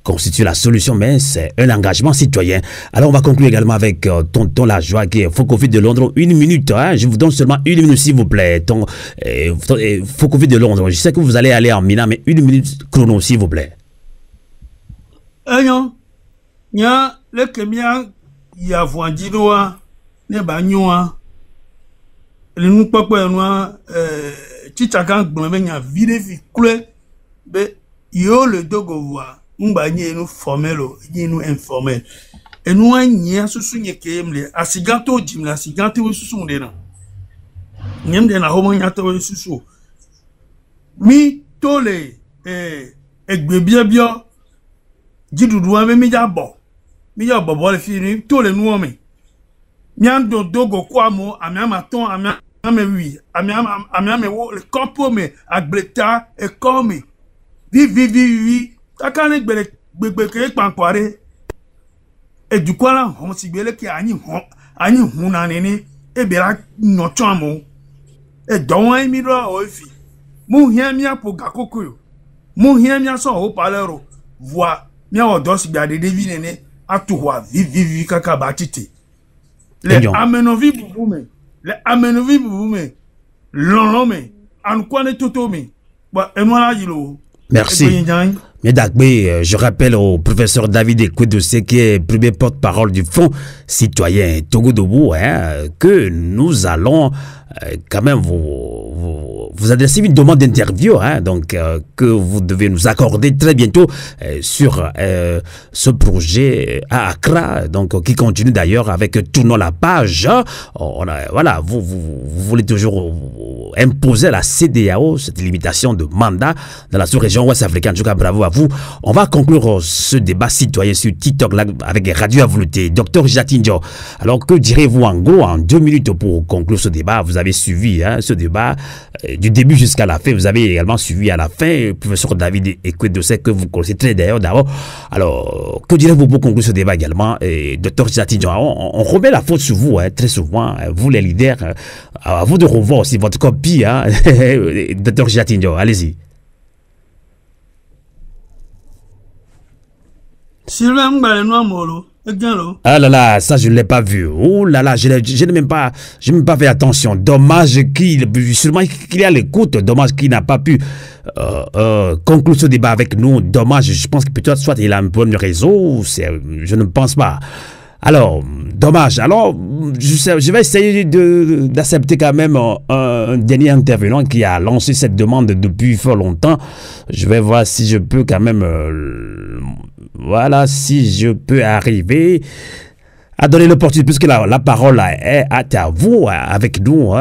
constitue la solution, mais c'est un engagement citoyen. Alors, on va conclure également avec Tonton Lajoie, qui est Focofi de Londres. 1 minute, je vous donne seulement 1 minute, s'il vous plaît. Focofi de Londres, je sais que vous allez aller en Mina, mais 1 minute chrono, s'il vous plaît. Non, le Kemia, il y a Voindinoa, ne Bagnoa, le nous papa, Chichakan, Gomenya, Videfi, Clé, mais yo le Dogovoa. Nous formel, nous informel. Et nous avons souci que asiganto jim la asiganto susu ndena. Nyem de na homo nyato susu. Mi tole egbebia bia jidudu ame mi jabo. Mi jabo bo le fini tole nu ome. Nyando dogo kwamo amiama ton amiame wi amiame wo le corpo me agbeta e come. Vi. Takane gbele kpankpare Et du coup, là, on s'y belle qui a ni on a néné, et bien, notre amour. Et donc, il m'y doit au fi. Mon hien mia pour Gakoko. Mon hien mia son au palero. Voix, mia au dos, bien des devinés, à tout voir, vivi, kaka batite. Les amenovi pour vous, mais. Les amenovi pour vous, mais. L'on, mais. En quoi n'est tout, mais. Et moi, là, il est. Merci. Mais je rappelle au professeur David Ekwedose, qui est premier porte-parole du Fonds citoyen Togo Debout, que nous allons quand même vous adresser une demande d'interview, donc que vous devez nous accorder très bientôt sur ce projet à Accra, donc qui continue d'ailleurs avec Tournons la page. Voilà, vous voulez toujours imposer à la CEDEAO cette limitation de mandat dans la sous-région ouest-africaine. En tout cas, bravo à vous. On va conclure ce débat citoyen sur TikTok là, avec Radio à volonté. Docteur Jatinjo, alors que direz-vous en gros en 2 minutes pour conclure ce débat? Vous avez suivi ce débat du début jusqu'à la fin. Vous avez également suivi à la fin professeur David Ekwedose, que vous connaissez très d'ailleurs d'abord. Alors, que direz-vous pour conclure ce débat également? Docteur Jatinjo, on remet la faute sur vous très souvent, vous les leaders. À vous de revoir aussi votre copie, Docteur Jatinjo, allez-y. Sylvain Mbalenois Molo, ah là là, ça je ne l'ai pas vu. Oh là là, je n'ai même pas fait attention. Dommage sûrement qu'il est à l'écoute. Dommage qu'il n'a pas pu conclure ce débat avec nous. Dommage, je pense que peut-être soit il a un bon réseau, je ne pense pas. Alors, dommage. Alors, je vais essayer d'accepter quand même un dernier intervenant qui a lancé cette demande depuis fort longtemps. Je vais voir si je peux quand même... voilà, si je peux arriver à donner l'opportunité, puisque la parole est à vous, avec nous.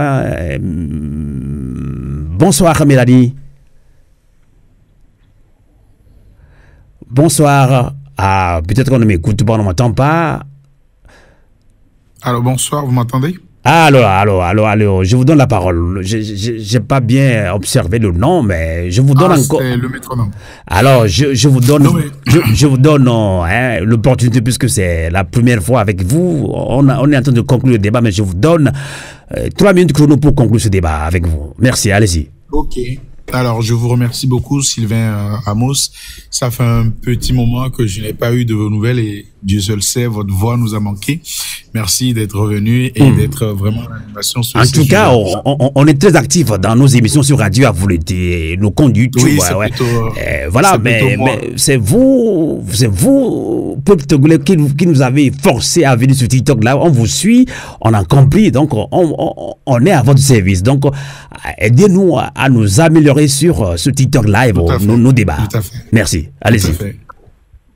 Bonsoir, Mélanie. Bonsoir. Ah, peut-être qu'on ne m'écoute pas, on ne m'entend pas. Alors, bonsoir, vous m'entendez? Alors, je vous donne la parole. J'ai pas bien observé le nom, mais je vous donne encore. C'est le métronome. Alors, je vous donne, je vous donne l'opportunité, puisque c'est la première fois avec vous. On est en train de conclure le débat, mais je vous donne 3 minutes chrono pour conclure ce débat avec vous. Merci, allez-y. Ok. Alors, je vous remercie beaucoup, Sylvain Amos. Ça fait un petit moment que je n'ai pas eu de vos nouvelles et Dieu seul sait, votre voix nous a manqué. Merci d'être revenu et d'être vraiment en animation sur en tout cas, on est très actifs dans nos émissions sur Radio à volonté, nos comptes YouTube. Oui, plutôt, voilà, mais c'est vous, peuple togolais, qui nous avez forcé à venir sur TikTok. Là, on vous suit, on a compris, donc on est à votre service. Donc, aidez-nous à nous améliorer sur ce TikTok live, nos débats. Tout à fait. Merci. Allez-y.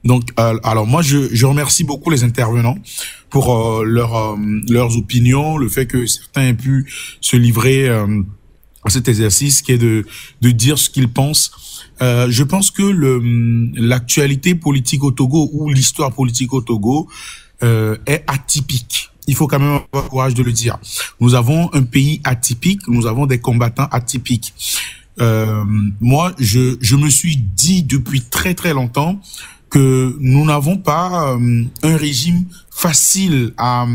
Donc, alors moi, je remercie beaucoup les intervenants pour leurs opinions, le fait que certains aient pu se livrer à cet exercice qui est de dire ce qu'ils pensent. Je pense que l'actualité politique au Togo ou l'histoire politique au Togo est atypique. Il faut quand même avoir le courage de le dire. Nous avons un pays atypique, nous avons des combattants atypiques. Moi, je me suis dit depuis très très longtemps que nous n'avons pas un régime facile à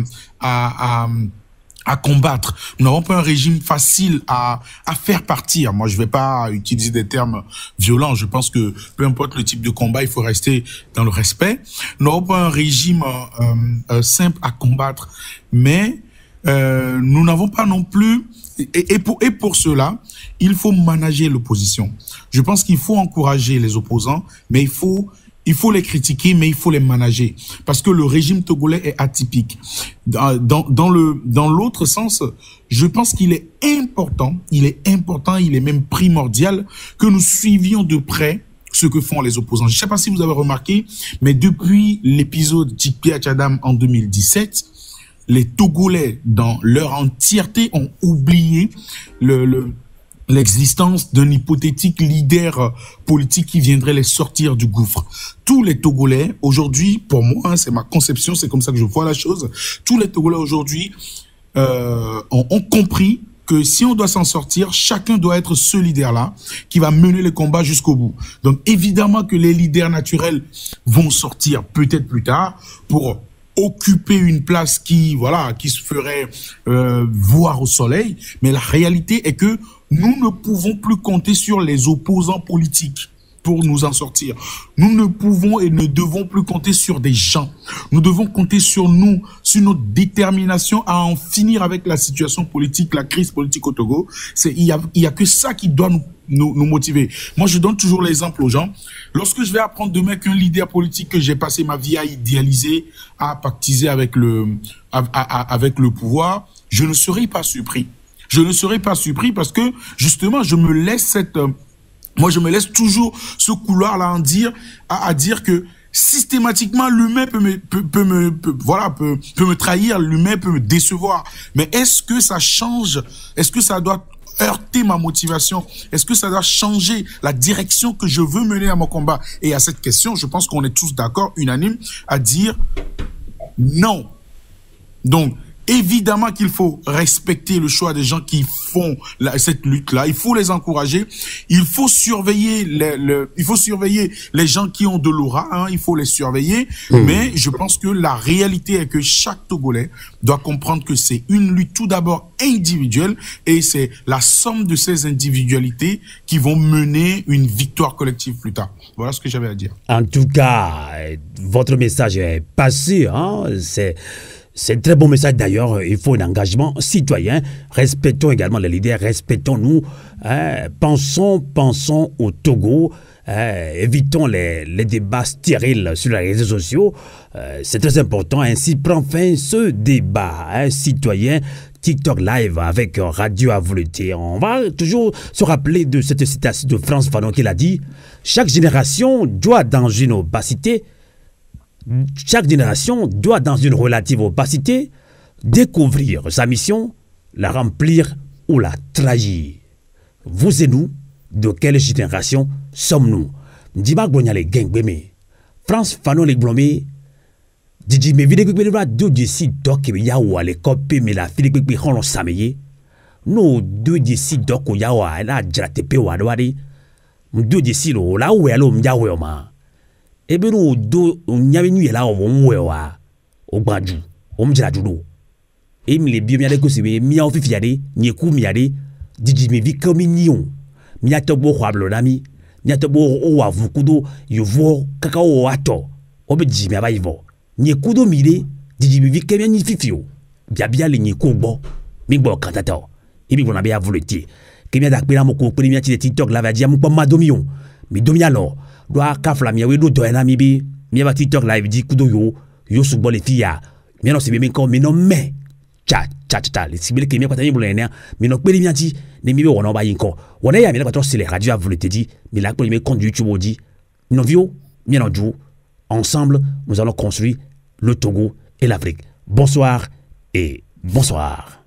combattre. Nous n'avons pas un régime facile à faire partir. Moi, je vais pas utiliser des termes violents. Je pense que peu importe le type de combat, il faut rester dans le respect. Nous n'avons pas un régime simple à combattre, mais nous n'avons pas non plus. Et pour cela, il faut manager l'opposition. Je pense qu'il faut encourager les opposants, mais il faut les critiquer, mais il faut les manager. Parce que le régime togolais est atypique. Dans l'autre sens, je pense qu'il est important, il est même primordial que nous suivions de près ce que font les opposants. Je ne sais pas si vous avez remarqué, mais depuis l'épisode Tchikpi Achadam en 2017, les Togolais, dans leur entièreté, ont oublié l'existence d'un hypothétique leader politique qui viendrait les sortir du gouffre. Tous les Togolais, aujourd'hui, pour moi, c'est ma conception, c'est comme ça que je vois la chose, tous les Togolais aujourd'hui ont compris que si on doit s'en sortir, chacun doit être ce leader-là qui va mener le combat jusqu'au bout. Donc évidemment que les leaders naturels vont sortir peut-être plus tard pour occuper une place qui, voilà, qui se ferait voir au soleil. Mais la réalité est que nous ne pouvons plus compter sur les opposants politiques pour nous en sortir. Nous ne pouvons et ne devons plus compter sur des gens. Nous devons compter sur nous, sur notre détermination à en finir avec la situation politique, la crise politique au Togo. Il y a que ça qui doit nous motiver. Moi, je donne toujours l'exemple aux gens. Lorsque je vais apprendre demain qu'un leader politique que j'ai passé ma vie à idéaliser, à pactiser avec le pouvoir, je ne serai pas surpris. Je ne serai pas surpris parce que, justement, je me laisse toujours ce couloir-là à dire que systématiquement, l'humain peut me trahir, l'humain peut me décevoir. Mais est-ce que ça change? Est-ce que ça doit heurter ma motivation? Est-ce que ça doit changer la direction que je veux mener à mon combat? Et à cette question, je pense qu'on est tous d'accord, unanimes, à dire non. Donc, évidemment qu'il faut respecter le choix des gens qui font cette lutte-là. Il faut les encourager. Il faut surveiller les gens qui ont de l'aura. Hein, il faut les surveiller. Mais je pense que la réalité est que chaque Togolais doit comprendre que c'est une lutte tout d'abord individuelle et c'est la somme de ces individualités qui vont mener une victoire collective plus tard. Voilà ce que j'avais à dire. En tout cas, votre message est passé. Hein, c'est un très bon message d'ailleurs. Il faut un engagement citoyen. Respectons également les leaders, respectons-nous. Pensons au Togo. Évitons les débats stériles sur les réseaux sociaux. C'est très important. Ainsi prend fin ce débat citoyen. TikTok Live avec Radio Avoluté. On va toujours se rappeler de cette citation de Frantz Fanon qui a dit « Chaque génération doit dans une opacité relative opacité découvrir sa mission, la remplir ou la trahir. » Vous et nous, de quelle génération sommes-nous? Ndima Gbonyale Gengbeme, Frantz Fanon le Blomé, Didi me vide que va deux d'ici doc et yawa les copés mais la fille que on sameye. No deux d'ici doc ou yawa la jatepe wadwari. Deux d'ici lo la ou elo mjawe ma. Ebe no do nyamenu yela o mwewa. O gbaju, o mjalajudo. E mi le biomia de ko se mi a ofifiade, nyeku miade, didi me vi comme nion. Mi a tobo kwablo nami, mi a tobo o wa vukudo, yovo kakao ato. Obe jimi aba ivo. Nye kudo mire, didi bivi kemia ni fifio. Biabia le nye kubo, migbo kantato. Ibi bona bia volete. Kemia da kpela moko kpeli mia ti TikTok la va dia mko madomion. Mi domi alors, doa kafla mia we do doena mi bi. Mi va TikTok live di kudo yo subo le fia. Mi no se be menko mi no me. Cha, le sibile kemia kwa tani bolena. Mi no kpeli mia ti ne mi be wona ba yinko. Wona ya mi la patro c'est les radio volete di, mi la kpeli me compte YouTube odi. No vio, mi no ju. Ensemble, nous allons construire le Togo et l'Afrique. Bonsoir et bonsoir.